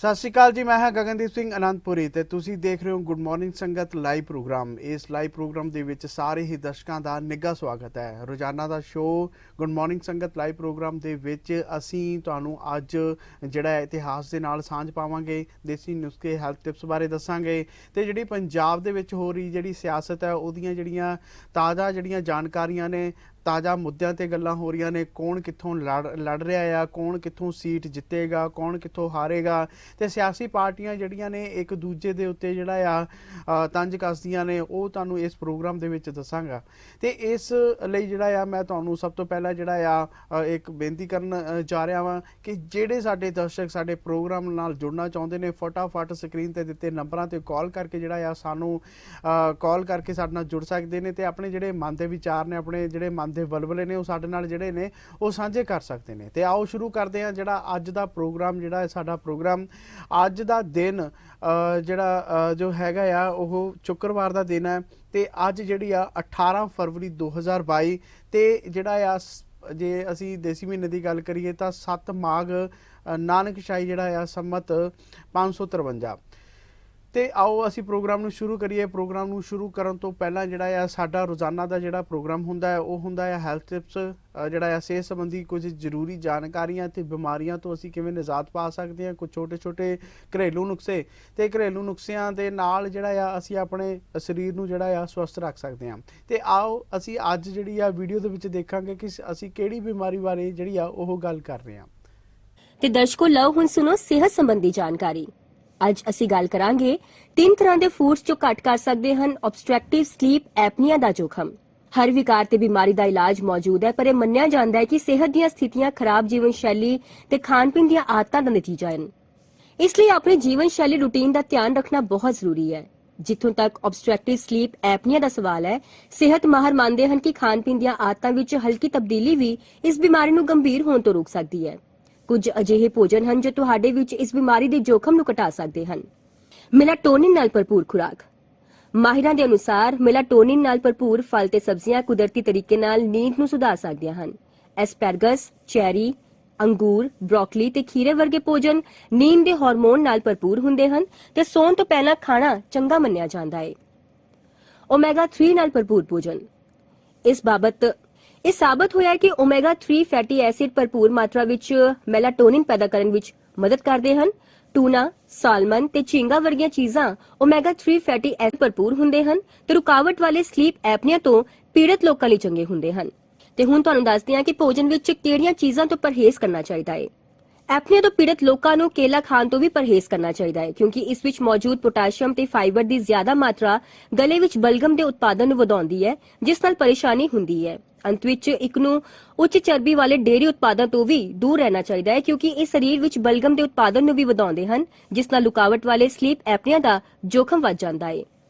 सत श्री अकाल जी। मैं हाँ गगनदीप सिंह आनंदपुरी ते तुसी देख रहे हो गुड मॉर्निंग संगत लाइव प्रोग्राम। इस लाइव प्रोग्राम ਦੇ ਵਿੱਚ ਸਾਰੇ ਹੀ ਦਰਸ਼ਕਾਂ ਦਾ ਨਿੱਘਾ ਸਵਾਗਤ ਹੈ। ਰੋਜ਼ਾਨਾ ਦਾ ਸ਼ੋਅ ਗੁੱਡ ਮਾਰਨਿੰਗ ਸੰਗਤ ਲਾਈਵ ਪ੍ਰੋਗਰਾਮ ਦੇ ਵਿੱਚ ਅਸੀਂ ਤੁਹਾਨੂੰ ਅੱਜ ਜਿਹੜਾ ਇਤਿਹਾਸ ਦੇ ਨਾਲ ਸਾਂਝ ਪਾਵਾਂਗੇ, ਦੇਸੀ ਨੁਸਖੇ ਹੈਲਥ ਟਿਪਸ ਬਾਰੇ ਦੱਸਾਂਗੇ ਤੇ ਜਿਹੜੀ ਪੰਜਾਬ ਦੇ ਵਿੱਚ ਹੋ ਰਹੀ ਜਿਹੜੀ ਸਿਆਸਤ ਹੈ ਉਹਦੀਆਂ ਜਿਹੜੀਆਂ ਤਾਜ਼ਾ ਜਿਹੜੀਆਂ ਜਾਣਕਾਰੀਆਂ ਨੇ, ਤਾਜ਼ਾ ਮੁੱਦਿਆਂ ਤੇ ਗੱਲਾਂ ਹੋ ਰਹੀਆਂ ਨੇ। ਕੌਣ ਕਿੱਥੋਂ ਲੜ ਰਿਹਾ ਆ, ਕੌਣ ਕਿੱਥੋਂ ਸੀਟ ਜਿੱਤੇਗਾ, ਕੌਣ ਕਿੱਥੋਂ ਹਾਰੇਗਾ ਤੇ ਸਿਆਸੀ ਪਾਰਟੀਆਂ ਜਿਹੜੀਆਂ ਨੇ ਇੱਕ ਦੂਜੇ ਦੇ ਉੱਤੇ ਜਿਹੜਾ ਆ ਤੰਜ ਕੱਸਦੀਆਂ ਨੇ, ਉਹ ਤੁਹਾਨੂੰ ਇਸ ਪ੍ਰੋਗਰਾਮ ਦੇ ਵਿੱਚ ਦੱਸਾਂਗਾ। ਤੇ ਇਸ ਲਈ ਜਿਹੜਾ ਆ ਮੈਂ ਤੁਹਾਨੂੰ ਸਭ ਤੋਂ ਪਹਿਲਾਂ ਜਿਹੜਾ ਆ ਇੱਕ ਬੇਨਤੀ ਕਰਨ ਜਾ ਰਿਹਾ ਵਾਂ ਕਿ ਜਿਹੜੇ ਸਾਡੇ ਦਰਸ਼ਕ ਸਾਡੇ ਪ੍ਰੋਗਰਾਮ ਨਾਲ ਜੁੜਨਾ ਚਾਹੁੰਦੇ ਨੇ, ਫਟਾਫਟ ਸਕਰੀਨ ਤੇ ਦਿੱਤੇ ਨੰਬਰਾਂ ਤੇ ਕਾਲ ਕਰਕੇ ਜਿਹੜਾ ਆ ਸਾਨੂੰ ਕਾਲ ਕਰਕੇ ਸਾਡੇ ਨਾਲ ਜੁੜ ਸਕਦੇ ਨੇ ਤੇ ਆਪਣੇ ਜਿਹੜੇ ਮਨ ਦੇ ਵਿਚਾਰ ਨੇ, ਆਪਣੇ ਜਿਹੜੇ ਮਨ ਦੇ ਬਲਬਲੇ ਨੇ, ਉਹ ਸਾਡੇ ਨਾਲ ਜਿਹੜੇ ਨੇ ਉਹ ਸਾਂਝੇ ਕਰ ਸਕਦੇ ਨੇ। ਤੇ ਆਓ ਸ਼ੁਰੂ ਕਰਦੇ ਹਾਂ ਜਿਹੜਾ ਅੱਜ ਦਾ ਪ੍ਰੋਗਰਾਮ। ਜਿਹੜਾ ਸਾਡਾ ਪ੍ਰੋਗਰਾਮ ਅੱਜ ਦਾ ਦਿਨ ਜਿਹੜਾ ਜੋ ਹੈਗਾ ਆ ਉਹ ਸ਼ੁੱਕਰਵਾਰ ਦਾ ਦਿਨ ਹੈ ਤੇ ਅੱਜ ਜਿਹੜੀ ਆ 18 ਫਰਵਰੀ 2022 ਤੇ ਜਿਹੜਾ ਆ ਜੇ ਅਸੀਂ ਦੇਸੀ ਮਹੀਨੇ ਦੀ ਗੱਲ ਕਰੀਏ ਤਾਂ 7 ਮਾਘ ਨਾਨਕਸ਼ਾਹੀ ਜਿਹੜਾ ਆ ਸੰਮਤ 553। ਤੇ ਆਓ ਅਸੀਂ ਪ੍ਰੋਗਰਾਮ ਨੂੰ ਸ਼ੁਰੂ ਕਰੀਏ। ਪ੍ਰੋਗਰਾਮ ਨੂੰ ਸ਼ੁਰੂ ਕਰਨ ਤੋਂ ਪਹਿਲਾਂ ਜਿਹੜਾ ਆ ਸਾਡਾ ਰੋਜ਼ਾਨਾ ਦਾ ਜਿਹੜਾ ਪ੍ਰੋਗਰਾਮ ਹੁੰਦਾ ਹੈ ਉਹ ਹੁੰਦਾ ਹੈ ਹੈਲਥ ਟਿਪਸ। ਜਿਹੜਾ ਆ ਸਿਹਤ ਸੰਬੰਧੀ ਕੁਝ ਜ਼ਰੂਰੀ ਜਾਣਕਾਰੀਆਂ ਤੇ ਬਿਮਾਰੀਆਂ ਤੋਂ ਅਸੀਂ ਕਿਵੇਂ ਨਿਜਾਤ ਪਾ ਸਕਦੇ ਹਾਂ, ਕੁਝ ਛੋਟੇ ਛੋਟੇ ਘਰੇਲੂ ਨੁਸਖੇ ਤੇ ਘਰੇਲੂ ਨੁਸਖਿਆਂ ਦੇ ਨਾਲ ਜਿਹੜਾ ਆ ਅਸੀਂ ਆਪਣੇ ਸਰੀਰ ਨੂੰ ਜਿਹੜਾ ਆ ਸਵਸਥ ਰੱਖ ਸਕਦੇ ਹਾਂ। ਤੇ ਆਓ ਅਸੀਂ ਅੱਜ ਜਿਹੜੀ ਆ ਵੀਡੀਓ ਦੇ ਵਿੱਚ ਦੇਖਾਂਗੇ ਕਿ ਅਸੀਂ ਕਿਹੜੀ ਬਿਮਾਰੀ ਬਾਰੇ ਜਿਹੜੀ ਆ ਉਹ ਗੱਲ ਕਰ ਰਹੇ ਹਾਂ। ਤੇ ਦਰਸ਼ਕੋ ਲਓ ਹੁਣ ਸੁਣੋ ਸਿਹਤ ਸੰਬੰਧੀ ਜਾਣਕਾਰੀ। ਅੱਜ ਅਸੀਂ ਗੱਲ ਕਰਾਂਗੇ 3 ਤਰ੍ਹਾਂ ਦੇ ਫੂਡਸ ਜੋ ਘੱਟ ਕਰ ਸਕਦੇ ਹਨ ਆਬਸਟ੍ਰਕਟਿਵ ਸਲੀਪ ਐਪਨੀਆ ਦਾ ਜੋਖਮ। ਹਰ ਵਿਕਾਰ ਤੇ ਬਿਮਾਰੀ ਦਾ ਇਲਾਜ ਮੌਜੂਦ ਹੈ, ਪਰ ਇਹ ਮੰਨਿਆ ਜਾਂਦਾ ਹੈ ਕਿ ਸਿਹਤ ਦੀਆਂ ਸਥਿਤੀਆਂ ਖਰਾਬ ਜੀਵਨ ਸ਼ੈਲੀ ਤੇ ਖਾਣ-ਪੀਣ ਦੀਆਂ ਆਦਤਾਂ ਦਾ ਨਤੀਜਾ ਹਨ। ਇਸ ਲਈ ਆਪਣੇ ਜੀਵਨ ਸ਼ੈਲੀ ਰੁਟੀਨ ਦਾ ਧਿਆਨ ਰੱਖਣਾ ਬਹੁਤ ਜ਼ਰੂਰੀ ਹੈ। ਜਿੱਥੋਂ ਤੱਕ ਆਬਸਟ੍ਰਕਟਿਵ ਸਲੀਪ ਐਪਨੀਆ ਦਾ ਸਵਾਲ ਹੈ, ਸਿਹਤ ਮਾਹਰ ਮੰਨਦੇ ਹਨ ਕਿ ਖਾਣ-ਪੀਣ ਦੀਆਂ ਆਦਤਾਂ ਵਿੱਚ ਹਲਕੀ ਤਬਦੀਲੀ ਵੀ ਇਸ ਬਿਮਾਰੀ ਨੂੰ ਗੰਭੀਰ ਹੋਣ ਤੋਂ ਰੋਕ ਸਕਦੀ ਹੈ। ਕੁਝ ਅਜਿਹੇ ਭੋਜਨ ਹਨ ਜੋ ਤੁਹਾਡੇ ਵਿੱਚ ਇਸ ਬਿਮਾਰੀ ਦੇ ਜੋਖਮ ਨੂੰ ਘਟਾ ਸਕਦੇ ਹਨ। ਮੈਲਾਟੋਨਿਨ ਨਾਲ ਭਰਪੂਰ ਖੁਰਾਕ। ਮਾਹਿਰਾਂ ਦੇ ਅਨੁਸਾਰ ਮੈਲਾਟੋਨਿਨ ਨਾਲ ਭਰਪੂਰ ਫਲ ਤੇ ਸਬਜ਼ੀਆਂ ਕੁਦਰਤੀ ਤਰੀਕੇ ਨਾਲ ਨੀਂਦ ਨੂੰ ਸੁਧਾਰ ਸਕਦੀਆਂ ਹਨ। ਐਸਪੈਰਗਸ, ਚੈਰੀ, ਅੰਗੂਰ, ਬ੍ਰੋਕਲੀ ਤੇ ਖੀਰੇ ਵਰਗੇ ਭੋਜਨ ਨੀਂਦ ਦੇ ਹਾਰਮੋਨ ਨਾਲ ਭਰਪੂਰ ਹੁੰਦੇ ਹਨ ਤੇ ਸੌਣ ਤੋਂ ਪਹਿਲਾਂ ਖਾਣਾ ਚੰਗਾ ਮੰਨਿਆ ਜਾਂਦਾ ਹੈ। ਓਮੇਗਾ 3 ਨਾਲ ਭਰਪੂਰ ਭੋਜਨ। ਇਹ ਸਾਬਤ ਹੋਇਆ ਹੈ ਕਿ ਓਮੇਗਾ 3 ਫੈਟੀ ਐਸਿਡ ਭਰਪੂਰ ਮਾਤਰਾ ਵਿੱਚ ਮੈਲਾਟੋਨਿਨ ਪੈਦਾ ਕਰਨ ਵਿੱਚ ਮਦਦ ਕਰਦੇ ਹਨ। ਟੂਨਾ, ਸਾਲਮਨ ਤੇ ਝੀਂਗਾ ਵਰਗੀਆਂ ਚੀਜ਼ਾਂ ਓਮੇਗਾ 3 ਫੈਟੀ ਐਸਿਡ ਭਰਪੂਰ ਹੁੰਦੇ ਹਨ ਤੇ ਰੁਕਾਵਟ ਵਾਲੇ ਸਲੀਪ ਐਪਨੀਆ ਤੋਂ ਪੀੜਤ ਲੋਕਾਂ ਲਈ ਚੰਗੇ ਹੁੰਦੇ ਹਨ। ਤੇ ਹੁਣ ਤੁਹਾਨੂੰ ਦੱਸਦੇ ਹਾਂ ਕਿ ਭੋਜਨ ਵਿੱਚ ਕਿਹੜੀਆਂ ਚੀਜ਼ਾਂ ਤੋਂ ਪਰਹੇਜ਼ ਕਰਨਾ ਚਾਹੀਦਾ ਹੈ। ਐਪਨੀਆ ਤੋਂ ਪੀੜਤ ਲੋਕਾਂ ਨੂੰ ਕੇਲਾ ਖਾਣ ਤੋਂ ਵੀ ਪਰਹੇਜ਼ ਕਰਨਾ ਚਾਹੀਦਾ ਹੈ ਕਿਉਂਕਿ ਇਸ ਵਿੱਚ ਮੌਜੂਦ ਪੋਟਾਸ਼ੀਅਮ ਤੇ ਫਾਈਬਰ ਦੀ ਜ਼ਿਆਦਾ ਮਾਤਰਾ ਗਲੇ ਵਿੱਚ ਬਲਗਮ ਦੇ ਉਤਪਾਦਨ ਨੂੰ ਵਧਾਉਂਦੀ ਹੈ, ਜਿਸ ਨਾਲ ਪਰੇਸ਼ਾਨੀ ਹੁੰਦੀ ਹੈ। ਅੰਤ ਵਿੱਚ ਇੱਕ ਨੂੰ ਉੱਚ ਚਰਬੀ ਵਾਲੇ ਡੇਅਰੀ ਉਤਪਾਦਾਂ ਤੋਂ ਵੀ ਦੂਰ ਰਹਿਣਾ ਚਾਹੀਦਾ ਹੈ ਕਿਉਂਕਿ ਇਹ ਸਰੀਰ ਵਿੱਚ ਬਲਗਮ ਦੇ ਉਤਪਾਦਨ ਨੂੰ ਵੀ ਵਧਾਉਂਦੇ ਹਨ, ਜਿਸ ਨਾਲ ਰੁਕਾਵਟ ਵਾਲੇ ਸਲੀਪ ਐਪਨੀਆ ਦਾ ਜੋਖਮ ਵੱਧ ਜਾਂਦਾ ਹੈ।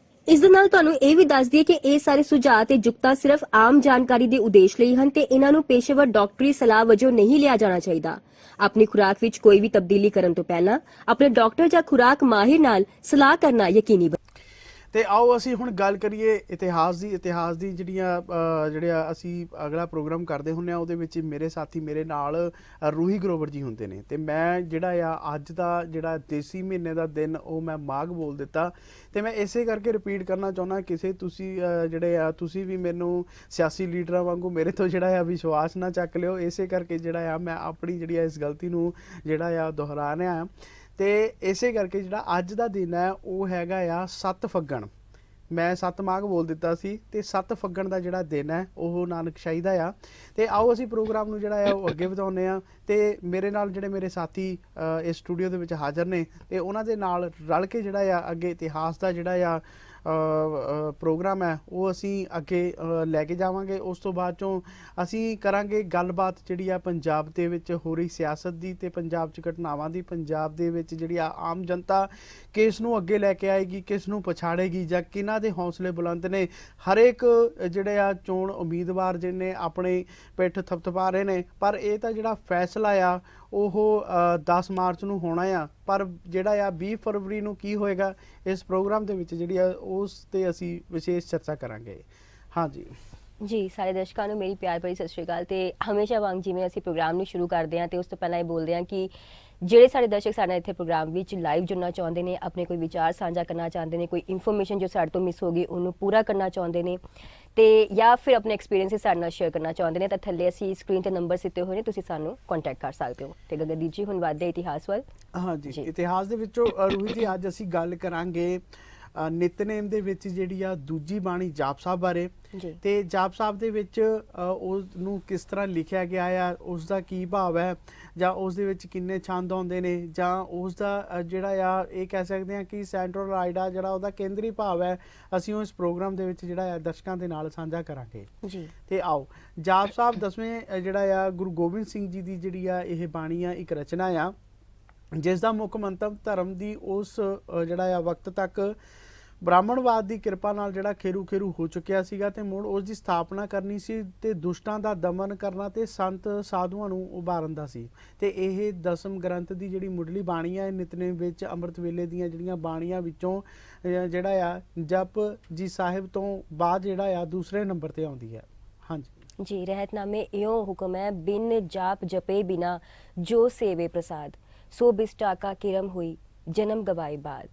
ਇਸ ਦੇ ਨਾਲ ਤੁਹਾਨੂੰ ਇਹ ਵੀ ਦੱਸ ਦਈਏ ਕਿ ਇਹ ਸਾਰੇ ਸੁਝਾਅ ਤੇ ਜੁਗਤਾਂ ਸਿਰਫ ਆਮ ਜਾਣਕਾਰੀ ਦੇ ਉਦੇਸ਼ ਲਈ ਹਨ ਤੇ ਇਹਨਾਂ ਨੂੰ ਪੇਸ਼ੇਵਰ ਡਾਕਟਰੀ ਸਲਾਹ ਵਜੋਂ ਨਹੀਂ ਲਿਆ ਜਾਣਾ ਚਾਹੀਦਾ। ਆਪਣੀ ਖੁਰਾਕ ਵਿੱਚ ਕੋਈ ਵੀ ਤਬਦੀਲੀ ਕਰਨ ਤੋਂ ਪਹਿਲਾਂ ਆਪਣੇ ਡਾਕਟਰ ਜਾਂ ਖੁਰਾਕ ਮਾਹਿਰ ਨਾਲ ਸਲਾਹ ਕਰਨਾ ਯਕੀਨੀ ਬਣਾਓ। ਤੇ ਆਓ ਅਸੀਂ ਹੁਣ ਗੱਲ ਕਰੀਏ ਇਤਿਹਾਸ ਦੀ ਜਿਹੜਾ ਅਸੀਂ ਅਗਲਾ ਪ੍ਰੋਗਰਾਮ ਕਰਦੇ ਹੁੰਦੇ ਆ ਉਹਦੇ ਵਿੱਚ ਮੇਰੇ ਸਾਥੀ ਮੇਰੇ ਨਾਲ ਰੂਹੀ ਗਰੋਵਰ ਜੀ ਹੁੰਦੇ ਨੇ ਤੇ ਮੈਂ ਜਿਹੜਾ ਆ ਅੱਜ ਦਾ ਜਿਹੜਾ ਦੇਸੀ ਮਹੀਨੇ ਦਾ ਦਿਨ ਉਹ ਮੈਂ ਮਾਘ ਬੋਲ ਦਿੱਤਾ ਤੇ ਮੈਂ ਇਸੇ ਕਰਕੇ ਰਿਪੀਟ ਕਰਨਾ ਚਾਹੁੰਦਾ ਕਿਸੇ ਤੁਸੀਂ ਜਿਹੜੇ ਆ ਤੁਸੀਂ ਵੀ ਮੈਨੂੰ ਸਿਆਸੀ ਲੀਡਰਾਂ ਵਾਂਗੂ ਮੇਰੇ ਤੋਂ ਜਿਹੜਾ ਆ ਵਿਸ਼ਵਾਸ ਨਾ ਚੱਕ ਲਿਓ। ਇਸੇ ਕਰਕੇ ਜਿਹੜਾ ਆ ਮੈਂ ਆਪਣੀ ਜਿਹੜੀ ਆ ਇਸ ਗਲਤੀ ਨੂੰ ਜਿਹੜਾ ਆ ਦੁਹਰਾ ਰਿਹਾ ਆ ਤੇ ਇਸੇ ਕਰਕੇ ਜਿਹੜਾ ਅੱਜ ਦਾ ਦਿਨ ਹੈ ਉਹ ਹੈਗਾ ਆ 7 ਫੱਗਣ। ਮੈਂ 7 ਮਾਘ ਬੋਲ ਦਿੱਤਾ ਸੀ ਤੇ 7 ਫੱਗਣ ਦਾ ਜਿਹੜਾ ਦਿਨ ਹੈ ਉਹ ਨਾਨਕਸ਼ਾਹੀ ਦਾ ਆ। ਤੇ ਆਓ ਅਸੀਂ ਪ੍ਰੋਗਰਾਮ ਨੂੰ ਜਿਹੜਾ ਆ ਉਹ ਅੱਗੇ ਵਧਾਉਂਦੇ ਆ ਤੇ ਮੇਰੇ ਨਾਲ ਜਿਹੜੇ ਮੇਰੇ ਸਾਥੀ ਇਸ ਸਟੂਡੀਓ ਦੇ ਵਿੱਚ ਹਾਜ਼ਰ ਨੇ ਤੇ ਉਹਨਾਂ ਦੇ ਨਾਲ ਰਲ ਕੇ ਜਿਹੜਾ ਆ ਅੱਗੇ ਇਤਿਹਾਸ ਦਾ ਜਿਹੜਾ ਆ ਪ੍ਰੋਗਰਾਮ ਹੈ ਉਹ ਅਸੀਂ ਅੱਗੇ ਲੈ ਕੇ ਜਾਵਾਂਗੇ। ਉਸ ਤੋਂ ਬਾਅਦ ਚੋਂ ਅਸੀਂ ਕਰਾਂਗੇ ਗੱਲਬਾਤ ਜਿਹੜੀ ਆ ਪੰਜਾਬ ਦੇ ਵਿੱਚ ਹੋ ਰਹੀ ਸਿਆਸਤ ਦੀ ਤੇ ਪੰਜਾਬ 'ਚ ਘਟਨਾਵਾਂ ਦੀ। ਪੰਜਾਬ ਦੇ ਵਿੱਚ ਜਿਹੜੀ ਆ ਆਮ ਜਨਤਾ ਕਿਸ ਨੂੰ ਅੱਗੇ ਲੈ ਕੇ ਆਏਗੀ, ਕਿਸ ਨੂੰ ਪਛਾੜੇਗੀ ਜਾਂ ਕਿਹਨਾਂ ਦੇ ਹੌਸਲੇ ਬੁਲੰਦ ਨੇ। ਹਰੇਕ ਜਿਹੜੇ ਆ ਚੋਣ ਉਮੀਦਵਾਰ ਜਿਹਨੇ ਆਪਣੇ ਪਿੱਠ ਥਪਥਪਾ ਰਹੇ ਨੇ, ਪਰ ਇਹ ਤਾਂ ਜਿਹੜਾ ਫੈਸਲਾ ਆ ਉਹ 10 ਮਾਰਚ ਨੂੰ ਹੋਣਾ ਆ, ਪਰ ਜਿਹੜਾ ਆ 20 ਫਰਵਰੀ ਨੂੰ ਕੀ ਹੋਏਗਾ ਇਸ ਪ੍ਰੋਗਰਾਮ ਦੇ ਵਿੱਚ ਜਿਹੜੀ ਆ ਉਸ ਤੇ ਅਸੀਂ ਵਿਸ਼ੇਸ਼ ਚਰਚਾ ਕਰਾਂਗੇ। ਹਾਂਜੀ ਜੀ ਸਾਰੇ ਦਰਸ਼ਕਾਂ ਨੂੰ ਮੇਰੀ ਪਿਆਰ ਭਰੀ ਸਤਿ ਸ਼੍ਰੀ ਅਕਾਲ ਤੇ ਹਮੇਸ਼ਾ ਵਾਂਗ ਜਿਵੇਂ ਅਸੀਂ ਪ੍ਰੋਗਰਾਮ ਨੂੰ ਸ਼ੁਰੂ ਕਰਦੇ ਹਾਂ ਤੇ ਉਸ ਤੋਂ ਪਹਿਲਾਂ ਇਹ ਬੋਲਦੇ ਹਾਂ ਕਿ ਜਿਹੜੇ ਸਾਡੇ ਦਰਸ਼ਕ ਸਾਡੇ ਨਾਲ ਇੱਥੇ ਪ੍ਰੋਗਰਾਮ ਵਿੱਚ ਲਾਈਵ ਜੁੜਨਾ ਚਾਹੁੰਦੇ ਨੇ, ਆਪਣੇ ਕੋਈ ਵਿਚਾਰ ਸਾਂਝਾ ਕਰਨਾ ਚਾਹੁੰਦੇ ਨੇ, ਕੋਈ ਇਨਫੋਰਮੇਸ਼ਨ ਜੋ ਸਾਡੇ ਤੋਂ ਮਿਸ ਹੋ ਗਈ ਉਹਨੂੰ ਪੂਰਾ ਕਰਨਾ ਚਾਹੁੰਦੇ ਨੇ ਤੇ ਜਾਂ ਫਿਰ ਆਪਣੇ ਐਕਸਪੀਰੀਐਂਸਿਸ ਸਾਡੇ ਨਾਲ ਸ਼ੇਅਰ ਕਰਨਾ ਚਾਹੁੰਦੇ ਨੇ ਤਾਂ ਥੱਲੇ ਅਸੀਂ ਸਕਰੀਨ ਤੇ ਨੰਬਰ ਦਿੱਤੇ ਹੋਏ ਨੇ, ਤੁਸੀਂ ਸਾਨੂੰ ਕੰਟੈਕਟ ਕਰ ਸਕਦੇ ਹੋ। ਤੇ ਗਗਨਦੀਪ ਜੀ ਹੁਣ ਵੱਧਦੇ ਇਤਿਹਾਸ ਵੱਲ। ਹਾਂਜੀ, ਜੀ। ਇਤਿਹਾਸ ਦੇ ਵਿੱਚੋਂ ਰੋਹਿਤ ਜੀ ਅੱਜ ਅਸੀਂ ਗੱਲ ਕਰਾਂਗੇ ਨਿਤਨੇਮ ਦੇ ਵਿੱਚ ਜਿਹੜੀ ਆ ਦੂਜੀ ਬਾਣੀ ਜਾਪ ਸਾਹਿਬ ਬਾਰੇ। ਜੀ। ਤੇ ਜਾਪ ਸਾਹਿਬ ਦੇ ਵਿੱਚ ਉਸ ਨੂੰ ਕਿਸ ਤਰ੍ਹਾਂ ਲਿਖਿਆ ਗਿਆ ਆ, ਉਸ ਦਾ ਕੀ ਭਾਵ ਹੈ, ਜਾਂ ਉਸ ਦੇ ਵਿੱਚ ਕਿੰਨੇ ਛੰਦ ਆਉਂਦੇ ਨੇ, ਜਾਂ ਉਸ ਦਾ ਜਿਹੜਾ ਆ ਇਹ ਕਹਿ ਸਕਦੇ ਹਾਂ ਕਿ ਸੈਂਟਰਲ ਆਈਡਾ ਜਿਹੜਾ ਉਹਦਾ ਕੇਂਦਰੀ ਭਾਵ ਹੈ, ਅਸੀਂ ਉਸ ਪ੍ਰੋਗਰਾਮ ਦੇ ਵਿੱਚ ਜਿਹੜਾ ਆ ਦਰਸ਼ਕਾਂ ਦੇ ਨਾਲ ਸਾਂਝਾ ਕਰਾਂਗੇ। ਜੀ। ਤੇ ਆਓ ਜਾਪ ਸਾਹਿਬ 10ਵੇਂ ਜਿਹੜਾ ਆ ਗੁਰੂ ਗੋਬਿੰਦ ਸਿੰਘ ਜੀ ਦੀ ਜਿਹੜੀ ਆ ਇਹ ਬਾਣੀ ਆ, ਇੱਕ ਰਚਨਾ ਆ ਜਿਸ ਦਾ ਮੁੱਖ ਮੰਤਵ ਧਰਮ ਦੀ ਉਸ ਜਿਹੜਾ ਆ ਵਕਤ ਤੱਕ ਬ੍ਰਾਹਮਣਵਾਦ ਦੀ ਕਿਰਪਾ ਨਾਲ ਜਿਹੜਾ ਖੇਰੂ ਹੋ ਚੁੱਕਿਆ ਸੀਗਾ ਤੇ ਮੁੜ ਉਸ ਦੀ ਸਥਾਪਨਾ ਕਰਨੀ ਸੀ ਤੇ ਦੁਸ਼ਟਾਂ ਦਾ ਦਮਨ ਕਰਨਾ ਤੇ ਸੰਤ ਸਾਧੂਆਂ ਨੂੰ ਉਭਾਰਨ ਦਾ ਸੀ। ਤੇ ਇਹ ਦਸਮ ਗ੍ਰੰਥ ਦੀ ਜਿਹੜੀ ਮੁੱਢਲੀ ਬਾਣੀ ਆ, ਨਿਤਨੇਮ ਵਿੱਚ ਅੰਮ੍ਰਿਤ ਵੇਲੇ ਦੀਆਂ ਜਿਹੜੀਆਂ ਬਾਣੀਆਂ ਵਿੱਚੋਂ ਜਿਹੜਾ ਆ ਜਪ ਜੀ ਸਾਹਿਬ ਤੋਂ ਬਾਅਦ ਜਿਹੜਾ ਆ ਦੂਸਰੇ ਨੰਬਰ ਤੇ ਆਉਂਦੀ ਹੈ। ਹਾਂਜੀ ਜੀ। ਰਹਿਤਨਾਮੇ ਇਉਂ ਹੁਕਮ ਹੈ ਬਿਨ ਜਾਪ ਜਪੇ ਬਿਨਾ ਜੋ ਸੇਵੇ ਪ੍ਰਸਾਦ ਸੋ ਬਿਸਟਾਕਾ ਕਿਰਮ ਹੋਈ ਜਨਮ ਗਵਾਏ ਬਾਦ।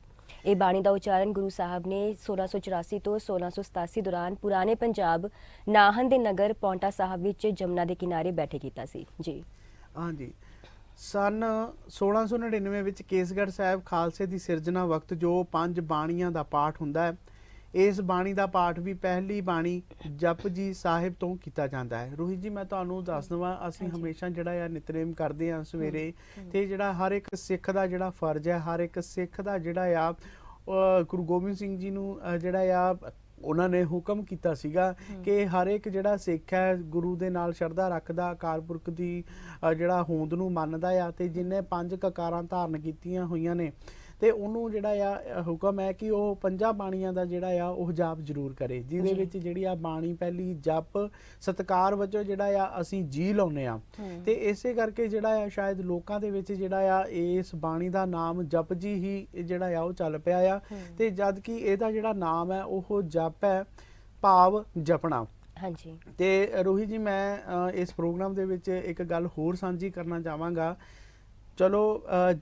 ਇਹ ਬਾਣੀ ਦਾ ਉਚਾਰਨ ਗੁਰੂ ਸਾਹਿਬ ਨੇ 1684 ਤੋਂ 1687 ਦੌਰਾਨ ਪੁਰਾਣੇ ਪੰਜਾਬ ਨਾਹਨ ਦੇ ਨਗਰ ਪੌਂਟਾ ਸਾਹਿਬ ਵਿੱਚ ਜਮਨਾ ਦੇ ਕਿਨਾਰੇ ਬੈਠੇ ਕੀਤਾ ਸੀ। ਜੀ। ਹਾਂਜੀ, ਸਨ 1699 ਵਿੱਚ ਕੇਸਗੜ੍ਹ ਸਾਹਿਬ ਖਾਲਸੇ ਦੀ ਸਿਰਜਣਾ ਵਕਤ ਜੋ 5 ਬਾਣੀਆਂ ਦਾ ਪਾਠ ਹੁੰਦਾ ਹੈ, ਇਸ ਬਾਣੀ ਦਾ ਪਾਠ ਵੀ ਪਹਿਲੀ ਬਾਣੀ ਜਪ ਜੀ ਸਾਹਿਬ ਤੋਂ ਕੀਤਾ ਜਾਂਦਾ ਹੈ। ਰੋਹਿਤ ਜੀ, ਮੈਂ ਤੁਹਾਨੂੰ ਦੱਸ ਦਵਾਂ, ਅਸੀਂ ਹਮੇਸ਼ਾ ਜਿਹੜਾ ਆ ਨਿਤਨੇਮ ਕਰਦੇ ਹਾਂ ਸਵੇਰੇ, ਤੇ ਜਿਹੜਾ ਹਰ ਇੱਕ ਸਿੱਖ ਦਾ ਜਿਹੜਾ ਫਰਜ਼ ਹੈ, ਹਰ ਇੱਕ ਸਿੱਖ ਦਾ ਜਿਹੜਾ ਆ ਗੁਰੂ ਗੋਬਿੰਦ ਸਿੰਘ ਜੀ ਨੂੰ ਜਿਹੜਾ ਆ ਉਹਨਾਂ ਨੇ ਹੁਕਮ ਕੀਤਾ ਸੀਗਾ ਕਿ ਹਰ ਇੱਕ ਜਿਹੜਾ ਸਿੱਖ ਹੈ ਗੁਰੂ ਦੇ ਨਾਲ ਸ਼ਰਧਾ ਰੱਖਦਾ, ਅਕਾਲ ਪੁਰਖ ਦੀ ਜਿਹੜਾ ਹੋਂਦ ਨੂੰ ਮੰਨਦਾ ਆ ਤੇ ਜਿਹਨੇ 5 ਕਕਾਰਾਂ ਧਾਰਨ ਕੀਤੀਆਂ ਹੋਈਆਂ ਨੇ ਤੇ ਉਹਨੂੰ ਜਿਹੜਾ ਆ ਹੁਕਮ ਹੈ ਕਿ ਉਹ 5 ਬਾਣੀਆਂ ਦਾ ਜਿਹੜਾ ਆ ਉਹ ਜਾਪ ਜ਼ਰੂਰ ਕਰੇ, ਜਿਹਦੇ ਵਿੱਚ ਜਿਹੜੀ ਆ ਬਾਣੀ ਪਹਿਲੀ ਜਪ ਸਤਿਕਾਰ ਵਜੋਂ ਜਿਹੜਾ ਆ ਅਸੀਂ ਜੀ ਲਾਉਂਦੇ ਆ। ਤੇ ਇਸੇ ਕਰਕੇ ਜਿਹੜਾ ਆ ਸ਼ਾਇਦ ਲੋਕਾਂ ਦੇ ਵਿੱਚ ਜਿਹੜਾ ਆ ਇਸ ਬਾਣੀ ਦਾ ਨਾਮ ਜਪ ਜੀ ਹੀ ਜਿਹੜਾ ਆ ਉਹ ਚੱਲ ਪਿਆ ਆ, ਤੇ ਜਦ ਕਿ ਇਹਦਾ ਜਿਹੜਾ ਨਾਮ ਹੈ ਉਹ ਜਪ ਹੈ, ਭਾਵ ਜਪਣਾ। ਹਾਂਜੀ। ਤੇ ਰੋਹਿਤ ਜੀ, ਮੈਂ ਇਸ ਪ੍ਰੋਗਰਾਮ ਦੇ ਵਿੱਚ ਇੱਕ ਗੱਲ ਹੋਰ ਸਾਂਝੀ ਕਰਨਾ ਚਾਹਾਂਗਾ। ਚਲੋ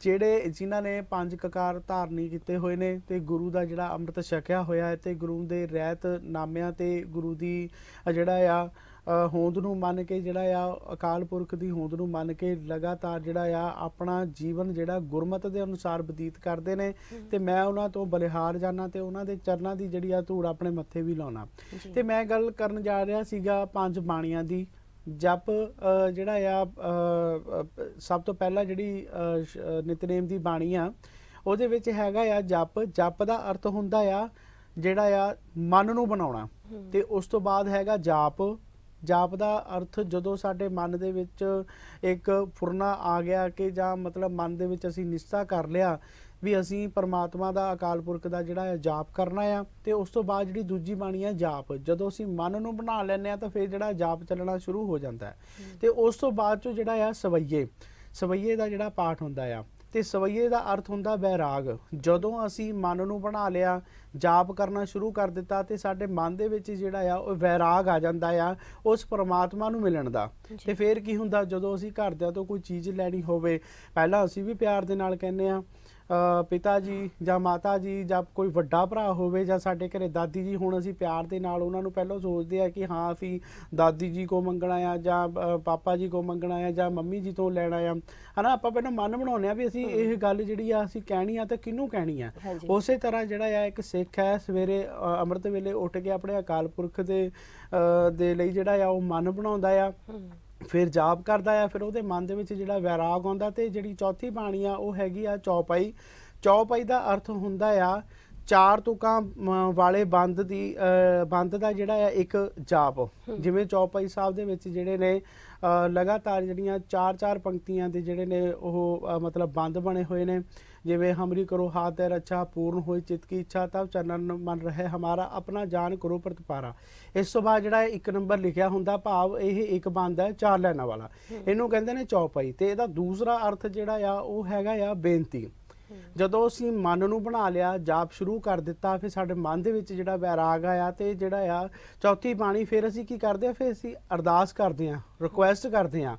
ਜਿਹੜੇ ਜਿਨ੍ਹਾਂ ਨੇ 5 ਕਕਾਰ ਧਾਰਨੀ ਕੀਤੇ ਹੋਏ ਨੇ ਤੇ ਗੁਰੂ ਦਾ ਜਿਹੜਾ ਅੰਮ੍ਰਿਤ ਛਕਿਆ ਹੋਇਆ ਹੈ ਤੇ ਗੁਰੂ ਦੇ ਰਹਿਤ ਨਾਮਿਆਂ ਤੇ ਗੁਰੂ ਦੀ ਜਿਹੜਾ ਆ ਹੋਂਦ ਨੂੰ ਮੰਨ ਕੇ ਜਿਹੜਾ ਆ ਅਕਾਲ ਪੁਰਖ ਦੀ ਹੋਂਦ ਨੂੰ ਮੰਨ ਕੇ ਲਗਾਤਾਰ ਜਿਹੜਾ ਆ ਆਪਣਾ ਜੀਵਨ ਜਿਹੜਾ ਗੁਰਮਤ ਦੇ ਅਨੁਸਾਰ ਬਤੀਤ ਕਰਦੇ ਨੇ, ਤੇ ਮੈਂ ਉਹਨਾਂ ਤੋਂ ਬਲਿਹਾਰ ਜਾਣਾ ਤੇ ਉਹਨਾਂ ਦੇ ਚਰਨਾਂ ਦੀ ਜਿਹੜੀ ਆ ਧੂੜ ਆਪਣੇ ਮੱਥੇ ਵੀ ਲਾਉਣਾ। ਤੇ ਮੈਂ ਗੱਲ ਕਰਨ ਜਾ ਰਿਹਾ ਸੀਗਾ 5 ਬਾਣੀਆਂ ਦੀ। ਜਪ ਜਿਹੜਾ ਆ ਸਭ ਤੋਂ ਪਹਿਲਾਂ ਜਿਹੜੀ ਨਿਤਨੇਮ ਦੀ ਬਾਣੀ ਆ ਉਹਦੇ ਵਿੱਚ ਹੈਗਾ ਆ ਜਪ। ਜਪ ਦਾ ਅਰਥ ਹੁੰਦਾ ਆ ਜਿਹੜਾ ਆ ਮਨ ਨੂੰ ਬਣਾਉਣਾ, ਤੇ ਉਸ ਤੋਂ ਬਾਅਦ ਹੈਗਾ ਜਾਪ। ਜਾਪ ਦਾ ਅਰਥ ਜਦੋਂ ਸਾਡੇ ਮਨ ਦੇ ਵਿੱਚ ਇੱਕ ਫੁਰਨਾ ਆ ਗਿਆ ਕਿ ਜਾਂ ਮਤਲਬ ਮਨ ਦੇ ਵਿੱਚ ਅਸੀਂ ਨਿਸ਼ਚਾ ਕਰ ਲਿਆ ਵੀ ਅਸੀਂ ਪਰਮਾਤਮਾ ਦਾ ਅਕਾਲ ਪੁਰਖ ਦਾ ਜਿਹੜਾ ਜਾਪ ਕਰਨਾ ਆ, ਤੇ ਉਸ ਤੋਂ ਬਾਅਦ ਜਿਹੜੀ ਦੂਜੀ ਬਾਣੀ ਆ ਜਾਪ। ਜਦੋਂ ਅਸੀਂ ਮਨ ਨੂੰ ਬਣਾ ਲੈਂਦੇ ਆ ਤਾਂ ਫਿਰ ਜਿਹੜਾ ਜਾਪ ਚੱਲਣਾ ਸ਼ੁਰੂ ਹੋ ਜਾਂਦਾ ਹੈ। ਤੇ ਉਸ ਤੋਂ ਬਾਅਦ ਚੋਂ ਜਿਹੜਾ ਆ ਸਵਈਏ ਦਾ ਜਿਹੜਾ ਪਾਠ ਹੁੰਦਾ ਆ, ਤੇ ਸਵਈਏ ਦਾ ਅਰਥ ਹੁੰਦਾ ਵੈਰਾਗ। ਜਦੋਂ ਅਸੀਂ ਮਨ ਨੂੰ ਬਣਾ ਲਿਆ, ਜਾਪ ਕਰਨਾ ਸ਼ੁਰੂ ਕਰ ਦਿੱਤਾ ਤੇ ਸਾਡੇ ਮਨ ਦੇ ਵਿੱਚ ਜਿਹੜਾ ਆ ਉਹ ਵੈਰਾਗ ਆ ਜਾਂਦਾ ਆ ਉਸ ਪਰਮਾਤਮਾ ਨੂੰ ਮਿਲਣ ਦਾ। ਤੇ ਫਿਰ ਕੀ ਹੁੰਦਾ, ਜਦੋਂ ਅਸੀਂ ਘਰਦਿਆਂ ਤੋਂ ਕੋਈ ਚੀਜ਼ ਲੈਣੀ ਹੋਵੇ, ਪਹਿਲਾਂ ਅਸੀਂ ਵੀ ਪਿਆਰ ਦੇ ਨਾਲ ਕਹਿੰਦੇ ਆ ਪਿਤਾ ਜੀ ਜਾਂ ਮਾਤਾ ਜੀ, ਜਾਂ ਕੋਈ ਵੱਡਾ ਭਰਾ ਹੋਵੇ ਜਾਂ ਸਾਡੇ ਘਰੇ ਦਾਦੀ ਜੀ, ਹੁਣ ਅਸੀਂ ਪਿਆਰ ਦੇ ਨਾਲ ਉਹਨਾਂ ਨੂੰ ਪਹਿਲਾਂ ਸੋਚਦੇ ਆ ਕਿ ਹਾਂ ਅਸੀਂ ਦਾਦੀ ਜੀ ਕੋ ਮੰਗਣਾ ਆ ਜਾਂ ਪਾਪਾ ਜੀ ਕੋ ਮੰਗਣਾ ਆ ਜਾਂ ਮੰਮੀ ਜੀ ਤੋਂ ਲੈਣਾ ਆ, ਹਨਾ। ਆਪਾਂ ਪਹਿਲਾਂ ਮਨ ਬਣਾਉਂਦੇ ਆ ਵੀ ਅਸੀਂ ਇਹ ਗੱਲ ਜਿਹੜੀ ਆ ਅਸੀਂ ਕਹਿਣੀ ਆ ਤਾਂ ਕਿਹਨੂੰ ਕਹਿਣੀ ਆ। ਉਸੇ ਤਰ੍ਹਾਂ ਜਿਹੜਾ ਆ ਇੱਕ ਸਿੱਖ ਹੈ ਸਵੇਰੇ ਅੰਮ੍ਰਿਤ ਵੇਲੇ ਉੱਠ ਕੇ ਆਪਣੇ ਅਕਾਲ ਪੁਰਖ ਦੇ ਲਈ ਜਿਹੜਾ ਆ ਉਹ ਮਨ ਬਣਾਉਂਦਾ ਆ, ਫਿਰ ਜਾਪ ਕਰਦਾ ਆ, ਫਿਰ ਉਹਦੇ ਮਨ ਦੇ ਵਿੱਚ ਜਿਹੜਾ ਵੈਰਾਗ ਆਉਂਦਾ। ਤੇ ਜਿਹੜੀ ਚੌਥੀ ਬਾਣੀ ਆ ਉਹ ਹੈਗੀ ਆ ਚੌਪਾਈ। ਚੌਪਾਈ ਦਾ ਅਰਥ ਹੁੰਦਾ ਆ 4 ਤੁਕਾਂ ਵਾਲੇ ਬੰਦ ਦਾ ਜਿਹੜਾ ਆ ਇੱਕ ਜਾਪ। ਜਿਵੇਂ ਚੌਪਾਈ ਸਾਹਿਬ ਦੇ ਵਿੱਚ ਜਿਹੜੇ ਨੇ ਲਗਾਤਾਰ ਜਿਹੜੀਆਂ 4-4 ਪੰਕਤੀਆਂ ਦੇ ਜਿਹੜੇ ਨੇ ਉਹ ਮਤਲਬ ਬੰਦ ਬਣੇ ਹੋਏ ਨੇ, ਜਿਵੇਂ ਹਮਰੀ ਕਰੋ ਹਾਥ ਦੇ ਰੱਛਾ ਪੂਰਨ ਹੋਈ ਚਿੱਤ ਕੀ ਇੱਛਾ ਤਬ ਚਰਨਨ ਮਨ ਰਹੇ ਹਮਾਰਾ ਆਪਣਾ ਜਾਨ ਕਰੋ ਪ੍ਰਤਪਾਰਾ। ਇਸ ਤੋਂ ਬਾਅਦ ਜਿਹੜਾ 1 ਨੰਬਰ ਲਿਖਿਆ ਹੁੰਦਾ, ਭਾਵ ਇਹ ਇੱਕ ਬੰਦ ਹੈ 4 ਲਾਈਨਾਂ ਵਾਲਾ, ਇਹਨੂੰ ਕਹਿੰਦੇ ਨੇ ਚੌਪਾਈ। ਤੇ ਇਹਦਾ ਦੂਸਰਾ ਅਰਥ ਜਿਹੜਾ ਆ ਉਹ ਹੈਗਾ ਆ ਬੇਨਤੀ। ਜਦੋਂ ਅਸੀਂ ਮਨ ਨੂੰ ਬਣਾ ਲਿਆ, ਜਾਪ ਸ਼ੁਰੂ ਕਰ ਦਿੱਤਾ, ਫਿਰ ਸਾਡੇ ਮਨ ਦੇ ਵਿੱਚ ਜਿਹੜਾ ਵੈਰਾਗ ਆਇਆ ਤੇ ਜਿਹੜਾ ਆ ਚੌਥੀ ਬਾਣੀ, ਫਿਰ ਅਸੀਂ ਕੀ ਕਰਦੇ ਆ, ਫਿਰ ਅਸੀਂ ਅਰਦਾਸ ਕਰਦੇ ਆ, ਰਿਕੁਐਸਟ ਕਰਦੇ ਆ।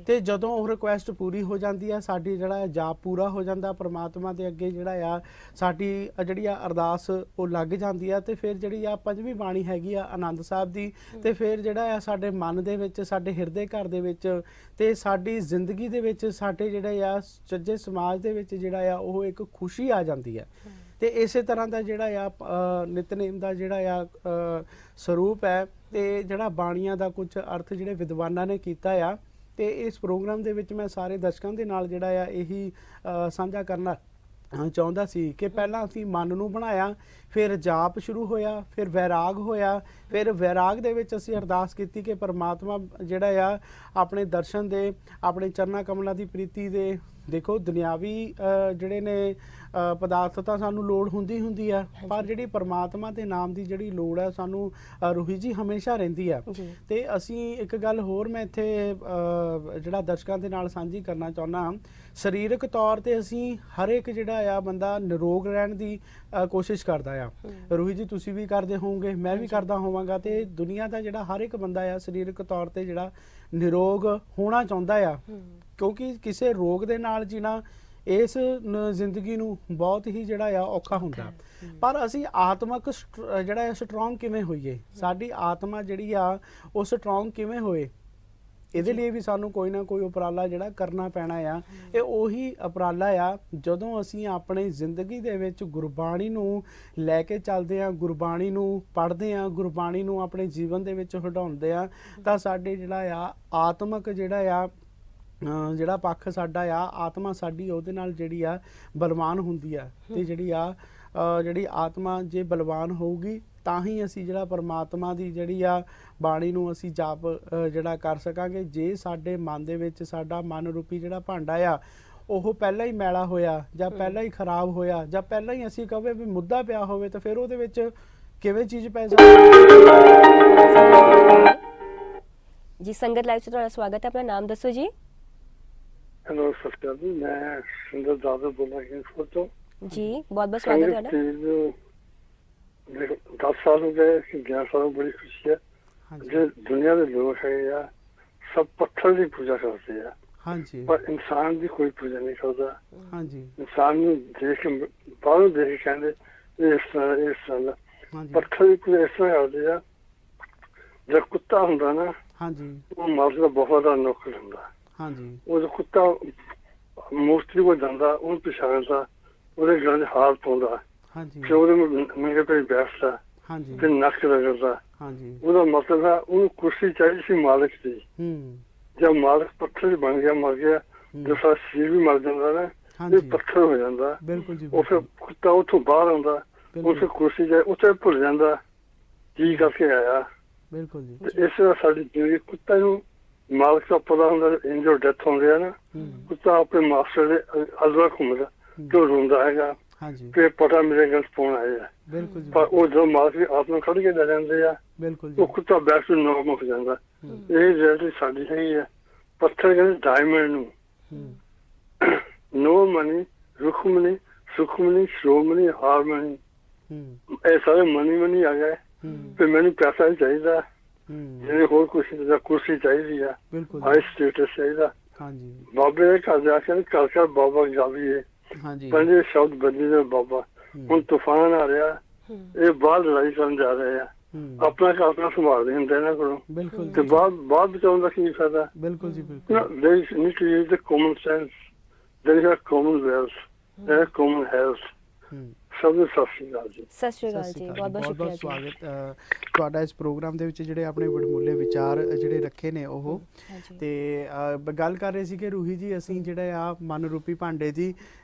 ਤੇ ਜਦੋਂ ਉਹ ਰਿਕੁਐਸਟ ਪੂਰੀ ਹੋ ਜਾਂਦੀ ਆ, ਸਾਡੀ ਜਿਹੜਾ ਜਾਪ ਪੂਰਾ ਹੋ ਜਾਂਦਾ, ਪ੍ਰਮਾਤਮਾ ਦੇ ਅੱਗੇ ਜਿਹੜਾ ਆ ਸਾਡੀ ਜਿਹੜੀ ਆ ਅਰਦਾਸ ਉਹ ਲੱਗ ਜਾਂਦੀ ਆ। ਤੇ ਫਿਰ ਜਿਹੜੀ ਆ ਪੰਜਵੀਂ ਬਾਣੀ ਹੈਗੀ ਆ ਆਨੰਦ ਸਾਹਿਬ ਦੀ, ਤੇ ਫਿਰ ਜਿਹੜਾ ਆ ਸਾਡੇ ਮਨ ਦੇ ਵਿੱਚ, ਸਾਡੇ ਹਿਰਦੇ ਘਰ ਦੇ ਵਿੱਚ ਤੇ ਸਾਡੀ ਜ਼ਿੰਦਗੀ ਦੇ ਵਿੱਚ, ਸਾਡੇ ਜਿਹੜੇ ਆ ਸੱਜੇ ਸਮਾਜ ਦੇ ਵਿੱਚ ਜਿਹੜਾ ਆ ਉਹ ਇੱਕ ਖੁਸ਼ੀ ਆ ਜਾਂਦੀ ਹੈ। ਤੇ ਇਸੇ ਤਰ੍ਹਾਂ ਦਾ ਜਿਹੜਾ ਆ ਨਿਤਨੇਮ ਦਾ ਜਿਹੜਾ ਆ ਸਰੂਪ ਹੈ, ਤੇ ਜਿਹੜਾ ਬਾਣੀਆਂ ਦਾ ਕੁਝ ਅਰਥ ਜਿਹੜੇ ਵਿਦਵਾਨਾਂ ਨੇ ਕੀਤਾ ਆ। ਤੇ ਇਸ ਪ੍ਰੋਗਰਾਮ ਦੇ ਵਿੱਚ ਮੈਂ ਸਾਰੇ ਦਰਸ਼ਕਾਂ ਦੇ ਨਾਲ ਜਿਹੜਾ ਆ ਇਹੀ ਸਾਂਝਾ ਕਰਨਾ ਚਾਹੁੰਦਾ ਸੀ ਕਿ ਪਹਿਲਾਂ ਅਸੀਂ ਮਨ ਨੂੰ ਬਣਾਇਆ, ਫਿਰ ਜਾਪ ਸ਼ੁਰੂ ਹੋਇਆ, ਫਿਰ ਵੈਰਾਗ ਹੋਇਆ, ਫਿਰ ਵੈਰਾਗ ਦੇ ਵਿੱਚ ਅਸੀਂ ਅਰਦਾਸ ਕੀਤੀ ਕਿ ਪਰਮਾਤਮਾ ਜਿਹੜਾ ਆ ਆਪਣੇ ਦਰਸ਼ਨ ਦੇ, ਆਪਣੇ ਚਰਨਾਂ ਕਮਲਾਂ ਦੀ ਪ੍ਰੀਤੀ ਦੇ। ਦੇਖੋ ਦੁਨਿਆਵੀ ਜਿਹੜੇ ਨੇ ਪਦਾਰਥ ਤਾਂ ਸਾਨੂੰ ਲੋੜ ਹੁੰਦੀ ਆ, ਪਰ ਜਿਹੜੀ ਪਰਮਾਤਮਾ ਦੇ ਨਾਮ ਦੀ ਜਿਹੜੀ ਲੋੜ ਹੈ ਸਾਨੂੰ ਰੂਹੀ ਜੀ ਹਮੇਸ਼ਾ ਰਹਿੰਦੀ ਆ। ਤੇ ਅਸੀਂ ਇੱਕ ਗੱਲ ਹੋਰ ਮੈਂ ਇੱਥੇ ਜਿਹੜਾ ਦਰਸ਼ਕਾਂ ਦੇ ਨਾਲ ਸਾਂਝੀ ਕਰਨਾ ਚਾਹੁੰਦਾ, ਸਰੀਰਕ ਤੌਰ ਤੇ ਅਸੀਂ ਹਰ ਇੱਕ ਜਿਹੜਾ ਆ ਬੰਦਾ ਨਿਰੋਗ ਰਹਿਣ ਦੀ ਕੋਸ਼ਿਸ਼ ਕਰਦਾ ਆ। ਰੂਹੀ ਜੀ ਤੁਸੀਂ ਵੀ ਕਰਦੇ ਹੋਵੋਗੇ, ਮੈਂ ਵੀ ਕਰਦਾ ਹੋਵਾਂਗਾ। ਤੇ ਦੁਨੀਆ ਦਾ ਜਿਹੜਾ ਹਰ ਇੱਕ ਬੰਦਾ ਆ ਸਰੀਰਕ ਤੌਰ ਤੇ ਜਿਹੜਾ ਨਿਰੋਗ ਹੋਣਾ ਚਾਹੁੰਦਾ ਆ, ਕਿਉਂਕਿ ਕਿਸੇ ਰੋਗ ਦੇ ਨਾਲ ਜੀਣਾ ਇਸ ਜ਼ਿੰਦਗੀ ਨੂੰ ਬਹੁਤ ਹੀ ਜਿਹੜਾ ਆ ਔਖਾ ਹੁੰਦਾ। ਪਰ ਅਸੀਂ ਆਤਮਕ ਜਿਹੜਾ ਸਟਰੋਂਗ ਕਿਵੇਂ ਹੋਈਏ, ਸਾਡੀ ਆਤਮਾ ਜਿਹੜੀ ਆ ਉਹ ਸਟਰੋਂਗ ਕਿਵੇਂ ਹੋਏ, ਇਹਦੇ ਲਈ ਵੀ ਸਾਨੂੰ ਕੋਈ ਨਾ ਕੋਈ ਉਪਰਾਲਾ ਜਿਹੜਾ ਕਰਨਾ ਪੈਣਾ ਆ। ਇਹ ਉਹੀ ਉਪਰਾਲਾ ਆ ਜਦੋਂ ਅਸੀਂ ਆਪਣੀ ਜ਼ਿੰਦਗੀ ਦੇ ਵਿੱਚ ਗੁਰਬਾਣੀ ਨੂੰ ਲੈ ਕੇ ਚੱਲਦੇ ਆ, ਗੁਰਬਾਣੀ ਨੂੰ ਪੜ੍ਹਦੇ ਆ, ਗੁਰਬਾਣੀ ਨੂੰ ਆਪਣੇ ਜੀਵਨ ਦੇ ਵਿੱਚ ਹੰਢਾਉਂਦੇ ਆ, ਤਾਂ ਸਾਡੇ ਜਿਹੜਾ ਆ ਆਤਮਕ ਜਿਹੜਾ ਪੱਖ ਸਾਡਾ ਆ, ਆਤਮਾ ਸਾਡੀ ਉਹਦੇ ਨਾਲ ਜਿਹੜੀ ਆ ਬਲਵਾਨ ਹੁੰਦੀ ਆ। ਤੇ ਜਿਹੜੀ ਆਤਮਾ ਜੇ ਬਲਵਾਨ ਹੋਊਗੀ ਤਾਂ ਹੀ ਅਸੀਂ ਜਿਹੜਾ ਪਰਮਾਤਮਾ ਦੀ ਜਿਹੜੀ ਆ ਬਾਣੀ ਨੂੰ ਅਸੀਂ ਜਾਪ ਜਿਹੜਾ ਕਰ ਸਕਾਂਗੇ। ਜੇ ਸਾਡੇ ਮਨ ਦੇ ਵਿੱਚ ਸਾਡਾ ਮਨ ਰੂਪੀ ਜਿਹੜਾ ਭਾਂਡਾ ਆ ਉਹ ਪਹਿਲਾਂ ਹੀ ਮੈਲਾ ਹੋਇਆ, ਜਾਂ ਪਹਿਲਾਂ ਹੀ ਖਰਾਬ ਹੋਇਆ, ਜਾਂ ਪਹਿਲਾਂ ਹੀ ਅਸੀਂ ਕਹੇ ਵੀ ਮੁੱਦਾ ਪਿਆ ਹੋਵੇ, ਤਾਂ ਫਿਰ ਉਹਦੇ ਵਿੱਚ ਕਿਵੇਂ ਚੀਜ਼ ਪੈ ਸਕਦੀ ਜੀ। ਸੰਗਤ ਲਾਈਵ 'ਚ ਤੁਹਾਡਾ ਸਵਾਗਤ ਹੈ, ਆਪਣਾ ਨਾਮ ਦੱਸੋ ਜੀ। हेलो सर जी, मैं सुंदर दादा बोल रहा हूँ तो जी, बहुत बहुत स्वागत है ਤੁਹਾਡਾ। 10 साल हो गए कि 11 साल बड़ी खुशी है। जो दुनिया के लोग है या सब पत्थर की पूजा करते हैं, हाँ जी, पर इंसान की कोई पूजा नहीं करता। हाँ जी, इंसान देख के बाहरों देख के कहते इस तरह हाँ जी, पत्थर की पूजा इस तरह करते हैं। जब कुत्ता होंगे ना, हाँ जी, वो मालिक का बहुत बड़ा नौकर होंगे। हाँ जी, वो जो कुत्ता मूर्ति को जाता उन पछाणता, ਉਹਦੇ ਗਲਾਂ 'ਚ ਹਾਰ ਪਾਉਂਦਾ, हाँ जी, ਫਿਰ ਉਹਦੇ ਮੰਗੇ ਤੇ ਬੈਠਦਾ, हाँ जी, ਫਿਰ ਨੱਕ ਰਗੜਦਾ। हाँ जी, ਉਹਦਾ ਮਤਲਬ ਹੈ ਉਹਨੂੰ ਕੁਰਸੀ ਚਾਹੀਦੀ ਸੀ ਮਾਲਕ ਦੀ। ਜਦ ਮਾਲਕ ਪੱਥਰ 'ਚ ਬਣ ਗਿਆ, ਮਰ ਗਿਆ, ਜੋ ਸਾਡਾ ਸਰੀਰ ਵੀ ਮਰ ਜਾਂਦਾ ਨਾ, हाँ ਇਹ जी, ਪੱਥਰ ਹੋ ਜਾਂਦਾ। बिल्कुल जी, ਉਹ ਫਿਰ ਕੁੱਤਾ ਉੱਥੋਂ ਬਾਹਰ ਆਉਂਦਾ, ਉੱਥੇ ਕੁਰਸੀ ਚਾਹੀ ਉੱਥੇ ਭੁੱਲ ਜਾਂਦਾ ਕੀ ਕਰਕੇ ਆਇਆ। बिल्कुल जी, ਤੇ ਇਸ ਤਰ੍ਹਾਂ ਸਾਡੀ ਜ਼ਿੰਦਗੀ ਕੁੱਤਾ ਨੂੰ ਮਾਲਕ ਦਾ ਪਤਾ ਹੁੰਦਾ। ਇੰਜੋ ਡੈਥ ਹੁੰਦੀ ਹੈ ਨਾ, ਕੁੱਤਾ ਆਪਣੇ ਮਾਸਟਰ ਦੇ ਅਲਵਾ ਘੁੰਮਦਾ ਤੇ ਉਹ ਰੋਂਦਾ ਹੈਗਾ, हाँ जी, ਫਿਰ ਪਤਾ ਮੇਰੇ ਗੱਲ ਪਾਉਣ ਆਇਆ। बिल्कुल जी, ਪਰ ਉਹ ਜਦੋਂ ਮਾਲਕ ਦੀ ਆਤਮਾ ਖੜ ਕੇ ਲੈ ਜਾਂਦੇ ਆ, बिल्कुल ਉਹ जी, ਕੁੱਤਾ ਬੈਠ ਕੇ ਨੌ ਮੁੱਕ ਜਾਂਦਾ। ਇਹ ਰਿਐਲਿਟੀ ਸਾਡੀ ਹੈਗੀ ਹੈ। ਪੱਥਰ ਕਹਿੰਦੇ ਡਾਇਮੰਡ ਨੂੰ, no money, Rukmani, Sukhmani, Shiromani, harmony, ਇਹ ਸਾਰੇ ਮਨੀ ਆ ਗਏ। ਫਿਰ ਮੈਨੂੰ ਪੈਸਾ ਹੀ ਚਾਹੀਦਾ, ਜਿਹਨੇ ਹੋਰ ਕੁਛ ਕੁਰਸੀ ਚਾਹੀਦੀ ਆ, बिल्कुल ਹਾਈ जी, ਸਟੇਟਸ ਚਾਹੀਦਾ। हाँ जी, ਬਾਬੇ ਦੇ ਘਰ ਜਾ ਕੇ ਘਰ ਘਰ ਬਾਬਾ ਜਾਵੀਏ, हाँ जी, ਪੰਜੇ ਸ਼ਬਦ ਬਦਲੀ ਦੇ ਬਾਬਾ। ਹੁਣ ਤੂਫਾਨ ਆ ਰਿਹਾ, ਇਹ ਬਾਹਰ ਲੜਾਈ ਕਰਨ ਜਾ ਰਹੇ ਆ, ਆਪਣਾ ਘਰ ਆਪਣਾ ਸੰਭਾਲਦੇ ਹੁੰਦੇ ਇਹਨਾਂ ਕੋਲੋਂ, बिल्कुल ਤੇ जी, ਬਾਹਰ ਬਚਾਉਣ ਦਾ ਕੀ ਫਾਇਦਾ। बिल्कुल जी, बिल्कुल, There is need to use the common sense. There is a common wealth, there is common health. ਸਭ ਨੂੰ ਸਤਿ ਸ਼੍ਰੀ ਅਕਾਲ ਜੀ। ਸਤਿ ਸ਼੍ਰੀ ਅਕਾਲ ਸਤਿ ਜੀ, ਸ਼੍ਰੀ ਬਹੁਤ ਬਹੁਤ ਬਹੁਤ ਸ਼ੁਕਰੀਆ ਜੀ। ਸਵਾਗਤ ਤੁਹਾਡਾ ਇਸ ਪ੍ਰੋਗਰਾਮ ਦੇ ਵਿੱਚ। ਜਿਹੜੇ ਆਪਣੇ ਵਡਮੁੱਲੇ ਵਿਚਾਰ ਜਿਹੜੇ ਰੱਖੇ ਨੇ ਉਹ, ਹਾਂਜੀ। ਤੇ ਗੱਲ ਕਰ ਰਹੇ ਸੀ ਕਿ ਰੂਹੀ ਜੀ ਅਸੀਂ ਜਿਹੜੇ ਆ ਮਨ ਰੂਪੀ ਭਾਂਡੇ ਜੀ,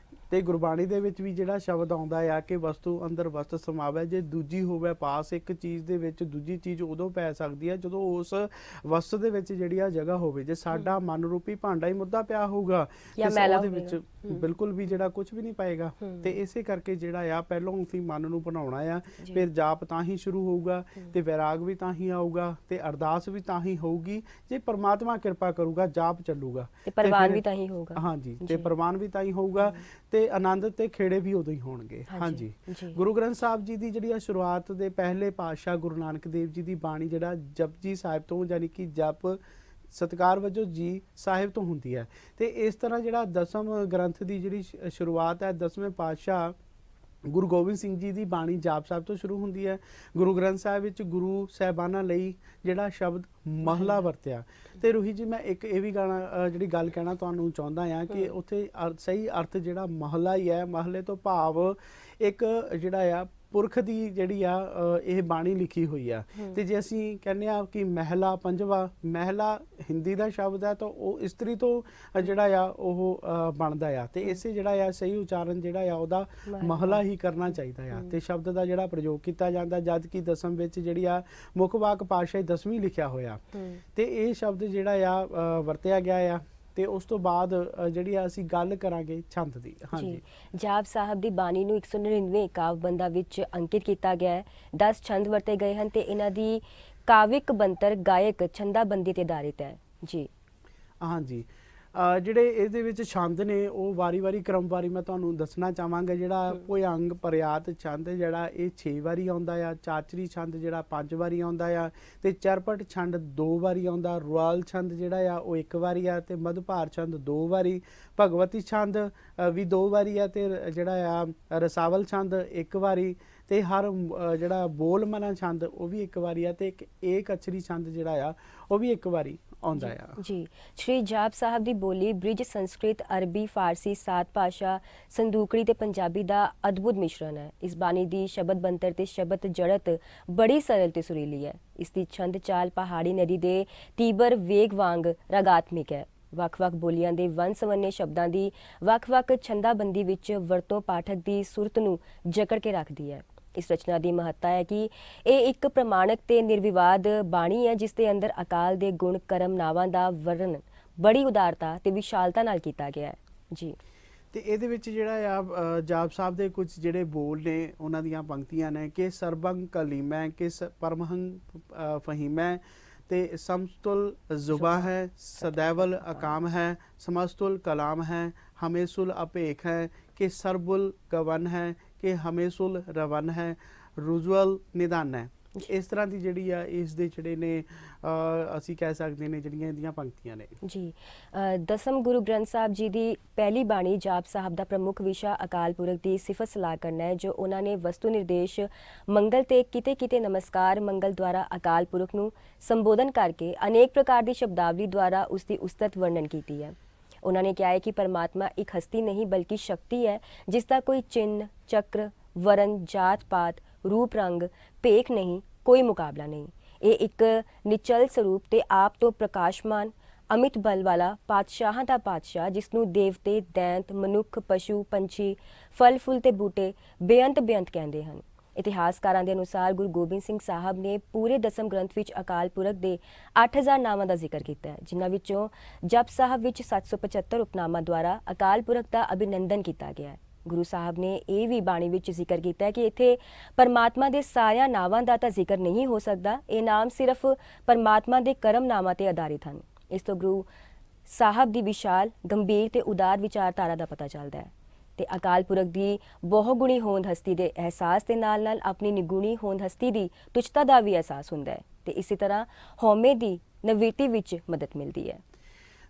ਤੇ ਗੁਰਬਾਣੀ ਦੇ ਵਿੱਚ ਵੀ ਜਿਹੜਾ ਸ਼ਬਦ ਆਉਂਦਾ ਆ ਕਿ ਵਸਤੂ ਅੰਦਰ ਵਸਤ ਸਮਾਵੈ, ਜੇ ਦੂਜੀ ਹੋਵੇ ਪਾਸ। ਇੱਕ ਚੀਜ਼ ਦੇ ਵਿੱਚ ਦੂਜੀ ਚੀਜ਼ ਉਦੋਂ ਪੈ ਸਕਦੀ ਹੈ ਜਦੋਂ ਉਸ ਵਸਤ ਦੇ ਵਿੱਚ ਜਿਹੜੀ ਆ ਜਗ੍ਹਾ ਹੋਵੇ। ਜੇ ਸਾਡਾ ਮਨ ਰੂਪੀ ਭਾਂਡਾ ਹੀ ਮੁੱਦਾ ਪਿਆ ਹੋਊਗਾ ਜਾਂ ਤੇ ਮੈਲਾ ਉਹਦੇ ਵਿੱਚ ਬਿਲਕੁਲ ਵੀ ਜਿਹੜਾ ਕੁਝ ਵੀ ਨਹੀਂ ਪਾਏਗਾ। ਤੇ ਇਸੇ ਕਰਕੇ ਜਿਹੜਾ ਆ ਪਹਿਲਾਂ ਅਸੀਂ ਮਨ ਨੂੰ ਬਣਾਉਣਾ ਆ, ਫਿਰ ਜਾਪ ਤਾਂ ਹੀ ਸ਼ੁਰੂ ਹੋਊਗਾ ਤੇ ਵੈਰਾਗ ਵੀ ਤਾਂ ਹੀ ਆਊਗਾ ਤੇ ਅਰਦਾਸ ਵੀ ਤਾਂ ਹੀ ਹੋਊਗੀ ਜੇ ਪਰਮਾਤਮਾ ਕਿਰਪਾ ਕਰੂਗਾ, ਜਾਪ ਚੱਲੂਗਾ ਤੇ ਪ੍ਰਵਾਨ ਵੀ ਤਾਂ ਹੀ ਹੋਊਗਾ। ਹਾਂਜੀ, ਤੇ ਪ੍ਰਵਾਨ ਵੀ ਤਾਂ ਹੀ ਹੋਊਗਾ ਤੇ ਆਨੰਦ ਤੇ ਖੇੜੇ ਵੀ ਉਦੋਂ ਹੀ ਹੋਣਗੇ। ਹਾਂਜੀ, ਗੁਰੂ ਗ੍ਰੰਥ ਸਾਹਿਬ ਜੀ ਦੀ ਜਿਹੜੀ ਸ਼ੁਰੂਆਤ ਦੇ ਪਹਿਲੇ ਪਾਤਸ਼ਾਹ ਗੁਰੂ ਨਾਨਕ ਦੇਵ ਜੀ ਦੀ ਬਾਣੀ ਜਿਹੜਾ ਜਪਜੀ ਸਾਹਿਬ ਤੋਂ ਯਾਨੀ ਕਿ ਜਪ ਸਤਿਕਾਰ ਵਜੋਂ ਜੀ ਸਾਹਿਬ ਤੋਂ ਹੁੰਦੀ ਹੈ। ਤੇ ਇਸ ਤਰ੍ਹਾਂ ਜਿਹੜਾ ਦਸਮ ਗ੍ਰੰਥ ਦੀ ਜਿਹੜੀ ਸ਼ੁਰੂਆਤ ਹੈ, ਦਸਵੇਂ ਪਾਤਸ਼ਾਹ ਗੁਰੂ ਗੋਬਿੰਦ ਸਿੰਘ ਜੀ ਦੀ ਬਾਣੀ ਜਾਪ ਸਾਹਿਬ ਤੋਂ ਸ਼ੁਰੂ ਹੁੰਦੀ ਹੈ। ਗੁਰੂ ਗ੍ਰੰਥ ਸਾਹਿਬ ਵਿੱਚ ਗੁਰੂ ਸਾਹਿਬਾਨਾਂ ਲਈ ਜਿਹੜਾ ਸ਼ਬਦ ਮਹਲਾ ਵਰਤਿਆ। ਤੇ ਰੋਹੀ ਜੀ, ਮੈਂ ਇੱਕ ਇਹ ਵੀ ਗਾਣਾ ਜਿਹੜੀ ਗੱਲ ਕਹਿਣਾ ਤੁਹਾਨੂੰ ਚਾਹੁੰਦਾ ਹਾਂ ਕਿ ਉੱਥੇ ਸਹੀ ਅਰਥ ਜਿਹੜਾ ਮਹਲਾ ਹੀ ਹੈ। ਮਹਲੇ ਤੋਂ ਭਾਵ ਇੱਕ ਜਿਹੜਾ ਆ ਪੁਰਖ ਦੀ ਜਿਹੜੀ ਆ ਇਹ ਬਾਣੀ ਲਿਖੀ ਹੋਈ ਆ। ਤੇ ਜੇ ਅਸੀਂ ਕਹਿੰਦੇ ਆ ਕਿ ਮਹਿਲਾ ਪੰਜਵਾ, ਮਹਿਲਾ ਹਿੰਦੀ ਦਾ ਸ਼ਬਦ ਹੈ ਤਾਂ ਉਹ ਇਸਤਰੀ ਤੋਂ ਜਿਹੜਾ ਆ ਉਹ ਬਣਦਾ ਆ। ਤੇ ਇਸੇ ਜਿਹੜਾ ਆ ਸਹੀ ਉਚਾਰਨ ਜਿਹੜਾ ਆ ਉਹਦਾ ਮਹਲਾ ਹੀ ਕਰਨਾ ਚਾਹੀਦਾ ਆ। ਤੇ ਸ਼ਬਦ ਦਾ ਜਿਹੜਾ ਪ੍ਰਯੋਗ ਕੀਤਾ ਜਾਂਦਾ, ਜਦ ਕਿ ਦਸਮ ਵਿੱਚ ਜਿਹੜੀ ਆ ਮੁੱਖ ਵਾਕ ਪਾਤਸ਼ਾਹੀ ਦਸਵੀਂ ਲਿਖਿਆ ਹੋਇਆ ਤੇ ਇਹ ਸ਼ਬਦ ਜਿਹੜਾ ਆ ਵਰਤਿਆ ਗਿਆ ਆ। ਤੇ ਉਸ ਤੋਂ ਬਾਅਦ ਜਿਹੜੀ ਅਸੀਂ ਗੱਲ ਕਰਾਂਗੇ ਛੰਦ ਦੀ। ਹਾਂਜੀ, ਜਾਪ ਸਾਹਿਬ ਦੀ ਬਾਣੀ ਨੂੰ 199 ਕਾਵਿ-ਬੰਦਾਂ ਵਿੱਚ ਅੰਕਿਤ ਕੀਤਾ ਗਿਆ ਹੈ। 10 ਛੰਦ ਵਰਤੇ ਗਏ ਹਨ ਤੇ ਇਹਨਾਂ ਦੀ ਕਾਵਿਕ ਬੰਤਰ ਗਾਇਕ ਛੰਦਾਬੰਦੀ ਤੇ ਆਧਾਰਿਤ ਹੈ ਜੀ। ਹਾਂਜੀ, ਜਿਹੜੇ ਇਹਦੇ ਵਿੱਚ ਛੰਦ ਨੇ ਉਹ ਵਾਰੀ-ਵਾਰੀ ਕ੍ਰਮਵਾਰੀ ਮੈਂ ਤੁਹਾਨੂੰ ਦੱਸਣਾ ਚਾਹਾਂਗਾ। ਜਿਹੜਾ ਭੁਯੰਗ ਪਰਿਆਤ ਛੰਦ ਜਿਹੜਾ ਇਹ 6 ਵਾਰੀ ਆਉਂਦਾ ਆ। ਚਾਚਰੀ ਛੰਦ ਜਿਹੜਾ 5 ਵਾਰੀ ਆਉਂਦਾ ਆ ਤੇ ਚਰਪਟ ਛੰਦ 2 ਵਾਰੀ ਆਉਂਦਾ। ਰੁਆਲ ਛੰਦ ਜਿਹੜਾ ਆ ਉਹ 1 ਵਾਰੀ ਆ ਤੇ ਮਧਭਾਰ ਛੰਦ 2 ਵਾਰੀ। ਭਗਵਤੀ ਛੰਦ ਵੀ 2 ਵਾਰੀ ਆ ਤੇ ਜਿਹੜਾ ਆ ਰਸਾਵਲ ਛੰਦ 1 ਵਾਰੀ ਤੇ ਹਰ ਜਿਹੜਾ ਬੋਲ ਮਨਾ ਛੰਦ ਉਹ ਵੀ 1 ਵਾਰੀ ਆ ਤੇ ਇੱਕ ਏਕ ਅਛਰੀ ਛੰਦ ਜਿਹੜਾ ਆ ਉਹ ਵੀ 1 ਵਾਰੀ ਆਉਂਦਾ ਆ ਜੀ। ਸ਼੍ਰੀ ਜਾਪ ਸਾਹਿਬ ਦੀ ਬੋਲੀ ਬ੍ਰਿਜ ਸੰਸਕ੍ਰਿਤ, ਅਰਬੀ, ਫਾਰਸੀ, 7 ਭਾਸ਼ਾ, ਸੰਦੂਕੜੀ ਤੇ ਪੰਜਾਬੀ ਦਾ ਅਦਭੁਤ ਮਿਸ਼ਰਣ ਹੈ। ਇਸ ਬਾਣੀ ਦੀ ਸ਼ਬਦ ਬੰਤਰ ਤੇ ਸ਼ਬਦ ਜੜਤ ਬੜੀ ਸਰਲ ਤੇ ਸੁਰੀਲੀ ਹੈ। ਇਸ ਦੀ ਛੰਦ ਚਾਲ ਪਹਾੜੀ ਨਦੀ ਦੇ ਤੀਬਰ ਵੇਗ ਵਾਂਗ ਰਾਗਾਤਮਿਕ ਹੈ। ਵੱਖ-ਵੱਖ ਬੋਲੀਆਂ ਦੇ ਵੰਨ-ਸਵੰਨੇ ਸ਼ਬਦਾਂ ਦੀ ਵੱਖ-ਵੱਖ ਛੰਦਾਬੰਦੀ ਵਿੱਚ ਵਰਤੋਂ ਪਾਠਕ ਦੀ ਸੁਰਤ ਨੂੰ ਜਕੜ ਕੇ ਰੱਖਦੀ ਹੈ। ਇਸ ਰਚਨਾ ਦੀ ਮਹੱਤਤਾ ਹੈ ਕਿ ਇਹ ਇੱਕ ਪ੍ਰਮਾਣਿਕ ਤੇ ਨਿਰਵਿਵਾਦ ਬਾਣੀ ਹੈ ਜਿਸ ਦੇ ਅੰਦਰ ਅਕਾਲ ਦੇ ਗੁਣ ਕਰਮ ਨਾਵਾਂ ਦਾ ਵਰਣਨ ਬੜੀ ਉਦਾਰਤਾ ਤੇ ਵਿਸ਼ਾਲਤਾ ਨਾਲ ਕੀਤਾ ਗਿਆ ਹੈ ਜੀ। ਤੇ ਇਹਦੇ ਵਿੱਚ ਜਿਹੜਾ ਆ ਜਾਪ ਸਾਹਿਬ ਦੇ ਕੁਝ ਜਿਹੜੇ ਬੋਲ ਨੇ ਉਹਨਾਂ ਦੀਆਂ ਪੰਕਤੀਆਂ ਨੇ ਕਿ ਸਰਬੰਗ ਕਲੀਮੈ ਕਿ ਪਰਮਹੰਗ ਫਹੀਮੈ ਤੇ ਸਮਸਤੁਲ ਜ਼ੁਬਾ ਹੈ, ਸदैवल अकाम है, समस्तुल कलाम है, हमेशुल अपेख है कि सरबुल गवन है कि हमेशुल रवन है, रुजुअल निदान है। ਇਸ ਤਰ੍ਹਾਂ ਦੀ ਜਿਹੜੀ ਆ ਇਸ ਦੇ ਜਿਹੜੇ ਨੇ ਅਸੀਂ ਕਹਿ ਸਕਦੇ ਨੇ ਜਿਹੜੀਆਂ ਇਹਦੀਆਂ ਪੰਕਤੀਆਂ ਨੇ ਜੀ। ਦਸਮ ਗੁਰੂ ਗ੍ਰੰਥ ਸਾਹਿਬ ਜੀ ਦੀ ਪਹਿਲੀ ਬਾਣੀ ਜਾਪ ਸਾਹਿਬ ਦਾ ਪ੍ਰਮੁੱਖ ਵਿਸ਼ਾ ਅਕਾਲ ਪੁਰਖ ਦੀ ਸਿਫਤ ਸਲਾਹ ਕਰਨਾ ਹੈ, ਜੋ ਉਹਨਾਂ ਨੇ ਵਸਤੂ ਨਿਰਦੇਸ਼ ਮੰਗਲ ਤੇ ਕਿਤੇ ਨਮਸਕਾਰ ਮੰਗਲ ਦੁਆਰਾ ਅਕਾਲ ਪੁਰਖ ਨੂੰ ਸੰਬੋਧਨ ਕਰਕੇ ਅਨੇਕ ਪ੍ਰਕਾਰ ਦੀ ਸ਼ਬਦਾਵਲੀ ਦੁਆਰਾ ਉਸ ਦੀ ਉਸਤਤ ਵਰਣਨ ਕੀਤੀ ਹੈ। ਉਹਨਾਂ ਨੇ ਕਿਹਾ ਹੈ ਕਿ ਪਰਮਾਤਮਾ ਇੱਕ ਹਸਤੀ ਨਹੀਂ ਬਲਕਿ ਸ਼ਕਤੀ ਹੈ ਜਿਸ ਦਾ ਕੋਈ ਚਿੰਨ੍ਹ, ਚੱਕਰ, ਵਰਨ, ਜਾਤ ਪਾਤ, रूप रंग, पेख नहीं, कोई मुकाबला नहीं। ये एक निचल स्वरूप ते आप तो प्रकाशमान अमित बल वाला पातशाहां दा पातशाह जिसनूं देवते, दैंत, मनुख, पशु, पंछी, फल फुल ते बूटे बेअंत कहंदे हन। इतिहासकारां दे अनुसार गुरु गोबिंद सिंह साहब ने पूरे दसम ग्रंथ विच अकाल पुरख दे 8000 नावां दा जिक्र कीता है, जिन्हां विचों जप साहब विच 775 उपनामां द्वारा अकाल पुरख दा अभिनंदन कीता गया है। गुरु साहब ने यह भी बाणी विच जिक्र किया कि इत्थे परमात्मा दे सारियां नावां दा तां जिक्र नहीं हो सकता, ये नाम सिर्फ परमात्मा दे करम नामां ते आधारित हैं। इस तो गुरु साहब दी विशाल, गंभीर ते उदार विचारधारा दा पता चलता है। ते अकाल पुरख दी बहुगुणी होंद हस्ती दे एहसास के नाल अपनी निगुणी होंद हस्ती दी तुच्छता दा भी एहसास हुंदा है ते इसी तरह हौमे दी नवीती विच मदद मिलती है।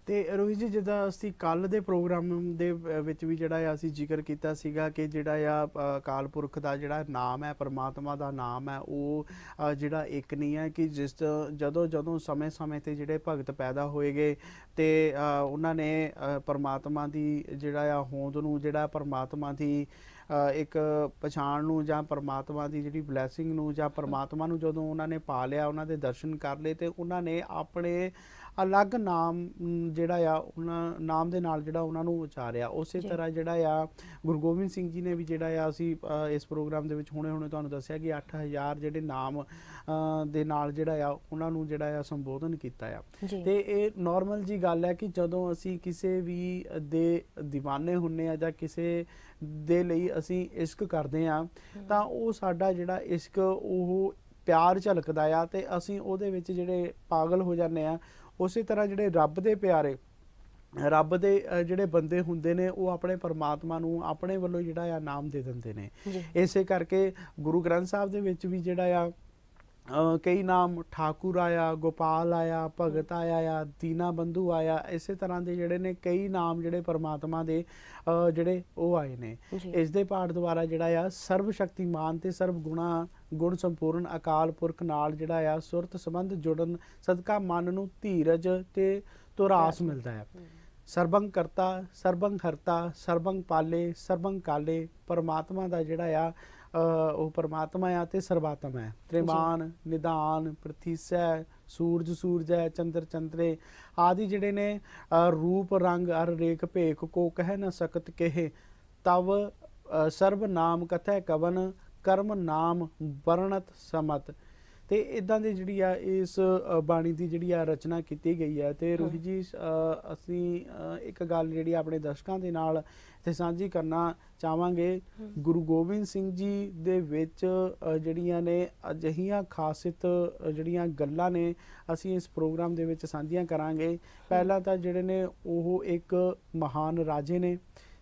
ਤੇ ਰੋਹਿਤ ਜੀ, ਜਿੱਦਾਂ ਅਸੀਂ ਕੱਲ੍ਹ ਦੇ ਪ੍ਰੋਗਰਾਮ ਦੇ ਵਿੱਚ ਵੀ ਜਿਹੜਾ ਅਸੀਂ ਜ਼ਿਕਰ ਕੀਤਾ ਸੀਗਾ ਕਿ ਜਿਹੜਾ ਆ ਅਕਾਲ ਪੁਰਖ ਦਾ ਜਿਹੜਾ ਨਾਮ ਹੈ, ਪਰਮਾਤਮਾ ਦਾ ਨਾਮ ਹੈ, ਉਹ ਜਿਹੜਾ ਇੱਕ ਨਹੀਂ ਹੈ ਕਿ ਜਿਸ ਜਦੋਂ ਸਮੇਂ ਤੇ ਜਿਹੜੇ ਭਗਤ ਪੈਦਾ ਹੋਏਗੇ ਤੇ ਉਹਨਾਂ ਨੇ ਪਰਮਾਤਮਾ ਦੀ ਜਿਹੜਾ ਆ ਹੋਂਦ ਨੂੰ, ਜਿਹੜਾ ਪਰਮਾਤਮਾ ਦੀ ਇੱਕ ਪਛਾਣ ਨੂੰ ਜਾਂ ਪਰਮਾਤਮਾ ਦੀ ਜਿਹੜੀ ਬਲੈਸਿੰਗ ਨੂੰ ਜਾਂ ਪਰਮਾਤਮਾ ਨੂੰ ਜਦੋਂ ਉਹਨਾਂ ਨੇ ਪਾ ਲਿਆ, ਉਹਨਾਂ ਦੇ ਦਰਸ਼ਨ ਕਰ ਲਏ ਤੇ ਉਹਨਾਂ ਨੇ ਆਪਣੇ ਅਲੱਗ ਨਾਮ ਜਿਹੜਾ ਆ ਉਹਨਾਂ ਨਾਮ ਦੇ ਨਾਲ ਜਿਹੜਾ ਉਹਨਾਂ ਨੂੰ ਉਚਾਰਿਆ। ਉਸੇ ਜੀ। ਤਰ੍ਹਾਂ ਜਿਹੜਾ ਆ ਗੁਰੂ ਗੋਬਿੰਦ ਸਿੰਘ ਜੀ ਨੇ ਵੀ ਜਿਹੜਾ ਆ ਅਸੀਂ ਇਸ ਪ੍ਰੋਗਰਾਮ ਦੇ ਵਿੱਚ ਹੁਣੇ ਤੁਹਾਨੂੰ ਦੱਸਿਆ ਕਿ 8000 ਜਿਹੜੇ ਨਾਮ ਦੇ ਨਾਲ ਜਿਹੜਾ ਆ ਉਹਨਾਂ ਨੂੰ ਜਿਹੜਾ ਆ ਸੰਬੋਧਨ ਕੀਤਾ ਆ। ਜੀ। ਤੇ ਇਹ ਨਾਰਮਲ ਜੀ ਗੱਲ ਹੈ ਕਿ ਜਦੋਂ ਅਸੀਂ ਕਿਸੇ ਵੀ ਦੇ دیਵਾਨੇ ਹੁੰਨੇ ਆ ਜਾਂ ਕਿਸੇ ਦੇ ਲਈ ਅਸੀਂ ਇਸ਼ਕ ਕਰਦੇ ਆ ਤਾਂ ਉਹ ਸਾਡਾ ਜਿਹੜਾ ਇਸ਼ਕ ਉਹ ਪਿਆਰ ਝਲਕਦਾ ਆ ਤੇ ਅਸੀਂ ਉਹਦੇ ਵਿੱਚ ਜਿਹੜੇ ਪਾਗਲ ਹੋ ਜਾਂਦੇ ਆ। ਉਸੇ ਤਰ੍ਹਾਂ ਜਿਹੜੇ ਰੱਬ ਦੇ ਪਿਆਰੇ ਰੱਬ ਦੇ ਜਿਹੜੇ ਬੰਦੇ ਹੁੰਦੇ ਨੇ ਉਹ ਆਪਣੇ ਪਰਮਾਤਮਾ ਨੂੰ ਆਪਣੇ ਵੱਲੋਂ ਜਿਹੜਾ ਆ ਨਾਮ ਦੇ ਦਿੰਦੇ ਨੇ। ਜੀ। ਇਸੇ ਕਰਕੇ ਗੁਰੂ ਗ੍ਰੰਥ ਸਾਹਿਬ ਦੇ ਵਿੱਚ ਵੀ ਜਿਹੜਾ ਆ ਕਈ ਨਾਮ ਠਾਕੁਰ ਆਇਆ, ਗੋਪਾਲ ਆਇਆ, ਭਗਤ ਆਇਆ ਆ, ਦੀਨਾ ਬੰਧੂ ਆਇਆ। ਇਸੇ ਤਰ੍ਹਾਂ ਦੇ ਜਿਹੜੇ ਨੇ ਕਈ ਨਾਮ ਜਿਹੜੇ ਪਰਮਾਤਮਾ ਦੇ ਜਿਹੜੇ ਉਹ ਆਏ ਨੇ। ਇਸ ਦੇ ਪਾਠ ਦੁਆਰਾ ਜਿਹੜਾ ਆ ਸਰਬ ਸ਼ਕਤੀਮਾਨ ਤੇ ਸਰਬ ਗੁਣ ਸੰਪੂਰਨ ਅਕਾਲ ਪੁਰਖ ਨਾਲ ਜਿਹੜਾ ਆ ਸੁਰਤ ਸੰਬੰਧ ਜੁੜਨ ਸਦਕਾ ਮਨ ਨੂੰ ਧੀਰਜ ਤੇ ਤੁਰਾਸ ਮਿਲਦਾ ਹੈ। ਸਰਬੰਗ ਕਰਤਾ, ਸਰਬੰਗ ਹਰਤਾ, ਸਰਬੰਗ ਪਾਲੇ, ਸਰਬੰਗ ਕਾਲੇ। ਪਰਮਾਤਮਾ ਦਾ ਜਿਹੜਾ ਆ ਉਹ ਪਰਮਾਤਮਾ ਆ ਤੇ ਸਰਬਾਤਮ ਹੈ। ਤ੍ਰਿਮਾਨ, ਨਿਦਾਨ, ਪ੍ਰਤੀਸੈ, ਸੂਰਜ ਸੂਰਜੈ, ਚੰਦਰ ਚੰਦਰੇ ਆਦਿ ਜਿਹੜੇ ਨੇ ਰੂਪ ਰੰਗ ਅਰ ਰੇਖ ਭੇਖ ਕੋ ਕਹਿ ਨਾ ਸਕਤ ਕਹੇ ਤਵ ਸਰਬ ਨਾਮ ਕਥੈ ਕਵਨ ਕਰਮ ਨਾਮ ਵਰਣਤ ਸਮਤ। ਤੇ ਇਦਾਂ ਦੀ ਜਿਹੜੀ ਆ ਇਸ ਬਾਣੀ ਦੀ ਜਿਹੜੀ ਆ ਰਚਨਾ ਕੀਤੀ ਗਈ ਹੈ। ਤੇ ਰੋਹੀ ਜੀ ਅਸੀਂ ਇੱਕ ਗੱਲ ਜਿਹੜੀ ਆਪਣੇ ਦਰਸ਼ਕਾਂ ਦੇ ਨਾਲ ਇੱਥੇ ਸਾਂਝੀ ਕਰਨਾ ਚਾਹਾਂਗੇ। ਗੁਰੂ ਗੋਬਿੰਦ ਸਿੰਘ ਜੀ ਦੇ ਵਿੱਚ ਜਿਹੜੀਆਂ ਨੇ ਅਜਿਹੀਆਂ ਖਾਸਿਅਤ ਜਿਹੜੀਆਂ ਗੱਲਾਂ ਨੇ ਅਸੀਂ ਇਸ ਪ੍ਰੋਗਰਾਮ ਦੇ ਵਿੱਚ ਸਾਂਝੀਆਂ ਕਰਾਂਗੇ। ਪਹਿਲਾਂ ਤਾਂ ਜਿਹੜੇ ਨੇ ਉਹ ਇੱਕ ਮਹਾਨ ਰਾਜੇ ਨੇ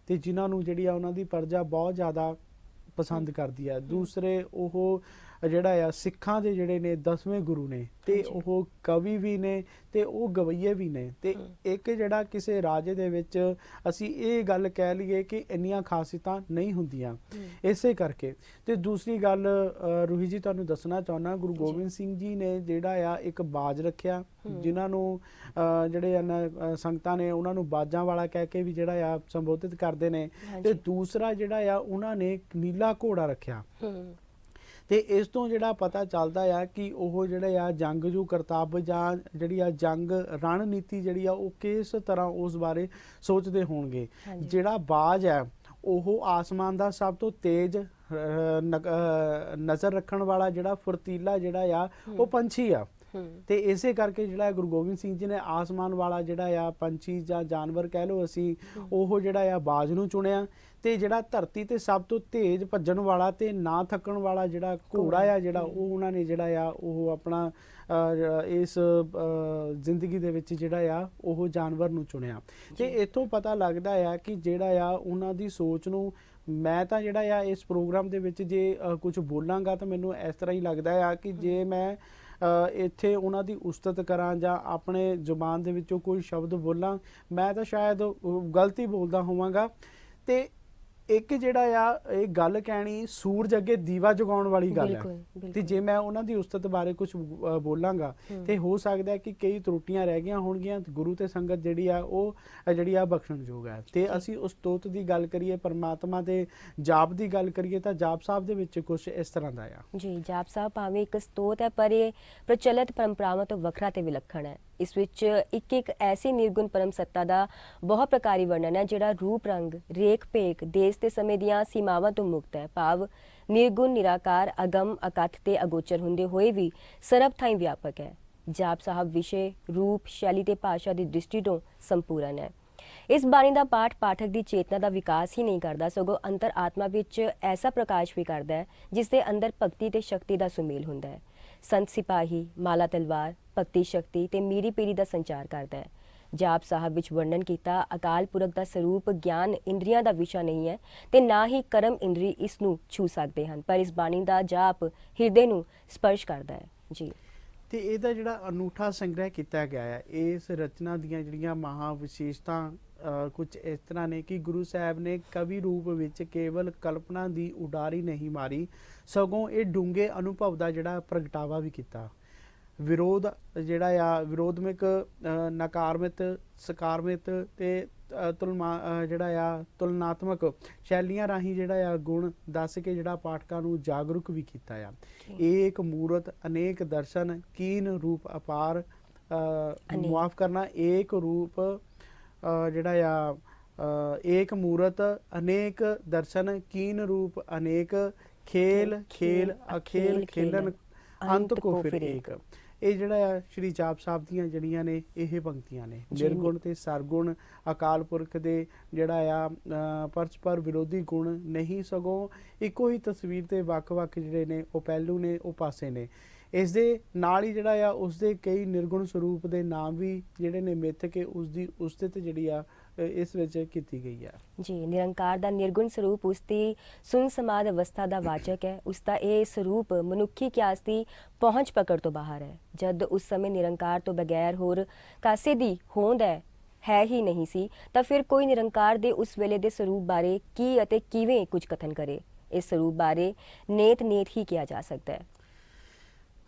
ਤੇ ਜਿਨ੍ਹਾਂ ਨੂੰ ਜਿਹੜੀ ਆ ਉਹਨਾਂ ਦੀ ਪ੍ਰਜਾ ਬਹੁਤ ਜ਼ਿਆਦਾ ਪਸੰਦ ਕਰਦੀ ਹੈ। ਦੂਸਰੇ ਉਹ ਜਿਹੜਾ ਆ ਸਿੱਖਾਂ ਦੇ ਜਿਹੜੇ ਨੇ 10ਵੇਂ ਗੁਰੂ ਨੇ ਤੇ ਉਹ ਕਵੀ ਵੀ ਨੇ ਤੇ ਉਹ ਗਵਈਏ ਵੀ ਨੇ। ਤੇ ਇੱਕ ਜਿਹੜਾ ਕਿਸੇ ਰਾਜੇ ਦੇ ਵਿੱਚ ਅਸੀਂ ਇਹ ਗੱਲ ਕਹਿ ਲਈਏ ਕਿ ਇੰਨੀਆਂ ਖਾਸੀਅਤਾਂ ਨਹੀਂ ਹੁੰਦੀਆਂ ਇਸੇ ਕਰਕੇ। ਤੇ ਦੂਸਰੀ ਗੱਲ ਰੂਹੀ ਜੀ ਤੁਹਾਨੂੰ ਦੱਸਣਾ ਚਾਹੁੰਦਾ ਗੁਰੂ ਗੋਬਿੰਦ ਸਿੰਘ ਜੀ ਨੇ ਜਿਹੜਾ ਆ ਇੱਕ ਬਾਜ ਰੱਖਿਆ ਜਿਨ੍ਹਾਂ ਨੂੰ ਜਿਹੜੇ ਸੰਗਤਾਂ ਨੇ ਉਹਨਾਂ ਨੂੰ ਬਾਜਾਂ ਵਾਲਾ ਕਹਿ ਕੇ ਵੀ ਜਿਹੜਾ ਆ ਸੰਬੋਧਿਤ ਕਰਦੇ ਨੇ। ਤੇ ਦੂਸਰਾ ਜਿਹੜਾ ਆ ਉਹਨਾਂ ਨੇ ਨੀਲਾ ਘੋੜਾ ਰੱਖਿਆ। ਤੇ ਇਸ ਤੋਂ ਜਿਹੜਾ ਪਤਾ ਚੱਲਦਾ ਆ ਕਿ ਉਹ ਜਿਹੜੇ ਆ ਜੰਗਜੂ ਕਰਤੱਵ ਜਾਂ ਜਿਹੜੀ ਆ ਜੰਗ ਰਣਨੀਤੀ ਜਿਹੜੀ ਆ ਉਹ ਕਿਸ ਤਰ੍ਹਾਂ ਉਸ ਬਾਰੇ ਸੋਚਦੇ ਹੋਣਗੇ। ਜਿਹੜਾ ਬਾਜ ਹੈ ਉਹ ਆਸਮਾਨ ਦਾ ਸਭ ਤੋਂ ਤੇਜ਼ ਨਜ਼ਰ ਰੱਖਣ ਵਾਲਾ ਜਿਹੜਾ ਫੁਰਤੀਲਾ ਜਿਹੜਾ ਆ ਉਹ ਪੰਛੀ ਆ। ਤੇ ਇਸੇ ਕਰਕੇ ਜਿਹੜਾ ਗੁਰੂ ਗੋਬਿੰਦ ਸਿੰਘ ਜੀ ਨੇ ਆਸਮਾਨ ਵਾਲਾ ਜਿਹੜਾ ਆ ਪੰਛੀ ਜਾਂ ਜਾਨਵਰ ਕਹਿ ਲਓ ਅਸੀਂ ਉਹ ਜਿਹੜਾ ਆ ਬਾਜ ਨੂੰ ਚੁਣਿਆ। ਤੇ ਜਿਹੜਾ ਧਰਤੀ ਤੇ ਸਭ ਤੋਂ ਤੇਜ਼ ਭੱਜਣ ਵਾਲਾ ਤੇ ਨਾ ਥੱਕਣ ਵਾਲਾ ਜਿਹੜਾ ਘੋੜਾ ਆ ਜਿਹੜਾ ਉਹ ਉਹਨਾਂ ਨੇ ਜਿਹੜਾ ਆ ਉਹ ਆਪਣਾ ਇਸ ਜ਼ਿੰਦਗੀ ਦੇ ਵਿੱਚ ਜਿਹੜਾ ਆ ਉਹ ਜਾਨਵਰ ਨੂੰ ਚੁਣਿਆ। ਤੇ ਇੱਥੋਂ ਪਤਾ ਲੱਗਦਾ ਆ ਕਿ ਜਿਹੜਾ ਆ ਉਹਨਾਂ ਦੀ ਸੋਚ ਨੂੰ ਮੈਂ ਤਾਂ ਜਿਹੜਾ ਆ ਇਸ ਪ੍ਰੋਗਰਾਮ ਦੇ ਵਿੱਚ ਜੇ ਕੁਝ ਬੋਲਾਂਗਾ ਤਾਂ ਮੈਨੂੰ ਇਸ ਤਰ੍ਹਾਂ ਹੀ ਲੱਗਦਾ ਆ ਕਿ ਜੇ ਮੈਂ ਇੱਥੇ ਉਹਨਾਂ ਦੀ ਉਸਤਤ ਕਰਾਂ ਜਾਂ ਆਪਣੇ ਜ਼ੁਬਾਨ ਦੇ ਵਿੱਚੋਂ ਕੋਈ ਸ਼ਬਦ ਬੋਲਾਂ ਮੈਂ ਤਾਂ ਸ਼ਾਇਦ ਗਲਤੀ ਬੋਲਦਾ ਹੋਵਾਂਗਾ। ਤੇ ਇੱਕ ਜਿਹੜਾ ਆ ਇਹ ਗੱਲ ਕਹਿਣੀ ਸੂਰਜ ਅੱਗੇ ਦੀਵਾ ਜਗਾਉਣ ਵਾਲੀ ਗੱਲ ਹੈ। ਤੇ ਜੇ ਮੈਂ ਉਹਨਾਂ ਦੀ ਉਸਤਤ ਬਾਰੇ ਕੁਝ ਬੋਲਾਂਗਾ ਤੇ ਹੋ ਸਕਦਾ ਹੈ ਕਿ ਕਈ ਤਰੁੱਟੀਆਂ ਰਹਿ ਗਈਆਂ ਹੋਣਗੀਆਂ। ਗੁਰੂ ਤੇ ਸੰਗਤ ਜਿਹੜੀ ਆ ਉਹ ਜਿਹੜੀ ਆ ਬਖਸ਼ਣਯੋਗ ਹੈ। ਤੇ ਅਸੀਂ ਉਸ ਸਤੋਤ ਦੀ ਗੱਲ ਕਰੀਏ, ਪਰਮਾਤਮਾ ਦੇ ਜਾਪ ਦੀ ਗੱਲ ਕਰੀਏ ਤਾਂ ਜਾਪ ਸਾਹਿਬ ਦੇ ਵਿੱਚ ਕੁਝ ਇਸ ਤਰ੍ਹਾਂ ਦਾ ਆ। ਜੀ, ਜਾਪ ਸਾਹਿਬ ਭਾਵੇਂ ਇੱਕ ਸਤੋਤ ਹੈ ਪਰ ਇਹ ਪ੍ਰਚਲਿਤ ਪਰੰਪਰਾਵਾਂ ਤੋਂ ਵੱਖਰਾ ਤੇ ਵਿਲੱਖਣ ਹੈ। ਇਸ ਵਿੱਚ ਇੱਕ ਐਸੀ ਨਿਰਗੁਣ ਪਰਮ ਸੱਤਾ ਦਾ ਬਹੁਤ ਪ੍ਰਕਾਰੀ ਵਰਣਨ ਹੈ ਜਿਹੜਾ ਰੂਪ ਰੰਗ ਰੇਖ ਭੇਖ ਦੇਸ਼ ਤੇ ਸਮੇਂ ਦੀਆਂ ਸੀਮਾਵਾਂ ਤੋਂ ਮੁਕਤ ਹੈ। ਭਾਵ ਨਿਰਗੁਣ ਨਿਰਾਕਾਰ ਅਗਮ ਅਕਥ ਤੇ ਅਗੋਚਰ ਹੁੰਦੇ ਹੋਏ ਵੀ ਸਰਬ ਥਾਈਂ ਵਿਆਪਕ ਹੈ। ਜਾਪ ਸਾਹਿਬ ਵਿਸ਼ੇ ਰੂਪ ਸ਼ੈਲੀ ਤੇ ਭਾਸ਼ਾ ਦੀ ਦ੍ਰਿਸ਼ਟੀ ਤੋਂ ਸੰਪੂਰਨ ਹੈ। ਇਸ ਬਾਣੀ ਦਾ ਪਾਠ ਪਾਠਕ ਦੀ ਚੇਤਨਾ ਦਾ ਵਿਕਾਸ ਹੀ ਨਹੀਂ ਕਰਦਾ ਸਗੋਂ ਅੰਤਰ ਆਤਮਾ ਵਿੱਚ ਐਸਾ ਪ੍ਰਕਾਸ਼ ਵੀ ਕਰਦਾ ਹੈ ਜਿਸ ਦੇ ਅੰਦਰ ਭਗਤੀ ਤੇ ਸ਼ਕਤੀ ਦਾ ਸੁਮੇਲ ਹੁੰਦਾ ਹੈ। ਸੰਤ ਸਿਪਾਹੀ ਮਾਲਾ ਤਲਵਾਰ ਭਗਤੀ ਸ਼ਕਤੀ ਤੇ ਮੀਰੀ ਪੀਰੀ ਦਾ ਸੰਚਾਰ ਕਰਦਾ ਹੈ। ਜਾਪ ਸਾਹਿਬ ਵਿੱਚ ਵਰਣਨ ਕੀਤਾ ਅਕਾਲ ਪੁਰਖ ਦਾ ਸਰੂਪ ਗਿਆਨ ਇੰਦਰੀਆਂ ਦਾ ਵਿਸ਼ਾ ਨਹੀਂ ਹੈ ਤੇ ਨਾ ਹੀ ਕਰਮ ਇੰਦਰੀ ਇਸ ਨੂੰ ਛੂ ਸਕਦੇ ਹਨ, ਪਰ ਇਸ ਬਾਣੀ ਦਾ ਜਾਪ ਹਿਰਦੇ ਨੂੰ ਸਪਰਸ਼ ਕਰਦਾ ਹੈ। ਜੀ, ਤੇ ਇਹਦਾ ਜਿਹੜਾ ਅਨੂਠਾ ਸੰਗ੍ਰਹਿ ਕੀਤਾ ਗਿਆ ਹੈ ਇਸ ਰਚਨਾ ਦੀਆਂ ਜਿਹੜੀਆਂ ਮਹਾ ਵਿਸ਼ੇਸ਼ਤਾ ਕੁਝ ਇਸ ਤਰ੍ਹਾਂ ਨੇ ਕਿ ਗੁਰੂ ਸਾਹਿਬ ਨੇ ਕਵੀ ਰੂਪ ਵਿੱਚ ਕੇਵਲ ਕਲਪਨਾ ਦੀ ਉਡਾਰੀ ਨਹੀਂ ਮਾਰੀ ਸਗੋਂ ਇਹ ਡੂੰਘੇ ਅਨੁਭਵ ਦਾ ਜਿਹੜਾ ਪ੍ਰਗਟਾਵਾ ਵੀ ਕੀਤਾ। ਵਿਰੋਧ ਜਿਹੜਾ ਆ ਵਿਰੋਧਮਿਕ ਨਕਾਰਮਿਕ ਸਕਾਰਮਿਕ ਤੇ ਜਿਹੜਾ ਆ ਤੁਲਨਾਤਮਕ ਸ਼ੈਲੀਆਂ ਰਾਹੀਂ ਜਿਹੜਾ ਆ ਗੁਣ ਦੱਸ ਕੇ ਜਿਹੜਾ ਪਾਠਕਾਂ ਨੂੰ ਜਾਗਰੂਕ ਵੀ ਕੀਤਾ ਆ। ਇਹ ਇੱਕ ਮੂਰਤ ਅਨੇਕ ਦਰਸ਼ਨ ਕੀਨ ਰੂਪ ਅਪਾਰ ਮਾਫ ਕਰਨਾ, ਏਕ ਰੂਪ ਜਿਹੜਾ ਆ ਏਕ ਮੂਰਤ ਅਨੇਕ ਦਰਸ਼ਨ, ਕੀਨ ਰੂਪ ਅਨੇਕ, ਖੇਲ ਖੇਲ ਅਖੇਲ ਖੇਲਨ, ਅੰਤ ਕੋ ਫਿਰ ਏਕ। ਇਹ ਜਿਹੜਾ ਆ ਸ਼੍ਰੀ ਜਾਪ ਸਾਹਿਬ ਦੀਆਂ ਜਿਹੜੀਆਂ ਨੇ ਇਹ ਪੰਕਤੀਆਂ ਨੇ। ਨਿਰਗੁਣ ਤੇ ਸਰਗੁਣ ਅਕਾਲ ਪੁਰਖ ਦੇ ਜਿਹੜਾ ਆ ਪਰਸਪਰ ਵਿਰੋਧੀ ਗੁਣ ਨਹੀਂ, ਸਗੋਂ ਇੱਕੋ ਹੀ ਤਸਵੀਰ ਤੇ ਵੱਖ-ਵੱਖ ਜਿਹੜੇ ਨੇ ਉਹ ਪਹਿਲੂ ਨੇ, ਉਹ ਪਾਸੇ ਨੇ। ਇਸ ਦੇ ਨਾਲ ਹੀ ਜਿਹੜਾ ਆ ਉਸਦੇ ਕਈ ਨਿਰਗੁਣ ਸਰੂਪ ਦੇ ਨਾਮ ਵੀ ਜਿਹੜੇ ਨੇ ਮਿੱਥ ਕੇ ਉਸਦੀ ਉਸਤਤ ਜਿਹੜੀ ਆ ਇਸ ਵਿੱਚ ਕੀਤੀ ਗਈ ਆ। ਜੀ, ਨਿਰੰਕਾਰ ਦਾ ਨਿਰਗੁਣ ਸਰੂਪ ਉਸ ਦੀ ਸੁਨ ਸਮਾਦ ਅਵਸਥਾ ਦਾ ਵਾਚਕ ਹੈ। ਉਸ ਦਾ ਇਹ ਸਰੂਪ ਮਨੁੱਖੀ ਕਿਆਸ ਦੀ ਪਹੁੰਚ ਪਕੜ ਤੋਂ ਬਾਹਰ ਹੈ। ਜਦ ਉਸ ਸਮੇਂ ਨਿਰੰਕਾਰ ਤੋਂ ਬਗੈਰ ਹੋਰ ਕਾਸੇ ਦੀ ਹੋਂਦ ਹੈ ਹੀ ਨਹੀਂ ਸੀ, ਤਾਂ ਫਿਰ ਕੋਈ ਨਿਰੰਕਾਰ ਦੇ ਉਸ ਵੇਲੇ ਦੇ ਸਰੂਪ ਬਾਰੇ ਕੀ ਅਤੇ ਕਿਵੇਂ ਕੁਝ ਕਥਨ ਕਰੇ। ਇਸ ਸਰੂਪ ਬਾਰੇ ਨੇਤ ਹੀ ਕਿਹਾ ਜਾ ਸਕਦਾ ਹੈ।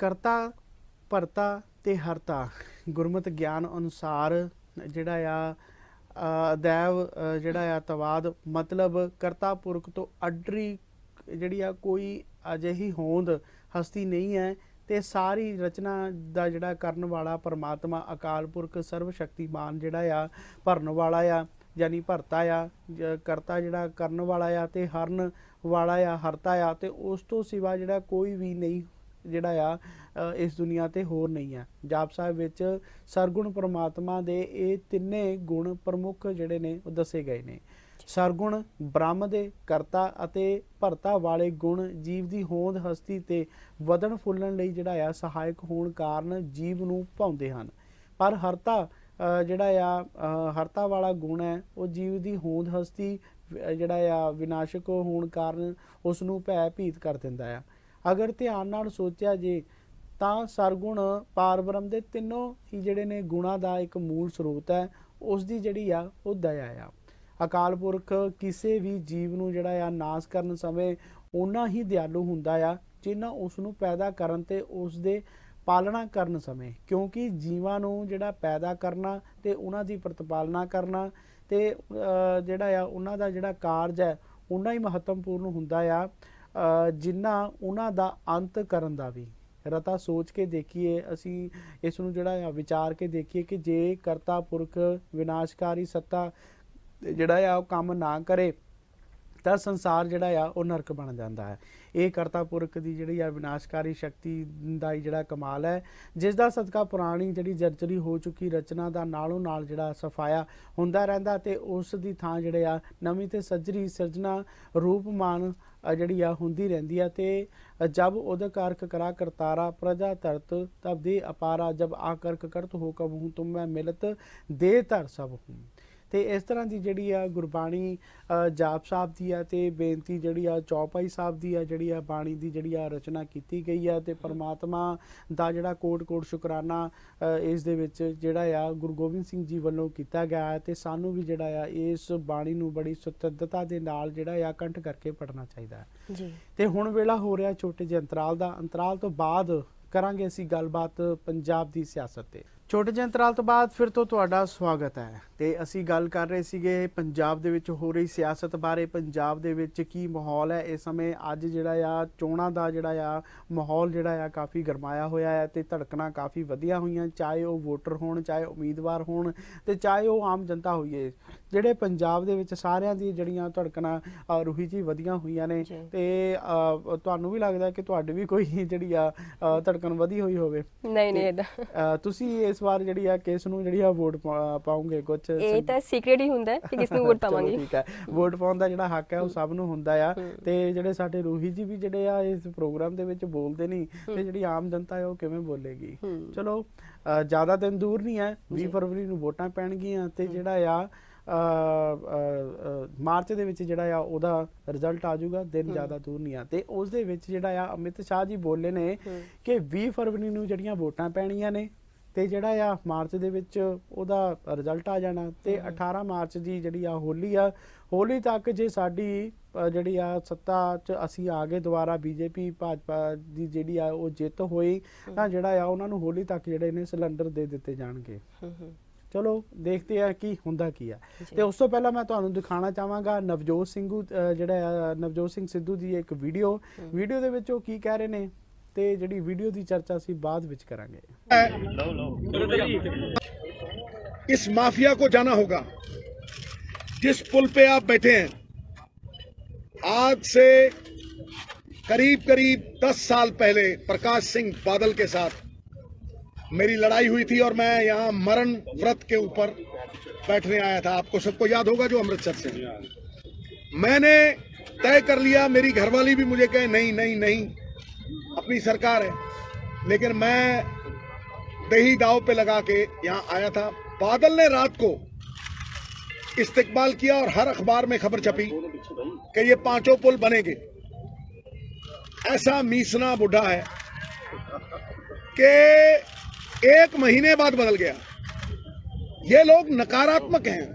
ਕਰਤਾ ਭਰਤਾ ਤੇ ਹਰਤਾ ਗੁਰਮਤਿ ਗਿਆਨ ਅਨੁਸਾਰ ਜਿਹੜਾ ਆ ਅਦੈਵ ਜਿਹੜਾ ਆ ਤਵਾਦ, ਮਤਲਬ ਕਰਤਾ ਪੁਰਖ ਤੋਂ ਅੱਡਰੀ ਜਿਹੜੀ ਆ ਕੋਈ ਅਜਿਹੀ ਹੋਂਦ ਹਸਤੀ ਨਹੀਂ ਹੈ, ਤੇ ਸਾਰੀ ਰਚਨਾ ਦਾ ਜਿਹੜਾ ਕਰਨ ਵਾਲਾ ਪਰਮਾਤਮਾ ਅਕਾਲ ਪੁਰਖ ਸਰਵ ਸ਼ਕਤੀਮਾਨ ਜਿਹੜਾ ਆ ਭਰਨ ਵਾਲਾ ਆ, ਯਾਨੀ ਭਰਤਾ ਆ, ਕਰਤਾ ਜਿਹੜਾ ਕਰਨ ਵਾਲਾ ਆ, ਤੇ ਹਰਨ ਵਾਲਾ ਆ, ਹਰਤਾ ਆ, ਤੇ ਉਸ ਤੋਂ ਸਿਵਾ ਜਿਹੜਾ ਕੋਈ ਵੀ ਨਹੀਂ ਜਿਹੜਾ ਆ ਇਸ ਦੁਨੀਆ ਤੇ ਹੋਰ ਨਹੀਂ ਆ। ਜਾਪ ਸਾਹਿਬ ਵਿੱਚ ਸਰਗੁਣ ਪਰਮਾਤਮਾ ਦੇ ਇਹ ਤਿੰਨੇ ਗੁਣ ਪ੍ਰਮੁੱਖ ਜਿਹੜੇ ਨੇ ਉਹ ਦੱਸੇ ਗਏ ਨੇ। ਸਰਗੁਣ ਬ੍ਰਹਮ ਦੇ ਕਰਤਾ ਅਤੇ ਭਰਤਾ ਵਾਲੇ ਗੁਣ ਜੀਵ ਦੀ ਹੋਂਦ ਹਸਤੀ ਤੇ ਵਧਣ ਫੁੱਲਣ ਲਈ ਜਿਹੜਾ ਆ ਸਹਾਇਕ ਹੋਣ ਕਾਰਨ ਜੀਵ ਨੂੰ ਭਾਉਂਦੇ ਹਨ। ਪਰ ਹਰਤਾ ਜਿਹੜਾ ਆ ਹਰਤਾ ਵਾਲਾ ਗੁਣ ਹੈ ਉਹ ਜੀਵ ਦੀ ਹੋਂਦ ਹਸਤੀ ਜਿਹੜਾ ਆ ਵਿਨਾਸ਼ਕ ਹੋਣ ਕਾਰਨ ਉਸ ਨੂੰ ਭੈ ਭੀਤ ਕਰ ਦਿੰਦਾ ਆ। ਅਗਰ ਧਿਆਨ ਨਾਲ ਸੋਚਿਆ ਜੇ ਤਾਂ ਸਰਗੁਣ ਪਾਰਬ੍ਰਹਮ ਦੇ ਤਿੰਨੋਂ ਹੀ ਜਿਹੜੇ ਨੇ ਗੁਣਾਂ ਦਾ ਇੱਕ ਮੂਲ ਸਰੋਤ ਹੈ। ਉਸ ਦੀ ਜਿਹੜੀ ਆ ਉਹ ਦਇਆ ਆ। ਅਕਾਲ ਪੁਰਖ ਕਿਸੇ ਵੀ ਜੀਵ ਨੂੰ ਜਿਹੜਾ ਆ ਨਾਸ ਕਰਨ ਸਮੇਂ ਓਨਾ ਹੀ ਦਿਆਲੂ ਹੁੰਦਾ ਆ ਜਿੰਨਾ ਉਸ ਨੂੰ ਪੈਦਾ ਕਰਨ ਤੇ ਉਸ ਦੇ ਪਾਲਣਾ ਕਰਨ ਸਮੇਂ, ਕਿਉਂਕਿ ਜੀਵਾਂ ਨੂੰ ਜਿਹੜਾ ਪੈਦਾ ਕਰਨਾ ਤੇ ਉਹਨਾਂ ਦੀ ਪ੍ਰਤਪਾਲਨਾ ਕਰਨਾ ਤੇ ਜਿਹੜਾ ਆ ਉਹਨਾਂ ਦਾ ਜਿਹੜਾ ਕਾਰਜ ਹੈ ਓਨਾ ਹੀ ਮਹੱਤਵਪੂਰਨ ਹੁੰਦਾ ਆ ਜਿੰਨਾ ਉਹਨਾਂ ਦਾ ਅੰਤ ਕਰਨ ਦਾ ਵੀ। ਰਤਾ ਸੋਚ ਕੇ ਦੇਖੀਏ, ਅਸੀਂ ਇਸ ਨੂੰ ਜਿਹੜਾ ਆ ਵਿਚਾਰ ਕੇ ਦੇਖੀਏ ਕਿ ਜੇ ਕਰਤਾ ਪੁਰਖ ਵਿਨਾਸ਼ਕਾਰੀ ਸੱਤਾ ਜਿਹੜਾ ਆ ਉਹ ਕੰਮ ਨਾ ਕਰੇ ਤਾਂ ਸੰਸਾਰ ਜਿਹੜਾ ਆ ਉਹ ਨਰਕ ਬਣ ਜਾਂਦਾ ਹੈ। ਇਹ ਕਰਤਾ ਪੁਰਖ ਦੀ ਜਿਹੜੀ ਆ ਵਿਨਾਸ਼ਕਾਰੀ ਸ਼ਕਤੀ ਦਾ ਹੀ ਜਿਹੜਾ ਕਮਾਲ ਹੈ, ਜਿਸ ਦਾ ਸਦਕਾ ਪੁਰਾਣੀ ਜਿਹੜੀ ਜਰਜਰੀ ਹੋ ਚੁੱਕੀ ਰਚਨਾ ਦਾ ਨਾਲੋਂ ਨਾਲ ਜਿਹੜਾ ਸਫਾਇਆ ਹੁੰਦਾ ਰਹਿੰਦਾ ਤੇ ਉਸ ਦੀ ਥਾਂ ਜਿਹੜੇ ਆ ਨਵੀਂ ਤੇ ਸੱਜਰੀ ਸਿਰਜਣਾ ਰੂਪਮਾਨ ਜਿਹੜੀ ਆ ਹੁੰਦੀ ਰਹਿੰਦੀ ਆ। ਤੇ ਜਬ ਉਹਦਾ ਕਰਕ ਕਰਾ ਕਰਤਾਰਾ ਪ੍ਰਜਾ ਧਰਤ ਤਬ ਦੇ ਅਪਾਰਾ, ਜਬ ਆ ਕਰਕ ਕਰਤ ਹੋ ਕਬ ਹੂੰ ਤੁਮ ਮੈਂ ਮਿਲਤ ਦੇ ਧਰ ਸਭ ਹੂੰ। ਤੇ ਇਸ ਤਰ੍ਹਾਂ ਦੀ ਜਿਹੜੀ ਆ ਗੁਰਬਾਣੀ ਜਾਪ ਸਾਹਿਬ ਦੀ ਆ ਤੇ ਬੇਨਤੀ ਜਿਹੜੀ ਆ ਚੌਪਾਈ ਸਾਹਿਬ ਦੀ ਆ ਜਿਹੜੀ ਆ ਬਾਣੀ ਦੀ ਜਿਹੜੀ ਆ ਰਚਨਾ ਕੀਤੀ ਗਈ ਆ। ਤੇ ਪਰਮਾਤਮਾ ਦਾ ਜਿਹੜਾ ਕੋਟ ਕੋਟ ਸ਼ੁਕਰਾਨਾ ਇਸ ਦੇ ਵਿੱਚ ਜਿਹੜਾ ਆ ਗੁਰੂ ਗੋਬਿੰਦ ਸਿੰਘ ਜੀ ਵੱਲੋਂ ਕੀਤਾ ਗਿਆ ਹੈ। ਤੇ ਸਾਨੂੰ ਵੀ ਜਿਹੜਾ ਆ ਇਸ ਬਾਣੀ ਨੂੰ ਬੜੀ ਸੁਤੰਤਰਤਾ ਦੇ ਨਾਲ ਜਿਹੜਾ ਆ ਕੰਠ ਕਰਕੇ ਪੜ੍ਹਨਾ ਚਾਹੀਦਾ ਹੈ ਜੀ। ਤੇ ਹੁਣ ਵੇਲਾ ਹੋ ਰਿਹਾ ਛੋਟੇ ਜਿਹੇ ਅੰਤਰਾਲ ਦਾ। ਅੰਤਰਾਲ ਤੋਂ ਬਾਅਦ ਕਰਾਂਗੇ ਅਸੀਂ ਗੱਲਬਾਤ ਪੰਜਾਬ ਦੀ ਸਿਆਸਤ ਤੇ। ਛੋਟੇ ਜਿਹੇ ਅੰਤਰਾਲ ਤੋਂ ਬਾਅਦ ਫਿਰ ਤੋਂ ਤੁਹਾਡਾ ਸਵਾਗਤ ਹੈ। ਤੇ ਅਸੀਂ ਗੱਲ ਕਰ ਰਹੇ ਸੀਗੇ ਪੰਜਾਬ ਦੇ ਵਿੱਚ ਹੋ ਰਹੀ ਸਿਆਸਤ ਬਾਰੇ। ਪੰਜਾਬ ਦੇ ਵਿੱਚ ਕੀ ਮਾਹੌਲ ਹੈ ਇਸ ਸਮੇਂ। ਅੱਜ ਜਿਹੜਾ ਆ ਚੋਣਾਂ ਦਾ ਜਿਹੜਾ ਆ ਮਾਹੌਲ ਜਿਹੜਾ ਆ ਕਾਫੀ ਗਰਮਾਇਆ ਹੋਇਆ ਹੈ ਤੇ ਧੜਕਣਾਂ ਕਾਫੀ ਵਧੀਆਂ ਹੋਈਆਂ, ਚਾਹੇ ਉਹ ਵੋਟਰ ਹੋਣ, ਚਾਹੇ ਉਮੀਦਵਾਰ ਹੋਣ ਤੇ ਚਾਹੇ ਉਹ ਆਮ ਜਨਤਾ ਹੋਈਏ। ਜਿਹੜੇ ਪੰਜਾਬ ਦੇ ਵਿੱਚ ਸਾਰਿਆਂ ਦੀ ਜਿਹੜੀਆਂ ਧੜਕਣਾਂ ਰੂਹੀ ਜੀ ਵਧੀਆਂ ਹੋਈਆਂ ਨੇ। ਤੇ ਤੁਹਾਨੂੰ ਵੀ ਲੱਗਦਾ ਕਿ ਤੁਹਾਡੀ ਵੀ ਕੋਈ ਜਿਹੜੀ ਆ ਧੜਕਣ ਵਧੀ ਹੋਈ ਹੋਵੇ? ਨਹੀਂ ਤੁਸੀਂ ਇਸ ਵਾਰ ਜਿਹੜੀ ਆ ਕਿਸ ਨੂੰ ਜਿਹੜੀ ਆ ਵੋਟ ਪਾਉਂਗੇ? ਕੁਝ ਇਹ ਤਾਂ ਸੀਕ੍ਰੀਟ ਹੀ ਹੁੰਦਾ ਕਿ ਕਿਸ ਨੂੰ ਵੋਟ ਪਾਵਾਂਗੇ। ਠੀਕ ਹੈ, ਵੋਟ ਪਾਉਣ ਦਾ ਜਿਹੜਾ ਹੱਕ ਹੈ ਉਹ ਸਭ ਨੂੰ ਹੁੰਦਾ ਆ। ਤੇ ਜਿਹੜੇ ਸਾਡੇ ਰੂਹੀ ਜੀ ਵੀ ਜਿਹੜੇ ਆ ਇਸ ਪ੍ਰੋਗਰਾਮ ਦੇ ਵਿੱਚ ਬੋਲਦੇ ਨਹੀਂ, ਤੇ ਜਿਹੜੀ ਆਮ ਜਨਤਾ ਹੈ ਉਹ ਕਿਵੇਂ ਬੋਲੇਗੀ? ਚਲੋ ਜ਼ਿਆਦਾ ਦਿਨ ਦੂਰ ਨਹੀਂ ਹੈ, 20 ਫਰਵਰੀ ਨੂੰ ਵੋਟਾਂ ਪੈਣਗੀਆਂ ਤੇ ਜਿਹੜਾ ਆ ਮਾਰਚ ਦੇ ਵਿੱਚ ਜਿਹੜਾ ਆ ਉਹਦਾ ਰਿਜ਼ਲਟ ਆ ਜਾਊਗਾ। ਦਿਨ ਜ਼ਿਆਦਾ ਦੂਰ ਨਹੀਂ ਆ। ਤੇ ਉਸ ਦੇ ਵਿੱਚ ਜਿਹੜਾ ਆ ਅਮਿਤ ਸ਼ਾਹ ਜੀ ਬੋਲੇ ਨੇ ਕਿ 20 ਫਰਵਰੀ ਨੂੰ ਜਿਹੜੀਆਂ ਵੋਟਾਂ ਪੈਣੀਆਂ ਨੇ ਤੇ ਜਿਹੜਾ ਆ ਮਾਰਚ ਦੇ ਵਿੱਚ ਉਹਦਾ ਰਿਜ਼ਲਟ ਆ ਜਾਣਾ। ਤੇ 18 ਮਾਰਚ ਦੀ ਜਿਹੜੀ ਆ ਹੋਲੀ ਆ, ਹੋਲੀ ਤੱਕ ਜੇ ਸਾਡੀ ਜਿਹੜੀ ਆ ਸੱਤਾ 'ਚ ਅਸੀਂ ਆ ਗਏ ਦੁਬਾਰਾ, ਬੀਜੇਪੀ ਭਾਜਪਾ ਦੀ ਜਿਹੜੀ ਆ ਉਹ ਜਿੱਤ ਹੋਈ ਤਾਂ ਜਿਹੜਾ ਆ ਉਹਨਾਂ ਨੂੰ ਹੋਲੀ ਤੱਕ ਜਿਹੜੇ ਨੇ ਸਿਲੰਡਰ ਦੇ ਦਿੱਤੇ ਜਾਣਗੇ। ਚਲੋ ਦੇਖਦੇ ਆ ਕੀ ਹੁੰਦਾ ਕੀ ਆ। ਤੇ ਉਸ ਤੋਂ ਪਹਿਲਾਂ ਮੈਂ ਤੁਹਾਨੂੰ ਦਿਖਾਣਾ ਚਾਹਾਂਗਾ ਨਵਜੋਤ ਸਿੰਘ ਸਿੱਧੂ ਦੀ ਇੱਕ ਵੀਡੀਓ ਦੇ ਵਿੱਚ ਉਹ ਕੀ ਕਹਿ ਰਹੇ ਨੇ ਤੇ ਜਿਹੜੀ ਵੀਡੀਓ ਦੀ ਚਰਚਾ ਅਸੀਂ ਬਾਅਦ ਵਿੱਚ ਕਰਾਂਗੇ। इस माफिया को जाना होगा। जिस पुल पे आप बैठे हैं, आज से करीब 10 साल पहले प्रकाश सिंह बादल के साथ मेरी लड़ाई हुई थी और मैं यहाँ मरण व्रत के ऊपर बैठने आया था। आपको सबको याद होगा जो अमृतसर से हैं। मैंने तय कर लिया, मेरी घरवाली भी मुझे कहे नहीं नहीं नहीं, अपनी सरकार है, लेकिन मैं दही दाव पे लगा के यहाँ आया था। बादल ने रात को इस्तेकबाल किया और हर अखबार में खबर छपी कि ये 5 पुल बनेंगे। ऐसा मीसना बुढ़ा है कि 1 महीने बाद बदल गया। ये लोग नकारात्मक हैं,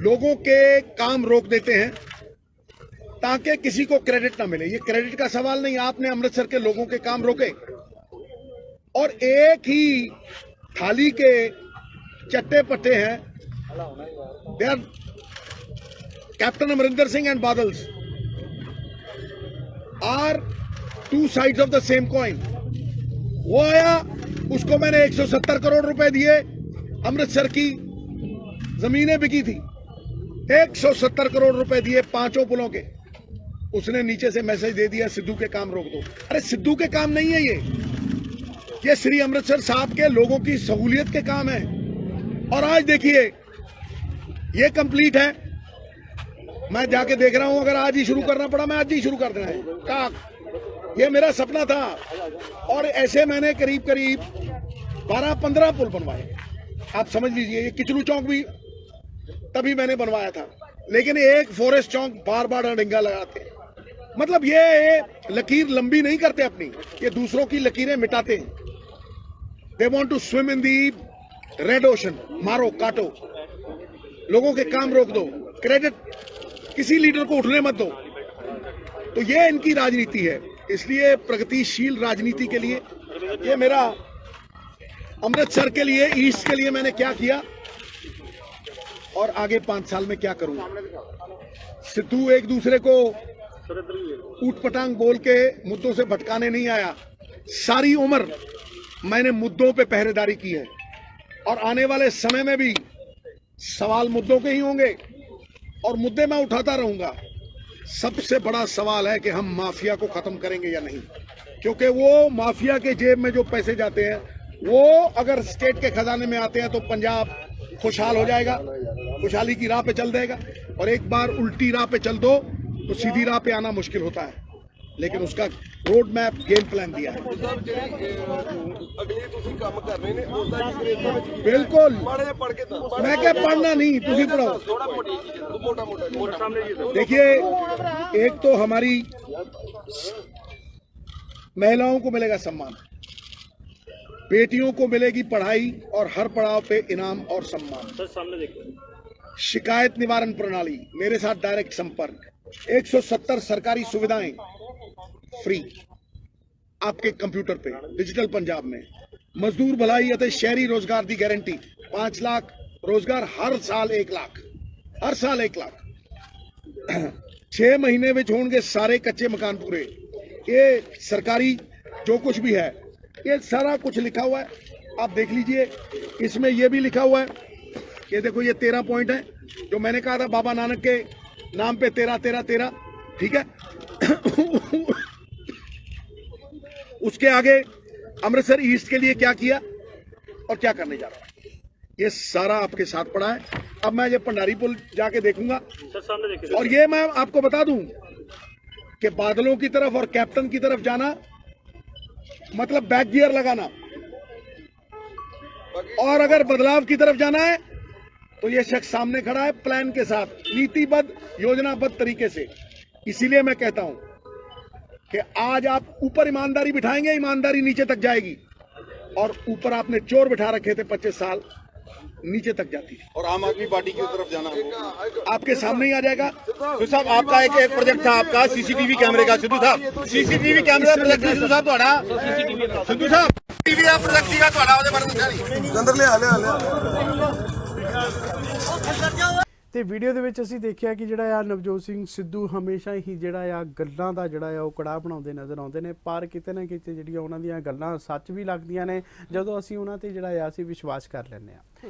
लोगों के काम रोक देते हैं ताकि किसी को क्रेडिट ना मिले। ये क्रेडिट का सवाल नहीं, आपने अमृतसर के लोगों के काम रोके और एक ही थाली के चट्टे पट्टे हैं। They are captain Amarinder Singh and Badals are 2 sides of the same coin. वो आया, उसको मैंने 170 करोड़ रुपए दिए, अमृतसर की जमीनें बिकी थी, 170 करोड़ रुपए दिए 5 पुलों के। उसने नीचे से मैसेज दे दिया सिद्धू के काम रोक दो। अरे सिद्धू के काम नहीं है ये श्री अमृतसर साहब के लोगों की सहूलियत के काम है। और आज देखिए ये कंप्लीट है। मैं जाके देख रहा हूं, अगर आज ही शुरू करना पड़ा मैं आज ही शुरू कर देना है। कहा ये मेरा सपना था और ऐसे मैंने करीब 12-15 पुल बनवाए। आप समझ लीजिए, ये किचलू चौक भी तभी मैंने बनवाया था, लेकिन एक फॉरेस्ट चौक बार बार अड़ंगा लगाते। मतलब ये लकीर लंबी नहीं करते अपनी, ये दूसरों की लकीरें मिटाते हैं। They want to swim in the red ocean. मारो काटो, लोगों के काम रोक दो, क्रेडिट किसी लीडर को उठने मत दो। तो ये इनकी राजनीति है। इसलिए प्रगतिशील राजनीति के लिए ये मेरा अमृतसर के लिए, ईस्ट के लिए मैंने क्या किया और आगे 5 साल में क्या करूंगा। सिद्धू एक दूसरे को ऊट पटांग बोल के मुद्दों से भटकाने नहीं आया। सारी उम्र मैंने मुद्दों पे पहरेदारी की है और आने वाले समय में भी सवाल मुद्दों के ही होंगे और मुद्दे मैं उठाता रहूंगा। सबसे बड़ा सवाल है कि हम माफिया को खत्म करेंगे या नहीं, क्योंकि वो माफिया के जेब में जो पैसे जाते हैं वो अगर स्टेट के खजाने में आते हैं तो पंजाब खुशहाल हो जाएगा, खुशहाली की राह पे चल देगा। और एक बार उल्टी राह पे चल दो तो सीधी राह पे आना मुश्किल होता है, लेकिन उसका रोड मैप गेम प्लान दिया है। बिल्कुल, मैं क्या पढ़ना नहीं, तुझे पढ़ाओ। देखिए, एक तो हमारी महिलाओं को मिलेगा सम्मान, बेटियों को मिलेगी पढ़ाई और हर पड़ाव पे इनाम और सम्मान। शिकायत निवारण प्रणाली, मेरे साथ डायरेक्ट संपर्क, 170 सरकारी सुविधाएं फ्री आपके कंप्यूटर पे, डिजिटल पंजाब में। मजदूर भलाई ਅਤੇ शहरी रोजगार की गारंटी, 5 लाख रोजगार, हर साल 1 लाख, हर साल 1 लाख। 6 महीने में होंगे सारे कच्चे मकान पूरे। ये सरकारी जो कुछ भी है ये सारा कुछ लिखा हुआ है, आप देख लीजिए। इसमें ये भी लिखा हुआ है, ये देखो, ये 13 पॉइंट है जो मैंने कहा था बाबा नानक के नाम पे 13-13-13, ठीक है। उसके आगे अमृतसर ईस्ट के लिए क्या किया और क्या करने जा रहा है, ये सारा आपके साथ पड़ा है। अब मैं ये भंडारी पुल जाके देखूंगा और ये मैं आपको बता दूं कि बादलों की तरफ और कैप्टन की तरफ जाना मतलब बैक गियर लगाना, और अगर बदलाव की तरफ जाना है तो ये शख्स सामने खड़ा है प्लान के साथ, नीतिबद्ध योजनाबद्ध तरीके से। इसीलिए मैं कहता हूं कि आज आप ऊपर ईमानदारी बिठाएंगे, ईमानदारी नीचे तक जाएगी, और ऊपर आपने चोर बिठा रखे थे 25 साल, नीचे तक जाती है। और आम आदमी पार्टी की तरफ जाना आपके सामने ही आ जाएगा। सिद्धू साहब, आपका एक प्रोजेक्ट था आपका सीसीटीवी कैमरे का। सिद्धू साहब, सीसीटीवी कैमरे प्रोजेक्ट सिद्धू साहब ਤੁਹਾਡਾ, सिद्धू साहब टीवी ਦਾ प्रोजेक्ट ਸੀਗਾ ਤੁਹਾਡਾ, ਉਹਦੇ ਬਾਰੇ ਦੱਸਿਆ ਨਹੀਂ। ਤੇ ਵੀਡੀਓ ਦੇ ਵਿੱਚ ਅਸੀਂ ਦੇਖਿਆ ਕਿ ਜਿਹੜਾ ਆ ਨਵਜੋਤ ਸਿੰਘ ਸਿੱਧੂ ਹਮੇਸ਼ਾ ਹੀ ਜਿਹੜਾ ਆ ਗੱਲਾਂ ਦਾ ਜਿਹੜਾ ਆ ਉਹ ਕੜਾਹ ਬਣਾਉਂਦੇ ਨਜ਼ਰ ਆਉਂਦੇ ਨੇ, ਪਰ ਕਿਤੇ ਨਾ ਕਿਤੇ ਜਿਹੜੀਆਂ ਉਹਨਾਂ ਦੀਆਂ ਗੱਲਾਂ ਸੱਚ ਵੀ ਲੱਗਦੀਆਂ ਨੇ ਜਦੋਂ ਅਸੀਂ ਉਹਨਾਂ ਤੇ ਜਿਹੜਾ ਆ ਅਸੀਂ ਵਿਸ਼ਵਾਸ ਕਰ ਲੈਂਦੇ ਆ।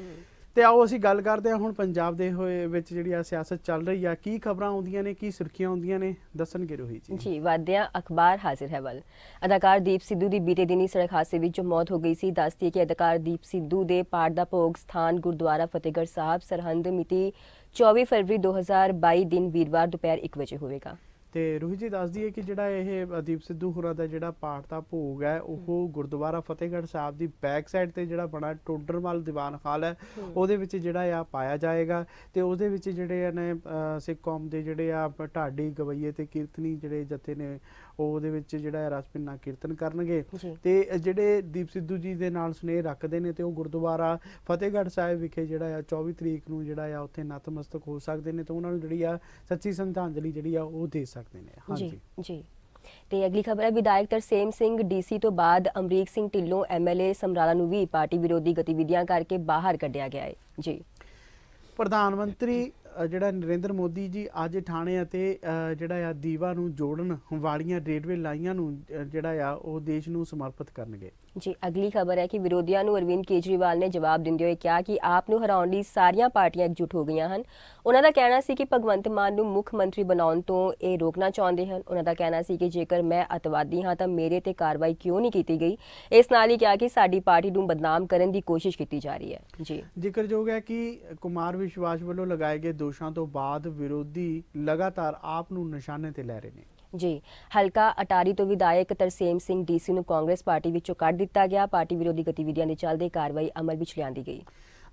ਤੇ ਆਓ ਅਸੀਂ ਗੱਲ ਕਰਦੇ ਹਾਂ ਹੁਣ ਪੰਜਾਬ ਦੇ ਹੋਏ ਵਿੱਚ ਜਿਹੜੀ ਆ ਸਿਆਸਤ ਚੱਲ ਰਹੀ ਆ, ਕੀ ਖਬਰਾਂ ਆਉਂਦੀਆਂ ਨੇ, ਕੀ ਸੁਰਖੀਆਂ ਆਉਂਦੀਆਂ ਨੇ, ਦੱਸਣਗੇ ਰੋਹਿਤ ਜੀ। ਜੀ ਵਾਦਿਆ ਅਖਬਾਰ ਹਾਜ਼ਰ ਹੈ ਵੱਲ। ਅਦਾਕਾਰ ਦੀਪ ਸਿੱਧੂ ਦੀ ਬੀਤੇ ਦਿਨੀ ਸੜਕ ਹਾਦਸੇ ਵਿੱਚ ਮੌਤ ਹੋ ਗਈ ਸੀ। ਦੱਸਦੀ ਹੈ ਕਿ ਅਦਾਕਾਰ ਦੀਪ ਸਿੱਧੂ ਦੇ ਪਾਠ ਦਾ ਭੋਗ ਸਥਾਨ ਗੁਰਦੁਆਰਾ ਫਤਿਹਗੜ੍ਹ ਸਾਹਿਬ ਸਰਹੰਦ ਮਿਤੀ 24 ਫਰਵਰੀ 2022 ਦਿਨ ਵੀਰਵਾਰ ਦੁਪਹਿਰ 1 ਵਜੇ ਹੋਵੇਗਾ। ਤੇ ਰੋਹਿਤ ਜੀ ਦੱਸਦੀ ਹੈ ਕਿ ਜਿਹੜਾ ਇਹ ਦੀਪ ਸਿੱਧੂ ਹੋਰਾਂ ਦਾ ਜਿਹੜਾ ਪਾਠ ਦਾ ਭੋਗ ਹੈ ਉਹ ਗੁਰਦੁਆਰਾ ਫਤਿਹਗੜ੍ਹ ਸਾਹਿਬ ਦੀ ਬੈਕ ਸਾਈਡ ਤੇ ਜਿਹੜਾ ਬਣਾ ਟੋਡਰਮਲ ਦੀਵਾਨ ਹਾਲ ਹੈ ਉਹਦੇ ਵਿੱਚ ਜਿਹੜਾ ਆ ਪਾਇਆ ਜਾਏਗਾ। ਤੇ ਉਹਦੇ ਵਿੱਚ ਜਿਹੜੇ ਨੇ ਸਿੱਖ ਕੌਮ ਦੇ ਜਿਹੜੇ ਆ ਢਾਡੀ ਗਵਈਏ ਤੇ ਕੀਰਤਨੀ ਜਿਹੜੇ ਜਥੇ ਨੇ ਉਹਦੇ ਵਿੱਚ ਜਿਹੜਾ ਰਸ ਭਿੰਨਾ ਕੀਰਤਨ ਕਰਨਗੇ। ਤੇ ਜਿਹੜੇ ਦੀਪ ਸਿੱਧੂ ਜੀ ਦੇ ਨਾਲ ਸਨੇਹ ਰੱਖਦੇ ਨੇ ਤੇ ਉਹ ਗੁਰਦੁਆਰਾ ਫਤਿਹਗੜ੍ਹ ਸਾਹਿਬ ਵਿਖੇ ਜਿਹੜਾ ਆ 24 ਤਰੀਕ ਨੂੰ ਜਿਹੜਾ ਆ ਉੱਥੇ ਨਤਮਸਤਕ ਹੋ ਸਕਦੇ ਨੇ ਤੇ ਉਹਨਾਂ ਨੂੰ ਜਿਹੜੀ ਆ ਸੱਚੀ ਸ਼ਰਧਾਂਜਲੀ ਜਿਹੜੀ ਆ ਉਹ ਦੇ ਸਕਦੇ ਨੇ। ਜੀ ਤੇ ਅਗਲੀ ਖਬਰ ਹੈ ਵਿਧਾਇਕ ਤਰਸੇਮ ਸਿੰਘ ਡੀਸੀ ਤੋਂ ਬਾਅਦ ਅਮਰੀਕ ਸਿੰਘ ਢਿੱਲੋਂ ਐਮਐਲਏ ਸਮਰਾਲਾ ਨੂੰ ਵੀ ਪਾਰਟੀ ਵਿਰੋਧੀ ਗਤੀਵਿਧੀਆਂ ਕਰਕੇ ਬਾਹਰ ਕੱਢਿਆ ਗਿਆ ਹੈ। ਜੀ ਪ੍ਰਧਾਨ ਮੰਤਰੀ ਜਿਹੜਾ ਨਰਿੰਦਰ ਮੋਦੀ ਜੀ ਅੱਜ ਠਾਣੇ ਅਤੇ ਜਿਹੜਾ ਆ ਦੀਵਾ ਨੂੰ ਜੋੜਨ ਵਾਲੀਆਂ ਰੇਲਵੇ ਲਾਈਨਾਂ ਨੂੰ ਜਿਹੜਾ ਆ ਉਹ ਦੇਸ਼ ਨੂੰ ਸਮਰਪਿਤ ਕਰਨਗੇ। ਜੀ ਅਗਲੀ ਖਬਰ ਹੈ ਕਿ ਵਿਰੋਧੀਆਂ ਨੂੰ ਅਰਵਿੰਦ ਕੇਜਰੀਵਾਲ ਨੇ ਜਵਾਬ ਦਿੰਦੇ ਹੋਏ ਕਿਹਾ ਕਿ ਆਪ ਨੂੰ ਹਰਾਉਣ ਲਈ ਸਾਰੀਆਂ ਪਾਰਟੀਆਂ ਇਕਜੁੱਟ ਹੋ ਗਈਆਂ ਹਨ। ਉਹਨਾਂ ਦਾ ਕਹਿਣਾ ਸੀ ਕਿ ਭਗਵੰਤ ਮਾਨ ਨੂੰ ਮੁੱਖ ਮੰਤਰੀ ਬਣਾਉਣ ਤੋਂ ਇਹ ਰੋਕਣਾ ਚਾਹੁੰਦੇ ਹਨ। ਉਹਨਾਂ ਦਾ ਕਹਿਣਾ ਸੀ ਕਿ ਜੇਕਰ ਮੈਂ ਅਤਵਾਦੀ ਹਾਂ ਤਾਂ ਮੇਰੇ ਤੇ ਕਾਰਵਾਈ ਕਿਉਂ ਨਹੀਂ ਕੀਤੀ ਗਈ। ਇਸ ਨਾਲ ਹੀ ਕਿਹਾ ਕਿ ਸਾਡੀ ਪਾਰਟੀ ਨੂੰ ਬਦਨਾਮ ਕਰਨ ਦੀ ਕੋਸ਼ਿਸ਼ ਕੀਤੀ ਜਾ ਰਹੀ ਹੈ। ਜੀ ਜ਼ਿਕਰਯੋਗ ਹੈ ਕਿ ਕੁਮਾਰ ਵਿਸ਼ਵਾਸ ਵੱਲੋਂ ਲਗਾਏ ਗਏ ਦੋਸ਼ਾਂ ਤੋਂ ਬਾਅਦ ਵਿਰੋਧੀ ਲਗਾਤਾਰ ਆਪ ਨੂੰ ਨਿਸ਼ਾਨੇ ਤੇ ਲੈ ਰਹੇ ਨੇ। ਜੀ ਹਲਕਾ ਅਟਾਰੀ ਤੋਂ ਵਿਧਾਇਕ ਤਰਸੇਮ ਸਿੰਘ ਡੀਸੀ ਨੂੰ ਕਾਂਗਰਸ ਪਾਰਟੀ ਵਿੱਚੋਂ ਕੱਢ ਦਿੱਤਾ ਗਿਆ। ਪਾਰਟੀ ਵਿਰੋਧੀ ਗਤੀਵਿਧੀਆਂ ਦੇ ਚੱਲਦੇ ਕਾਰਵਾਈ ਅਮਲ ਵਿੱਚ ਲਿਆਂਦੀ ਗਈ।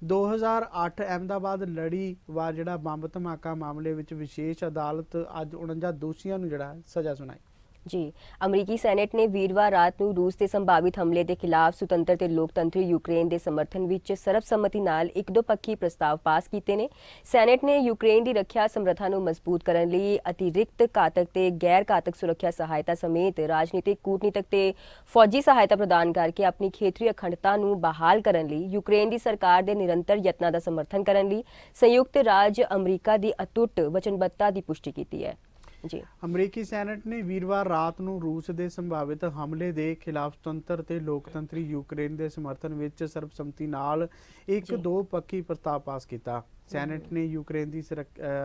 2008 ਅਹਿਮਦਾਬਾਦ ਲੜੀਵਾਰ ਜਿਹੜਾ ਬੰਬ ਧਮਾਕਾ ਮਾਮਲੇ ਵਿੱਚ ਵਿਸ਼ੇਸ਼ ਅਦਾਲਤ ਅੱਜ 49 ਦੋਸ਼ੀਆਂ ਨੂੰ ਜਿਹੜਾ ਸਜ਼ਾ ਸੁਣਾਈ। ਜੀ ਅਮਰੀਕੀ ਸੈਨੇਟ ਨੇ ਵੀਰਵਾਰ ਰਾਤ ਨੂੰ ਰੂਸ ਦੇ ਸੰਭਾਵਿਤ ਹਮਲੇ ਦੇ ਖਿਲਾਫ ਸੁਤੰਤਰ ਤੇ ਲੋਕਤੰਤਰੀ ਯੂਕਰੇਨ ਦੇ ਸਮਰਥਨ ਵਿੱਚ ਸਰਬਸੰਮਤੀ ਨਾਲ ਇੱਕ ਦੋ ਪੱਖੀ ਪ੍ਰਸਤਾਵ ਪਾਸ ਕੀਤੇ ਨੇ। ਸੈਨੇਟ ਨੇ ਯੂਕਰੇਨ ਦੀ ਰੱਖਿਆ ਸਮਰੱਥਾ ਨੂੰ ਮਜ਼ਬੂਤ ਕਰਨ ਲਈ ਅਤਿਰਿਕਤ ਘਾਤਕ ਤੇ ਗੈਰ ਘਾਤਕ ਸੁਰੱਖਿਆ ਸਹਾਇਤਾ ਸਮੇਤ ਰਾਜਨੀਤਿਕ, ਕੂਟਨੀਤਿਕ ਤੇ ਫੌਜੀ ਸਹਾਇਤਾ ਪ੍ਰਦਾਨ ਕਰਕੇ ਆਪਣੀ ਖੇਤਰੀ ਅਖੰਡਤਾ ਨੂੰ ਬਹਾਲ ਕਰਨ ਲਈ ਯੂਕਰੇਨ ਦੀ ਸਰਕਾਰ ਦੇ ਨਿਰੰਤਰ ਯਤਨਾਂ ਦਾ ਸਮਰਥਨ ਕਰਨ ਲਈ ਸੰਯੁਕਤ ਰਾਜ ਅਮਰੀਕਾ ਦੀ ਅਟੁੱਟ ਵਚਨਬੱਧਤਾ ਦੀ ਪੁਸ਼ਟੀ ਕੀਤੀ ਹੈ। ਜੀ ਅਮਰੀਕੀ ਸੈਨੇਟ ਨੇ ਵੀਰਵਾਰ ਰਾਤ ਨੂੰ ਰੂਸ ਦੇ ਸੰਭਾਵਿਤ ਹਮਲੇ ਦੇ ਖਿਲਾਫ ਸੁਤੰਤਰ ਤੇ ਲੋਕਤੰਤਰੀ ਯੂਕਰੇਨ ਦੇ ਸਮਰਥਨ ਵਿੱਚ ਸਰਬਸੰਮਤੀ ਨਾਲ ਇੱਕ ਦੋ ਪੱਖੀ ਪ੍ਰਸਤਾਵ ਪਾਸ ਕੀਤਾ। ਸੈਨੇਟ ਨੇ ਯੂਕਰੇਨ ਦੀ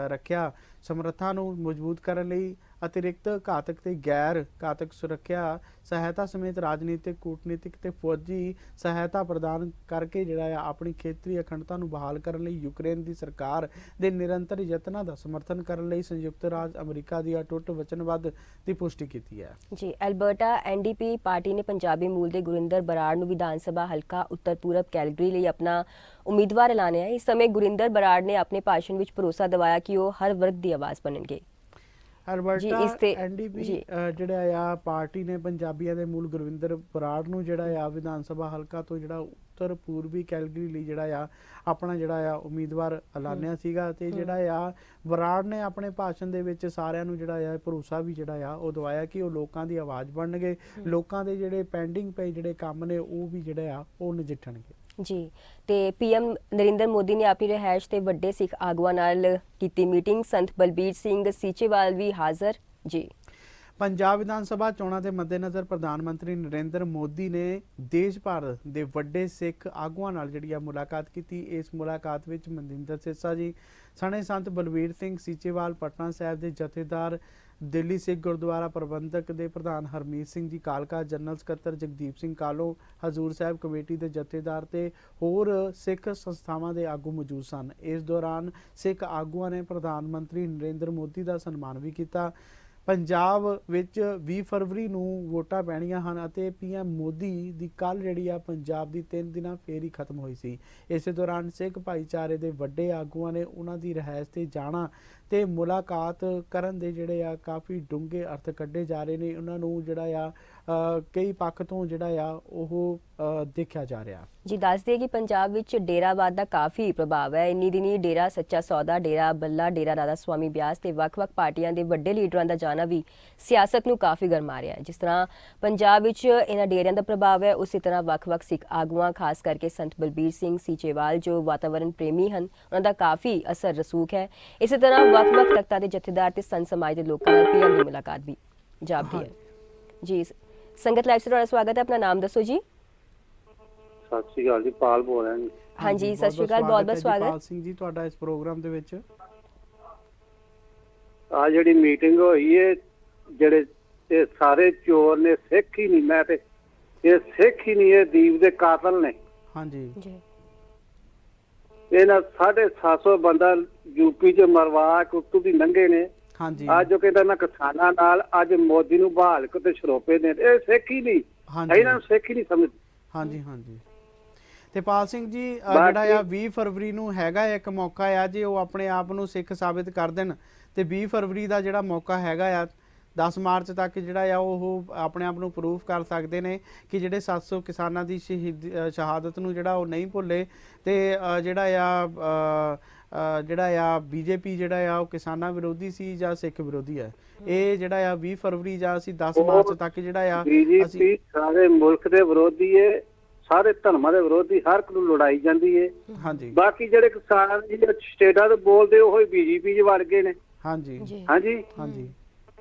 ਰੱਖਿਆ ਸਮਰੱਥਾ ਨੂੰ ਮਜ਼ਬੂਤ ਕਰਨ ਲਈ ਅਤਿਰਿਕਤ ਘਾਤਕ ਤੇ ਗੈਰ ਘਾਤਕ ਸੁਰੱਖਿਆ ਸਹਾਇਤਾ ਸਮੇਤ ਰਾਜਨੀਤਿਕ, ਕੂਟਨੀਤਿਕ ਤੇ ਫੌਜੀ ਸਹਾਇਤਾ ਪ੍ਰਦਾਨ ਕਰਕੇ ਜਿਹੜਾ ਆ ਆਪਣੀ ਖੇਤਰੀ ਅਖੰਡਤਾ ਨੂੰ ਬਹਾਲ ਕਰਨ ਲਈ ਯੂਕਰੇਨ ਦੀ ਸਰਕਾਰ ਦੇ ਨਿਰੰਤਰ ਯਤਨਾਂ ਦਾ ਸਮਰਥਨ ਕਰਨ ਲਈ ਸੰਯੁਕਤ ਰਾਜ ਅਮਰੀਕਾ ਦੀ ਅਟੁੱਟ ਵਚਨਬੱਧ ਦੀ ਪੁਸ਼ਟੀ ਕੀਤੀ ਹੈ। ਜੀ ਐਲਬਰਟਾ ਐਨਡੀਪੀ ਪਾਰਟੀ ਨੇ ਪੰਜਾਬੀ ਮੂਲ ਦੇ ਗੁਰਿੰਦਰ ਬਰਾੜ ਨੂੰ ਵਿਧਾਨ ਸਭਾ ਹਲਕਾ ਉੱਤਰ ਪੂਰਬ ਕੈਲਗਰੀ ਲਈ ਆਪਣਾ ਉਮੀਦਵਾਰ ਐਲਾਨਿਆ ਹੈ। ਇਸ ਸਮੇਂ ਗੁਰਿੰਦਰ ਬਰਾੜ ਨੇ ਆਪਣੇ ਭਾਸ਼ਣ ਵਿੱਚ ਭਰੋਸਾ ਦਿਵਾਇਆ ਕਿ ਉਹ ਹਰ ਵਰਗ ਦੀ ਆਵਾਜ਼ ਬਣਨਗੇ। ਅਲਬਰਟਾ ਐਨਡੀਪੀ ਜਿਹੜਾ ਆ ਪਾਰਟੀ ਨੇ ਪੰਜਾਬੀਆਂ ਦੇ ਮੂਲ ਗੁਰਵਿੰਦਰ ਬਰਾੜ ਨੂੰ ਜਿਹੜਾ ਆ ਵਿਧਾਨ ਸਭਾ ਹਲਕਾ ਤੋਂ ਜਿਹੜਾ ਉੱਤਰ ਪੂਰਬੀ ਕੈਲਗਰੀ ਲਈ ਜਿਹੜਾ ਆ ਆਪਣਾ ਜਿਹੜਾ ਆ ਉਮੀਦਵਾਰ ਐਲਾਨਿਆ ਸੀਗਾ। ਤੇ ਜਿਹੜਾ ਆ ਬਰਾੜ ਨੇ ਆਪਣੇ ਭਾਸ਼ਣ ਦੇ ਵਿੱਚ ਸਾਰਿਆਂ ਨੂੰ ਜਿਹੜਾ ਆ ਭਰੋਸਾ ਵੀ ਜਿਹੜਾ ਆ ਉਹ ਦਵਾਇਆ ਕਿ ਉਹ ਲੋਕਾਂ ਦੀ ਆਵਾਜ਼ ਬਣਨਗੇ, ਲੋਕਾਂ ਦੇ ਜਿਹੜੇ ਪੈਂਡਿੰਗ ਪਏ ਜਿਹੜੇ ਕੰਮ ਨੇ ਉਹ ਵੀ ਜਿਹੜੇ ਆ ਉਹ ਨਜਿੱਠਣਗੇ। ਜੀ ਤੇ ਪੀਐਮ ਨਰਿੰਦਰ ਮੋਦੀ ਨੇ ਆਪਣੀ ਰਿਹਾਇਸ਼ ਤੇ ਵੱਡੇ ਸਿੱਖ ਆਗੂਆਂ ਨਾਲ ਕੀਤੀ ਮੀਟਿੰਗ। ਸੰਤ ਬਲਬੀਰ ਸਿੰਘ ਸੀਚੇਵਾਲ ਵੀ ਹਾਜ਼ਰ। ਜੀ ਪੰਜਾਬ ਵਿਧਾਨ ਸਭਾ ਚੋਣਾਂ ਦੇ ਮੱਦੇਨਜ਼ਰ ਪ੍ਰਧਾਨ ਮੰਤਰੀ ਨਰਿੰਦਰ ਮੋਦੀ ਨੇ ਦੇਸ਼ ਭਰ ਦੇ ਵੱਡੇ ਸਿੱਖ ਆਗੂਆਂ ਨਾਲ ਜਿਹੜੀ ਆ ਮੁਲਾਕਾਤ ਕੀਤੀ। ਇਸ ਮੁਲਾਕਾਤ ਵਿੱਚ ਮਨਿੰਦਰ ਸਿਰਸਾ ਜੀ ਸਣੇ ਸੰਤ ਬਲਬੀਰ ਸਿੰਘ ਸੀਚੇਵਾਲ, ਪਟਨਾ ਸਾਹਿਬ ਦੇ ਜਥੇਦਾਰ, ਦਿੱਲੀ ਸਿੱਖ ਗੁਰਦੁਆਰਾ ਪ੍ਰਬੰਧਕ ਦੇ ਪ੍ਰਧਾਨ ਹਰਮੀਤ ਸਿੰਘ ਜੀ ਕਾਲਕਾ, ਜਨਰਲ ਸਕੱਤਰ ਜਗਦੀਪ ਸਿੰਘ ਕਾਲੋ, ਹਜ਼ੂਰ ਸਾਹਿਬ ਕਮੇਟੀ ਦੇ ਜਥੇਦਾਰ ਤੇ ਹੋਰ ਸਿੱਖ ਸੰਸਥਾਵਾਂ ਦੇ ਆਗੂ ਮੌਜੂਦ ਸਨ। ਇਸ ਦੌਰਾਨ ਸਿੱਖ ਆਗੂਆਂ ਨੇ ਪ੍ਰਧਾਨ ਮੰਤਰੀ ਨਰਿੰਦਰ ਮੋਦੀ ਦਾ ਸਨਮਾਨ ਵੀ ਕੀਤਾ। ਪੰਜਾਬ ਵਿੱਚ 20 ਫਰਵਰੀ ਨੂੰ ਵੋਟਾਂ ਪੈਣੀਆਂ ਹਨ ਅਤੇ ਪੀਐਮ ਮੋਦੀ ਦੀ ਕੱਲ ਜਿਹੜੀ ਆ ਪੰਜਾਬ ਦੀ 3 ਦਿਨਾਂ ਫੇਰੀ ਖਤਮ ਹੋਈ ਸੀ। ਇਸੇ ਦੌਰਾਨ ਸਿੱਖ ਭਾਈਚਾਰੇ ਦੇ ਵੱਡੇ ਆਗੂਆਂ ਨੇ ਉਹਨਾਂ ਦੀ ਰਿਹਾਇਸ਼ ਤੇ ਜਾਣਾ ਤੇ ਮੁਲਾਕਾਤ ਕਰਨ ਦੇ ਜਿਹੜੇ ਆ ਕਾਫੀ ਡੂੰਘੇ ਅਰਥ ਕੱਢੇ ਜਾ ਰਹੇ ਨੇ। ਉਹਨਾਂ ਨੂੰ ਜਿਹੜਾ ਆ ਕਈ ਪੱਖ ਤੋਂ ਜਿਹੜਾ ਆ ਉਹ ਦੇਖਿਆ ਜਾ ਰਿਹਾ। ਜੀ ਦੱਸ ਦਈਏ ਕਿ ਪੰਜਾਬ ਵਿੱਚ ਡੇਰਾਵਾਦ ਦਾ ਕਾਫੀ ਪ੍ਰਭਾਵ ਹੈ। ਇੰਨੀ ਦਿਨੀ ਡੇਰਾ ਸੱਚਾ ਸੌਦਾ, ਡੇਰਾ ਬੱਲਾ, ਡੇਰਾ ਰਾਧਾ ਸਵਾਮੀ ਬਿਆਸ ਤੇ ਵੱਖ-ਵੱਖ ਪਾਰਟੀਆਂ ਦੇ ਵੱਡੇ ਲੀਡਰਾਂ ਦਾ ਜਾਣਾ ਵੀ ਸਿਆਸਤ ਨੂੰ ਕਾਫੀ ਗਰਮਾ ਰਿਹਾ ਹੈ। ਜਿਸ ਤਰ੍ਹਾਂ ਪੰਜਾਬ ਵਿੱਚ ਇਹਨਾਂ ਡੇਰਿਆਂ ਦਾ ਪ੍ਰਭਾਵ ਹੈ, ਉਸੇ ਤਰ੍ਹਾਂ ਵੱਖ-ਵੱਖ ਸਿੱਖ ਆਗੂਆਂ, ਖਾਸ ਕਰਕੇ ਸੰਤ ਬਲਬੀਰ ਸਿੰਘ ਸੀਚੇਵਾਲ ਜੋ ਵਾਤਾਵਰਣ ਪ੍ਰੇਮੀ ਹਨ, ਉਹਨਾਂ ਦਾ ਕਾਫੀ ਅਸਰ ਰਸੂਖ ਹੈ। ਇਸੇ ਤਰ੍ਹਾਂ ਵੱਖ-ਵੱਖ ਤਖਤਾਂ ਦੇ ਜਥੇਦਾਰ ਤੇ ਸੰਤ ਸਮਾਜ ਦੇ ਲੋਕਾਂ ਨਾਲ ਪੀਐਮ ਦੀ ਮੁਲਾਕਾਤ ਵੀ ਜਾਪਦੀ ਹੈ। ਜੀ ਸੰਗਤ ਲਾਈਵ ਸੇ ਤੁਹਾਡਾ ਸਵਾਗਤ ਹੈ। ਆਪਣਾ ਨਾਮ ਦੱਸੋ ਜੀ। ਸਤਿ ਸ਼੍ਰੀ ਅਕਾਲ ਜੀ, ਪਾਲ ਬੋਲ ਰਿਹਾ ਜੀ। ਹਾਂਜੀ ਸਤਿ ਸ਼੍ਰੀ ਅਕਾਲ, ਬਹੁਤ ਬਹੁਤ ਸਵਾਗਤ। ਪਾਲ ਸਿੰਘ ਜੀ ਤੁਹਾਡਾ ਇਸ ਪ੍ਰੋਗਰਾਮ ਦੇ ਵਿੱਚ। ਆ ਜਿਹੜੀ ਮੀਟਿੰਗ ਹੋਈ ਏ, ਜਿਹੜੇ ਇਹ ਸਾਰੇ ਚੋਰ ਨੇ, ਸਿੱਖ ਹੀ ਨਹੀਂ, ਮੈਂ ਤੇ ਇਹ ਸਿੱਖ ਹੀ ਨਹੀਂ, ਇਹ ਦੀਪ ਦੇ ਕਾਤਲ ਨੇ। ਹਾਂਜੀ ਜੀ ਇਹਨਾਂ 750 ਬੰਦਾ ਯੂਪੀ 'ਚ ਮਰਵਾ ਕੇ ਉੱਤੋਂ ਦੀ ਲੰਘੇ ਨੇ। ਹਾਂਜੀ ਅੱਜ ਉਹ ਕਹਿੰਦਾ ਮੈਂ ਕਿਸਾਨਾਂ ਨਾਲ, ਅੱਜ ਮੋਦੀ ਨੂੰ ਬਹਾਲ ਕੇ ਤੇ ਸ਼ਰੋਪੇ ਦੇ, ਇਹ ਸਿੱਖ ਹੀ ਨਹੀਂ, ਹਾਂਜੀ ਇਹਨਾਂ ਨੂੰ ਸਿੱਖ ਹੀ ਨਹੀਂ ਸਮਝ। ਹਾਂਜੀ ਹਾਂਜੀ ਤੇ ਪਾਲ ਸਿੰਘ ਜੀ ਜਿਹੜਾ ਆ 20 ਫਰਵਰੀ ਨੂੰ ਹੈਗਾ ਇੱਕ ਮੌਕਾ ਆ, ਜੇ ਉਹ ਆਪਣੇ ਆਪ ਨੂੰ ਸਿੱਖ ਸਾਬਿਤ ਕਰ ਦੇਣ ਤੇ 20 ਫਰਵਰੀ ਦਾ ਜਿਹੜਾ ਮੌਕਾ ਹੈਗਾ ਆ 10 ਮਾਰਚ ਤੱਕ ਜਿਹੜਾ ਆ ਉਹ ਆਪਣੇ ਆਪ ਨੂੰ ਪ੍ਰੂਫ ਕਰ ਸਕਦੇ ਨੇ ਕਿ ਜਿਹੜੇ 700 ਕਿਸਾਨਾਂ ਦੀ ਸ਼ਹਾਦਤ ਨੂੰ ਜਿਹੜਾ ਉਹ ਨਹੀਂ ਭੁੱਲੇ ਤੇ ਜਿਹੜਾ ਆ ਬੀਜੇਪੀ ਜਿਹੜਾ ਆ ਉਹ ਕਿਸਾਨਾਂ ਵਿਰੋਧੀ ਸੀ ਜਾਂ ਸਿੱਖ ਵਿਰੋਧੀ ਹੈ। ਇਹ ਜਿਹੜਾ ਆ 20 ਫਰਵਰੀ ਜਾਂ ਅਸੀਂ 10 ਮਾਰਚ ਤੱਕ ਜਿਹੜਾ ਆ ਬੀਜੇਪੀ ਸਾਰੇ ਮੁਲਕ ਦੇ ਵਿਰੋਧੀ ਏ, ਸਾਰੇ ਧਰਮਾਂ ਦੇ ਵਿਰੋਧੀ, ਹਰ ਇੱਕ ਨੂੰ ਲੜਾਈ ਜਾਂਦੀ ਏ। ਹਾਂਜੀ ਬਾਕੀ ਜਿਹੜੇ ਕਿਸਾਨ ਜੀ ਸਟੇਟਾਂ ਤੋਂ ਬੋਲਦੇ ਉਹ ਬੀਜੇਪੀ 'ਚ ਵੜ ਗਏ ਨੇ। ਹਾਂਜੀ ਹਾਂਜੀ ਹਾਂਜੀ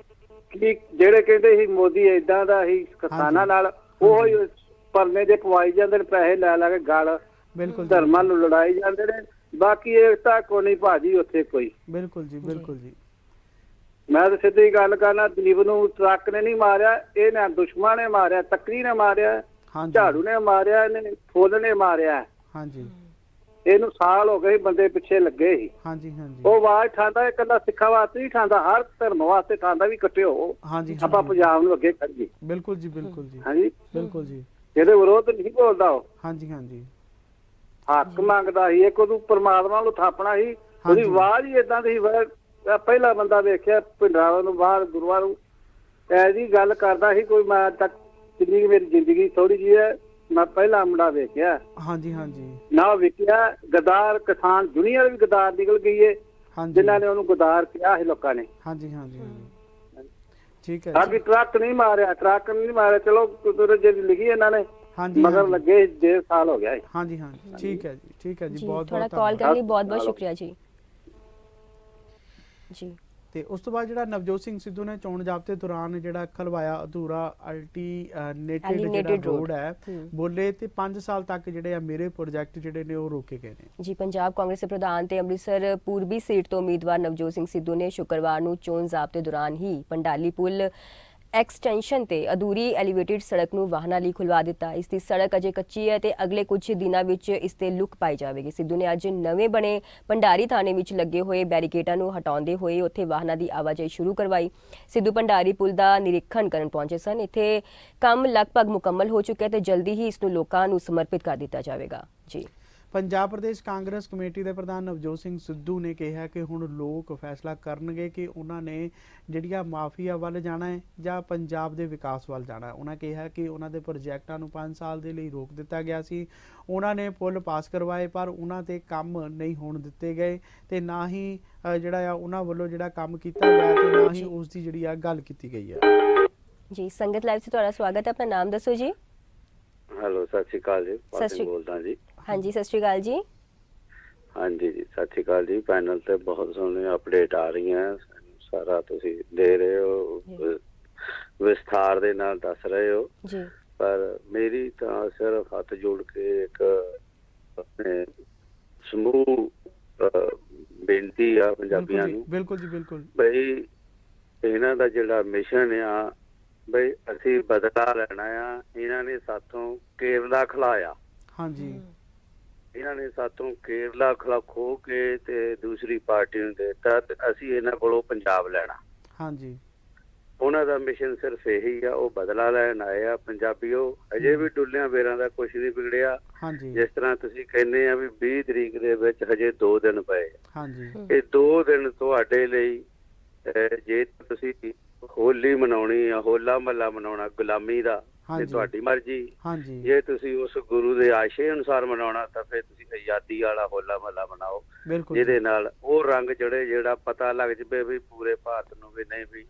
ਕਿ ਜਿਹੜੇ ਕਹਿੰਦੇ ਸੀ ਮੋਦੀ ਏਦਾਂ ਦਾ ਹੀ ਕਿਸਾਨਾਂ ਨਾਲ, ਉਹ ਹੀ ਪਰਨੇ ਦੇ ਪਵਾਈ ਜਾਂਦੇ ਨੇ, ਪੈਸੇ ਲੈ ਲੈ ਕੇ ਗਲ ਬਿਲਕੁਲ ਧਰਮਾਂ ਨੂੰ ਲੜਾਈ ਜਾਂਦੇ ਨੇ। ਬਾਕੀ ਏਕਤਾ ਕੋਈ ਨਹੀਂ ਭਾਜੀ ਉੱਥੇ ਕੋਈ। ਬਿਲਕੁਲ ਜੀ ਬਿਲਕੁਲ ਜੀ। ਮੈਂ ਤਾਂ ਸਿੱਧੀ ਗੱਲ ਕਰਨਾ, ਦੀਪ ਨੂੰ ਟਰੱਕ ਨੇ ਨਹੀਂ ਮਾਰਿਆ, ਇਹ ਨਾ ਦੁਸ਼ਮਣ ਨੇ ਮਾਰਿਆ, ਤੱਕਰੀ ਨੇ ਮਾਰਿਆ, ਝਾੜੂ ਨੇ ਮਾਰਿਆ, ਇਹਨੇ ਫੁੱਲ ਨੇ ਮਾਰਿਆ। ਹਾਂਜੀ ਇਹਨੂੰ ਸਾਲ ਹੋ ਗਏ ਬੰਦੇ ਪਿੱਛੇ ਲੱਗੇ ਸੀ। ਹਾਂਜੀ ਹਾਂਜੀ ਉਹ ਆਵਾਜ਼ ਠਾਂਦਾ, ਇਕੱਲਾ ਸਿੱਖਾਂ ਵਾਸਤੇ ਨਹੀਂ ਠਾਂਦਾ, ਹਰ ਧਰਮ ਵਾਸਤੇ ਠਾਂਦਾ ਵੀ ਇਕੱਠੇ ਹੋ, ਹਾਂਜੀ ਆਪਾਂ ਪੰਜਾਬ ਨੂੰ ਅੱਗੇ ਕਰੀਏ। ਬਿਲਕੁਲ ਜੀ ਬਿਲਕੁਲ ਜੀ ਹਾਂਜੀ ਬਿਲਕੁਲ ਜੀ। ਇਹਦੇ ਵਿਰੋਧ ਨਹੀਂ ਬੋਲਦਾ ਉਹ, ਹਾਂਜੀ ਹਾਂਜੀ ਹੱਕ ਮੰਗਦਾ ਸੀ। ਇੱਕ ਉਹਨੂੰ ਪਰਮਾਤਮਾ ਨੂੰ ਥਾਪਣਾ ਸੀ, ਉਹਦੀ ਆਵਾਜ਼ ਹੀ ਏਦਾਂ ਦੀ ਸੀ। ਪਹਿਲਾ ਬੰਦਾ ਵੇਖਿਆ ਭਿੰਡਰਾਵਾਂ ਨੂੰ, ਬਾਹਰ ਗੁਰੂਆਂ ਨੂੰ ਐਜੀ ਗੱਲ ਕਰਦਾ ਸੀ ਕੋਈ। ਮੈਂ ਤੱਕ ਜਿੰਨੀ ਮੇਰੀ ਜ਼ਿੰਦਗੀ ਥੋੜੀ ਜਿਹੀ ਹੈ, ਮੈਂ ਪਹਿਲਾ ਮੁੰਡਾ ਵੇਖਿਆ। ਹਾਂਜੀ ਹਾਂਜੀ ਨਾ ਵੇਖਿਆ ਗਦਾਰ ਕਿਸਾਨ, ਦੁਨੀਆ ਵੀ ਗਦਾਰ ਨਿਕਲ ਗਈ ਹੈ, ਜਿਨ੍ਹਾਂ ਨੇ ਉਹਨੂੰ ਗਦਾਰ ਕਿਹਾ ਸੀ ਲੋਕਾਂ ਨੇ। ਹਾਂਜੀ ਹਾਂਜੀ ਠੀਕ ਹੈ। ਸਾਡੀ ਟਰੱਕ ਨਹੀਂ ਮਾਰਿਆ, ਟਰੱਕ ਨਹੀਂ ਮਾਰਿਆ, ਚਲੋ ਜਿਹੜੀ ਲਿਖੀ ਇਹਨਾਂ ਨੇ ਮਗਰ ਲੱਗੇ 1.5 ਸਾਲ ਹੋ ਗਿਆ ਹੈ। ਹਾਂਜੀ ਹਾਂਜੀ ਠੀਕ ਹੈ ਜੀ ਠੀਕ ਹੈ ਜੀ। ਬਹੁਤ ਥੋੜਾ ਬਹੁਤ ਕਾਲ ਕਰਨ ਲਈ ਬਹੁਤ ਬਹੁਤ ਸ਼ੁਕਰੀਆ ਜੀ। ਜੀ ਤੇ ਉਸ ਤੋਂ ਬਾਅਦ ਜਿਹੜਾ ਨਵਜੋਤ ਸਿੰਘ ਸਿੱਧੂ ਨੇ ਚੋਣ ਜ਼ਾਬਤੇ ਦੌਰਾਨ ਜਿਹੜਾ ਖਲਵਾਇਆ ਅਧੂਰਾ ਅਲਟਰਨੇਟਿਡ ਜਿਹੜਾ ਰੋਡ ਹੈ ਬੋਲੇ ਤੇ 5 ਸਾਲ ਤੱਕ ਜਿਹੜੇ ਆ ਮੇਰੇ ਪ੍ਰੋਜੈਕਟ ਜਿਹੜੇ ਨੇ ਉਹ ਰੋਕੇ ਗਏ ਨੇ। ਜੀ ਪੰਜਾਬ ਕਾਂਗਰਸ ਦੇ ਪ੍ਰਧਾਨ ਤੇ ਅੰਮ੍ਰਿਤਸਰ ਪੂਰਬੀ ਸੀਟ ਤੋਂ ਉਮੀਦਵਾਰ ਨਵਜੋਤ ਸਿੰਘ ਸਿੱਧੂ ਨੇ ਸ਼ੁੱਕਰਵਾਰ ਨੂੰ ਚੋਣ ਜ਼ਾਬਤੇ ਦੌਰਾਨ ਹੀ ਪੰਡਾਲੀ ਪੁਲ ਐਕਸਟੈਂਸ਼ਨ ਤੇ ਅਧੂਰੀ ਐਲੀਵੇਟਡ ਸੜਕ ਨੂੰ ਵਾਹਨਾਂ ਲਈ ਖੁਲਵਾ ਦਿੱਤਾ। ਇਸ ਦੀ ਸੜਕ ਅਜੇ ਕੱਚੀ ਹੈ ਤੇ ਅਗਲੇ ਕੁਝ ਦਿਨਾਂ ਵਿੱਚ ਇਸ ਤੇ ਲੁੱਕ ਪਾਈ ਜਾਵੇਗੀ। ਸਿੱਧੂ ਨੇ ਅੱਜ ਨਵੇਂ ਬਣੇ ਭੰਡਾਰੀ ਥਾਣੇ ਵਿੱਚ ਲੱਗੇ ਹੋਏ ਬੈਰੀਕੇਡਾਂ ਨੂੰ ਹਟਾਉਂਦੇ ਹੋਏ ਉੱਥੇ ਵਾਹਨਾਂ ਦੀ ਆਵਾਜਾਈ ਸ਼ੁਰੂ ਕਰਵਾਈ। ਸਿੱਧੂ ਭੰਡਾਰੀ ਪੁਲ ਦਾ ਨਿਰੀਖਣ ਕਰਨ ਪਹੁੰਚੇ ਸਨ। ਇੱਥੇ ਕੰਮ ਲਗਭਗ ਮੁਕੰਮਲ ਹੋ ਚੁੱਕਿਆ ਤੇ ਜਲਦੀ ਹੀ ਇਸ ਨੂੰ ਲੋਕਾਂ ਨੂੰ ਸਮਰਪਿਤ ਕਰ ਦਿੱਤਾ ਜਾਵੇਗਾ। ਜੀ ਪੰਜਾਬ ਪ੍ਰਦੇਸ਼ ਕਾਂਗਰਸ ਕਮੇਟੀ ਦੇ ਪ੍ਰਧਾਨ ਨਵਜੋਤ ਸਿੰਘ ਸਿੱਧੂ ਨੇ ਕਿਹਾ ਕਿ ਹੁਣ ਲੋਕ ਫੈਸਲਾ ਕਰਨਗੇ ਕਿ ਉਹਨਾਂ ਨੇ ਜਿਹੜੀਆਂ ਮਾਫੀਆ ਵੱਲ ਜਾਣਾ ਹੈ ਜਾਂ ਪੰਜਾਬ ਦੇ ਵਿਕਾਸ ਵੱਲ ਜਾਣਾ ਹੈ। ਉਹਨਾਂ ਕਿਹਾ ਕਿ ਉਹਨਾਂ ਦੇ ਪ੍ਰੋਜੈਕਟਾਂ ਨੂੰ 5 ਸਾਲ ਦੇ ਲਈ ਰੋਕ ਦਿੱਤਾ ਗਿਆ ਸੀ। ਉਹਨਾਂ ਨੇ ਪੁਲ ਪਾਸ ਕਰਵਾਏ ਪਰ ਉਹਨਾਂ ਤੇ ਕੰਮ ਨਹੀਂ ਹੋਣ ਦਿੱਤੇ ਗਏ ਤੇ ਨਾ ਹੀ ਜਿਹੜਾ ਆ ਉਹਨਾਂ ਵੱਲੋਂ ਜਿਹੜਾ ਕੰਮ ਕੀਤਾ ਗਿਆ ਤੇ ਨਾ ਹੀ ਉਸ ਦੀ ਜਿਹੜੀ ਆ ਗੱਲ ਕੀਤੀ ਗਈ ਹੈ। ਜੀ ਸੰਗਤ ਲਾਈਵ ਸੇ ਤੁਹਾਡਾ ਸਵਾਗਤ ਹੈ। ਆਪਣਾ ਨਾਮ ਦੱਸੋ ਜੀ। ਹੈਲੋ ਸਤਿ ਸ਼੍ਰੀ ਅਕਾਲ ਜੀ, ਸਤਿ ਸ਼੍ਰੀ ਬੋਲਦਾ ਜੀ। ਹਾਂਜੀ ਸਤਿ ਸ਼੍ਰੀ ਅਕਾਲ ਜੀ। ਹਾਂਜੀ ਜੀ ਸਤਿ ਸ਼੍ਰੀ ਅਕਾਲ ਜੀ। ਪੈਨਲ ਤੇ ਬਹੁਤ ਸੋਹਣੇ ਅਪਡੇਟ ਆ ਰਹੀਆਂ, ਸਾਰਾ ਤੁਸੀਂ ਦੇ ਰਹੇ ਹੋ, ਵਿਸਥਾਰ ਦੇ ਨਾਲ ਦੱਸ ਰਹੇ ਹੋ ਜੀ। ਪਰ ਮੇਰੀ ਤਾਂ ਸਿਰਫ ਹੱਥ ਜੋੜ ਕੇ ਇੱਕ ਆਪਣੇ ਸਮੂਹ ਬੇਨਤੀ ਆ ਪੰਜਾਬੀਆਂ ਨੂੰ। ਬਿਲਕੁਲ ਜੀ ਬਿਲਕੁਲ। ਬਈ ਇਹਨਾਂ ਦਾ ਜਿਹੜਾ ਮਿਸ਼ਨ ਆ, ਬਈ ਅਸੀਂ ਬਦਲਾ ਲੈਣਾ ਆ। ਇਹਨਾਂ ਨੇ ਸਾਥੋਂ ਕੇਰਲਾ ਖਿਲਾਇਆ। ਹਾਂਜੀ ਇਹਨਾਂ ਨੇ ਸਾਥੋਂ ਕੇਰਲਾ ਖੋ ਕੇ ਤੇ ਦੂਸਰੀ ਪਾਰਟੀ ਨੂੰ ਦਿੱਤਾ ਤੇ ਅਸੀਂ ਇਹਨਾਂ ਕੋਲੋਂ ਪੰਜਾਬ ਲੈਣਾ। ਹਾਂਜੀ ਉਹਨਾਂ ਦਾ ਮਿਸ਼ਨ ਸਿਰਫ ਇਹੀ ਆ, ਉਹ ਬਦਲਾ ਲੈਣ ਆਏ ਆ। ਪੰਜਾਬੀਓ ਅਜੇ ਵੀ ਡੁੱਲਿਆਂ ਬੇਰਾਂ ਦਾ ਕੁਛ ਨਹੀਂ ਵਿਗੜਿਆ। ਹਾਂਜੀ ਜਿਸ ਤਰ੍ਹਾਂ ਤੁਸੀਂ ਕਹਿੰਦੇ ਆ ਵੀ 20 ਤਰੀਕ ਦੇ ਵਿੱਚ ਹਜੇ 2 ਦਿਨ ਪਏ, ਹਾਂਜੀ ਇਹ 2 ਦਿਨ ਤੁਹਾਡੇ ਲਈ ਜੇ ਤੁਸੀਂ ਹੋਲੀ ਮਨਾਉਣੀ ਆ, ਹੋਲਾ ਮਹੱਲਾ ਮਨਾਉਣਾ ਗੁਲਾਮੀ ਦਾ, ਤੇ ਹਾਂਜੀ ਤੁਹਾਡੀ ਮਰਜ਼ੀ। ਹਾਂਜੀ ਜੇ ਤੁਸੀਂ ਉਸ ਗੁਰੂ ਦੇ ਆਸ਼ੇ ਅਨੁਸਾਰ ਮਨਾਉਣਾ ਤਾਂ ਫਿਰ ਤੁਸੀਂ ਆਜ਼ਾਦੀ ਵਾਲਾ ਹੋਲਾ ਮਹੱਲਾ ਮਨਾਓ, ਬਿਲਕੁਲ ਜਿਹਦੇ ਨਾਲ ਉਹ ਰੰਗ ਚੜੇ, ਜਿਹੜਾ ਪਤਾ ਲੱਗ ਜਵੇ ਵੀ ਪੂਰੇ ਭਾਰਤ ਨੂੰ ਵੀ ਨਹੀਂ ਵੀ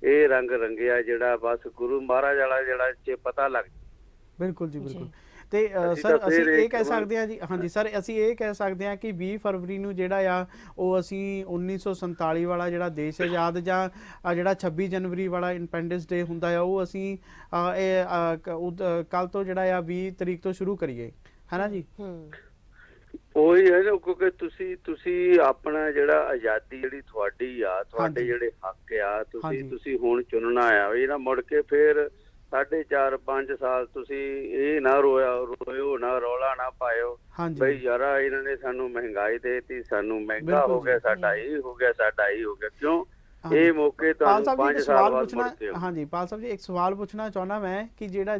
ਇਹ ਰੰਗ ਰੰਗਿਆ, ਜਿਹੜਾ ਬਸ ਗੁਰੂ ਮਹਾਰਾਜ ਵਾਲਾ ਜਿਹੜਾ ਚ ਪਤਾ ਲੱਗ ਜਾਵੇ। ਬਿਲਕੁਲ ਜੀ ਬਿਲਕੁਲ। ਤੇ ਅਸੀਂ ਸਰ ਤਾਂ ਅਸੀਂ ਫਿਰ ਇਹ ਇੱਕ ਕਹਿ ਸਕਦੇ ਹਾਂ ਜੀ, ਹਾਂਜੀ ਸਰ ਅਸੀਂ ਇਹ ਕਹਿ ਸਕਦੇ ਹਾਂ ਕਿ 20 ਫਰਵਰੀ ਨੂੰ ਜਿਹੜਾ ਆ ਉਹ ਅਸੀਂ 1947 ਵਾਲਾ ਜਿਹੜਾ ਦੇਸ਼ ਆਜ਼ਾਦ ਜਾਂ ਜਿਹੜਾ 26 ਜਨਵਰੀ ਵਾਲਾ ਇੰਡੀਪੈਂਡੈਂਸ ਡੇ ਹੁੰਦਾ ਆ ਉਹ ਅਸੀਂ ਕੱਲ ਤੋਂ ਜਿਹੜਾ ਆ 20 ਤਰੀਕ ਤੋਂ ਸ਼ੁਰੂ ਕਰੀਏ, ਹੈ ਨਾ ਜੀ? ਉਹੀ ਹੈ ਨਾ, ਕਿਉਂਕਿ ਤੁਸੀਂ ਆਪਣਾ ਜਿਹੜਾ ਆਜ਼ਾਦੀ ਜਿਹੜੀ ਤੁਹਾਡੀ ਆ, ਤੁਹਾਡੇ ਜਿਹੜੇ ਹੱਕ ਆ, ਤੁਸੀਂ ਹੁਣ ਚੁਣਨਾ ਆ। ਇਹ ਨਾ ਮੁੜ ਕੇ ਫਿਰ 4.5 ਸਾਲ ਤੁਸੀਂ ਇਹ ਨਾ ਰੋਇਓ ਨਾ, ਰੌਲਾ ਨਾ ਪਾਇਓ ਬਈ ਯਾਰਾ ਇਹਨਾਂ ਨੇ ਸਾਨੂੰ ਮਹਿੰਗਾਈ ਦੇਤੀ, ਸਾਨੂੰ ਮਹਿੰਗਾ ਹੋ ਗਿਆ, ਸਾਡਾ ਇਹ ਹੋ ਗਿਆ, ਸਾਡਾ ਇਹ ਹੋ ਗਿਆ। ਕਿਉਂ ਇਹ ਮੌਕੇ ਤੁਹਾਨੂੰ 5 ਸਾਲ ਬਾਅਦ ਮੁੜ ਕੇ। ਹਾਂਜੀ ਪਾਲ ਸਾਹਿਬ ਜੀ, ਇੱਕ ਸਵਾਲ ਪੁੱਛਣਾ ਚਾਹੁੰਦਾ ਮੈਂ ਕਿ ਜਿਹੜਾ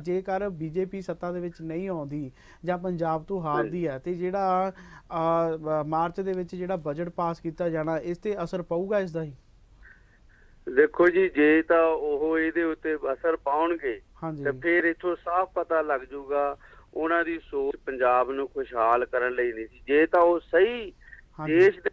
ਜੇਕਰ ਬੀਜੇਪੀ ਸੱਤਾ ਦੇ ਵਿੱਚ ਨਹੀਂ ਆਉਂਦੀ ਜਾਂ ਪੰਜਾਬ ਤੋਂ ਹਾਰਦੀ ਹੈ ਤੇ ਜਿਹੜਾ ਮਾਰਚ ਦੇ ਵਿੱਚ ਜਿਹੜਾ ਬਜਟ ਪਾਸ ਕੀਤਾ ਜਾਣਾ, ਇਸ ਤੇ ਅਸਰ ਪਊਗਾ ਇਸ ਦਾ ਹੀ? ਦੇਖੋ ਜੀ, ਜੇ ਤਾਂ ਉਹ ਇਹਦੇ ਉੱਤੇ ਅਸਰ ਪਾਉਣਗੇ ਤੇ ਫਿਰ ਇੱਥੋਂ ਸਾਫ਼ ਪਤਾ ਲੱਗ ਜਾਊਗਾ ਉਹਨਾਂ ਦੀ ਸੋਚ ਪੰਜਾਬ ਨੂੰ ਖੁਸ਼ਹਾਲ ਕਰਨ ਲਈ ਨਹੀਂ ਸੀ। ਜੇ ਤਾਂ ਉਹ ਸਹੀ ਦੇਸ਼ ਦੇ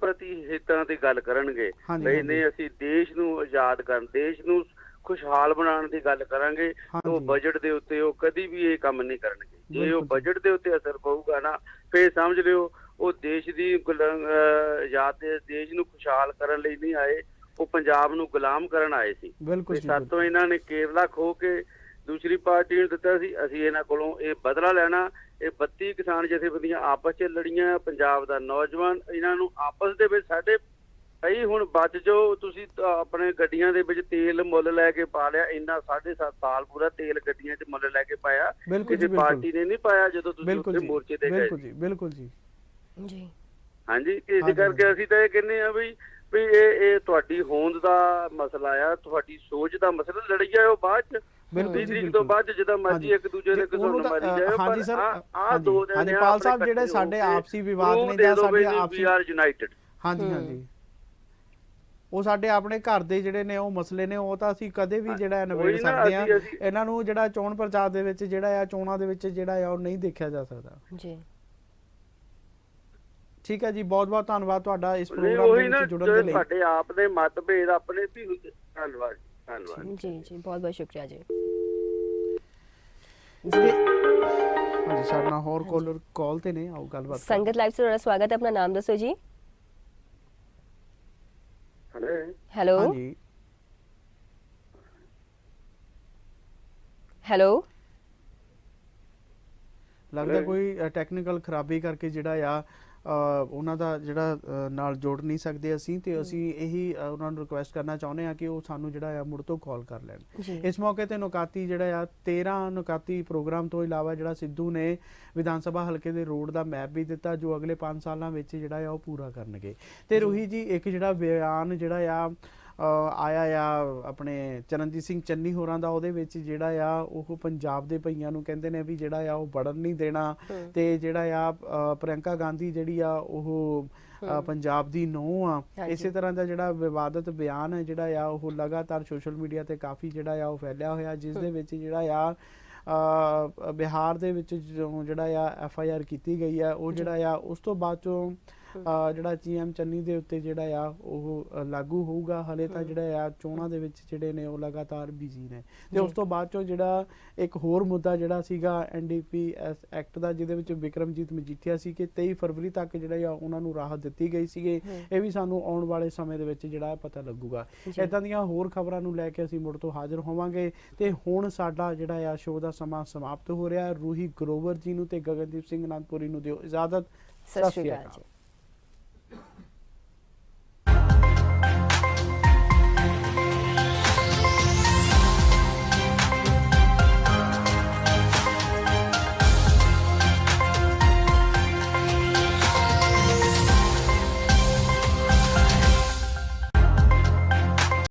ਪ੍ਰਤੀ ਹਿੱਤਾਂ ਦੀ ਗੱਲ ਕਰਨਗੇ, ਬਈ ਨਹੀਂ ਅਸੀਂ ਦੇਸ਼ ਨੂੰ ਆਜ਼ਾਦ ਕਰਨ, ਦੇਸ਼ ਨੂੰ ਖੁਸ਼ਹਾਲ ਬਣਾਉਣ ਦੀ ਗੱਲ ਕਰਾਂਗੇ, ਉਹ ਬਜਟ ਦੇ ਉੱਤੇ ਉਹ ਕਦੀ ਵੀ ਇਹ ਕੰਮ ਨਹੀਂ ਕਰਨਗੇ। ਜੇ ਉਹ ਬਜਟ ਦੇ ਉੱਤੇ ਅਸਰ ਪਊਗਾ ਨਾ, ਫਿਰ ਸਮਝ ਲਿਓ ਉਹ ਦੇਸ਼ ਦੀ ਆਜ਼ਾਦ ਦੇਸ਼ ਨੂੰ ਖੁਸ਼ਹਾਲ ਕਰਨ ਲਈ ਨਹੀਂ ਆਏ, ਉਹ ਪੰਜਾਬ ਨੂੰ ਗੁਲਾਮ ਕਰਨ ਆਏ ਸੀ। ਸਾਤੋਂ ਇਹਨਾਂ ਨੇ ਕੇਰਲਾ ਖੋ ਕੇ ਦੂਸਰੀ ਪਾਰਟੀ ਨੂੰ ਦਿੱਤਾ ਸੀ, ਅਸੀਂ ਇਹਨਾਂ ਕੋਲੋਂ ਇਹ ਬਦਲਾ ਲੈਣਾ। ਇਹ 32 ਕਿਸਾਨ ਜਥੇਬੰਦੀਆਂ ਆਪਸ 'ਚ ਲੜੀਆਂ, ਪੰਜਾਬ ਦਾ ਨੌਜਵਾਨ, ਇਹਨਾਂ ਨੂੰ ਆਪਸ ਦੇ ਵਿੱਚ ਸਾਡੇ ਭਾਈ ਹੁਣ ਬਚ ਜਾਓ। ਤੁਸੀਂ ਆਪਣੇ ਗੱਡੀਆਂ ਦੇ ਵਿੱਚ ਤੇਲ ਮੁੱਲ ਲੈ ਕੇ ਪਾ ਲਿਆ, ਇੰਨਾ 7.5 ਸਾਲ ਪੂਰਾ ਤੇਲ ਗੱਡੀਆਂ 'ਚ ਮੁੱਲ ਲੈ ਕੇ ਪਾਇਆ, ਕਿਸੇ ਪਾਰਟੀ ਨੇ ਨਹੀਂ ਪਾਇਆ ਜਦੋਂ ਤੁਸੀਂ ਉੱਥੇ ਮੋਰਚੇ ਤੇ ਗਏ। ਬਿਲਕੁਲ ਜੀ ਜੀ ਹਾਂਜੀ, ਇਸ ਕਰਕੇ ਅਸੀਂ ਤਾਂ ਇਹ ਕਹਿੰਦੇ ਆ ਵੀ ਇਹ ਤੁਹਾਡੀ ਹੋਂਦ ਦਾ ਮਸਲਾ ਆ, ਤੁਹਾਡੀ ਸੋਚ ਦਾ ਮਸਲਾ। ਲੜੀ ਜਾਓ ਬਾਅਦ ਚ, 20 ਤਰੀਕ ਤੋਂ ਬਾਅਦ ਜਿੱਦਾਂ ਮਰਜ਼ੀ ਇੱਕ ਦੂਜੇ ਦੇ ਕਿਸੋਂ ਮਾਰੀ ਜਾਓ। ਹਾਂਜੀ ਸਰ, ਆ 2 ਦਿਨ ਪਾਲ ਸਾਹਿਬ ਜਿਹੜੇ ਸਾਡੇ ਆਪਸੀ ਵਿਵਾਦ ਨੇ ਜਾਂ ਸਾਡੇ ਆਪਸੀ ਯੂਨਾਈਟਿਡ, ਹਾਂਜੀ ਹਾਂਜੀ, ਉਹ ਸਾਡੇ ਆਪਣੇ ਘਰ ਦੇ ਜਿਹੜੇ ਨੇ ਉਹ ਮਸਲੇ ਨੇ, ਉਹ ਤਾਂ ਅਸੀਂ ਕਦੇ ਵੀ ਜਿਹੜਾ ਨਿਬੇੜ ਸਕਦੇ ਆ। ਇਹਨਾਂ ਨੂੰ ਜਿਹੜਾ ਚੋਣ ਪ੍ਰਚਾਰ ਦੇ ਵਿੱਚ ਜਿਹੜਾ ਆ, ਚੋਣਾਂ ਦੇ ਵਿੱਚ ਜਿਹੜਾ ਆ ਉਹ ਨਹੀਂ ਦੇਖਿਆ ਜਾ ਸਕਦਾ ਜੀ। ਠੀਕ ਹੈ ਜੀ, ਬਹੁਤ ਬਹੁਤ ਧੰਨਵਾਦ ਤੁਹਾਡਾ ਇਸ ਪ੍ਰੋਗਰਾਮ ਦੇ ਵਿੱਚ ਜੁੜਨ ਦੇ ਲਈ। ਸਾਡੇ ਆਪ ਦੇ ਮਤਭੇਦ ਆਪਣੇ ਵੀ ਹੁੰਦੇ। ਧੰਨਵਾਦ ਜੀ ਜੀ, ਬਹੁਤ ਬਹੁਤ ਸ਼ੁਕਰੀਆ ਜੀ। ਹਾਂਜੀ, ਸਾਡੇ ਨਾਲ ਹੋਰ ਕਾਲਰ ਕਾਲ ਤੇ ਨੇ, ਆਓ ਗੱਲਬਾਤ। ਸੰਗਤ ਲਾਈਵ ਸੇ ਤੁਹਾਡਾ ਸਵਾਗਤ ਹੈ, ਆਪਣਾ ਨਾਮ ਦੱਸੋ ਜੀ। ਹੈਲੋ ਹਾਂਜੀ ਹੈਲੋ, ਲੱਗਦਾ ਕੋਈ ਟੈਕਨੀਕਲ ਖਰਾਬੀ ਕਰਕੇ ਜਿਹੜਾ ਆ ਉਹਨਾਂ ਦਾ ਜਿਹੜਾ ਨਾਲ ਜੋੜ ਨਹੀਂ ਸਕਦੇ ਅਸੀਂ, ਤੇ ਅਸੀਂ ਇਹੀ ਉਹਨਾਂ ਨੂੰ ਰਿਕੁਐਸਟ ਕਰਨਾ ਚਾਹੁੰਦੇ ਹਾਂ ਕਿ ਉਹ ਸਾਨੂੰ ਜਿਹੜਾ ਆ ਮੁੜ ਤੋਂ ਕਾਲ ਕਰ ਲੈਣ। ਇਸ ਮੌਕੇ ਤੇ ਨੁਕਾਤੀ ਜਿਹੜਾ ਆ 13 ਨੁਕਾਤੀ ਪ੍ਰੋਗਰਾਮ ਤੋਂ ਇਲਾਵਾ ਜਿਹੜਾ ਸਿੱਧੂ ਨੇ ਵਿਧਾਨ ਸਭਾ ਹਲਕੇ ਦੇ ਰੋਡ ਦਾ ਮੈਪ ਵੀ ਦਿੱਤਾ, ਜੋ ਅਗਲੇ 5 ਸਾਲਾਂ ਵਿੱਚ ਜਿਹੜਾ ਆ ਉਹ ਪੂਰਾ ਕਰਨਗੇ। ਤੇ ਰੋਹੀ ਜੀ, ਇੱਕ ਜਿਹੜਾ ਬਿਆਨ ਜਿਹੜਾ ਆ ਆਇਆ ਆ ਆਪਣੇ ਚਰਨਜੀਤ ਸਿੰਘ ਚੰਨੀ ਹੋਰਾਂ ਦਾ, ਉਹਦੇ ਵਿੱਚ ਜਿਹੜਾ ਆ ਉਹ ਪੰਜਾਬ ਦੇ ਭਈਆਂ ਨੂੰ ਕਹਿੰਦੇ ਨੇ ਵੀ ਜਿਹੜਾ ਆ ਉਹ ਵੜਨ ਨਹੀਂ ਦੇਣਾ, ਤੇ ਜਿਹੜਾ ਆ ਪ੍ਰਿਯੰਕਾ ਗਾਂਧੀ ਜਿਹੜੀ ਆ ਉਹ ਪੰਜਾਬ ਦੀ ਨੂੰਹ ਆ। ਇਸੇ ਤਰ੍ਹਾਂ ਦਾ ਜਿਹੜਾ ਵਿਵਾਦਤ ਬਿਆਨ ਹੈ ਜਿਹੜਾ ਆ ਉਹ ਲਗਾਤਾਰ ਸੋਸ਼ਲ ਮੀਡੀਆ ਤੇ ਕਾਫੀ ਜਿਹੜਾ ਆ ਉਹ ਫੈਲਿਆ ਹੋਇਆ, ਜਿਸ ਦੇ ਵਿੱਚ ਜਿਹੜਾ ਆ ਬਿਹਾਰ ਦੇ ਵਿੱਚ ਜਿਹੜਾ ਆ FIR ਕੀਤੀ ਗਈ ਆ, ਉਹ ਜਿਹੜਾ ਆ ਉਸ ਤੋਂ ਬਾਅਦ ਚੋਂ ਜਿਹੜਾ GM ਚੰਨੀ ਦੇ ਉੱਤੇ ਜਿਹੜਾ ਆ ਉਹ ਲਾਗੂ ਹੋਊਗਾ। ਹਲੇ ਤਾਂ ਜਿਹੜਾ ਆ ਚੋਣਾਂ ਦੇ ਵਿੱਚ ਜਿਹੜੇ ਨੇ ਉਹ ਲਗਾਤਾਰ ਬਿਜ਼ੀ ਨੇ। ਤੇ ਉਸ ਤੋਂ ਬਾਅਦ ਚੋਂ ਜਿਹੜਾ ਇੱਕ ਹੋਰ ਮੁੱਦਾ ਜਿਹੜਾ ਸੀਗਾ NDPS ਐਕਟ ਦਾ, ਜਿਹਦੇ ਵਿੱਚ ਬਿਕਰਮਜੀਤ ਮਜੀਠੀਆ ਸੀ ਕਿ 23 ਫਰਵਰੀ ਤੱਕ ਜਿਹੜਾ ਆ ਉਹਨਾਂ ਨੂੰ ਰਾਹਤ ਦਿੱਤੀ ਗਈ ਸੀਗੀ। ਇਹ ਵੀ ਸਾਨੂੰ ਆਉਣ ਵਾਲੇ ਸਮੇਂ ਦੇ ਵਿੱਚ ਜਿਹੜਾ ਪਤਾ ਲੱਗੂਗਾ। ਇਦਾਂ ਦੀਆਂ ਹੋਰ ਖਬਰਾਂ ਨੂੰ ਲੈ ਕੇ ਅਸੀਂ ਮੁੜ ਤੋਂ ਹਾਜ਼ਰ ਹੋਵਾਂਗੇ। ਤੇ ਹੁਣ ਸਾਡਾ ਜਿਹੜਾ ਆ ਸ਼ੋਅ ਦਾ ਸਮਾਂ ਸਮਾਪਤ ਹੋ ਰਿਹਾ। ਰੂਹੀ ਗਰੋਵਰ ਜੀ ਨੂੰ ਤੇ ਗਗਨਦੀਪ ਸਿੰਘ ਅਨੰਦਪੁਰੀ ਨੂੰ ਦਿਓ ਇਜਾਜ਼ਤ। ਸਤਿ ਸ਼੍ਰੀ ਅਕਾਲ ਜੀ।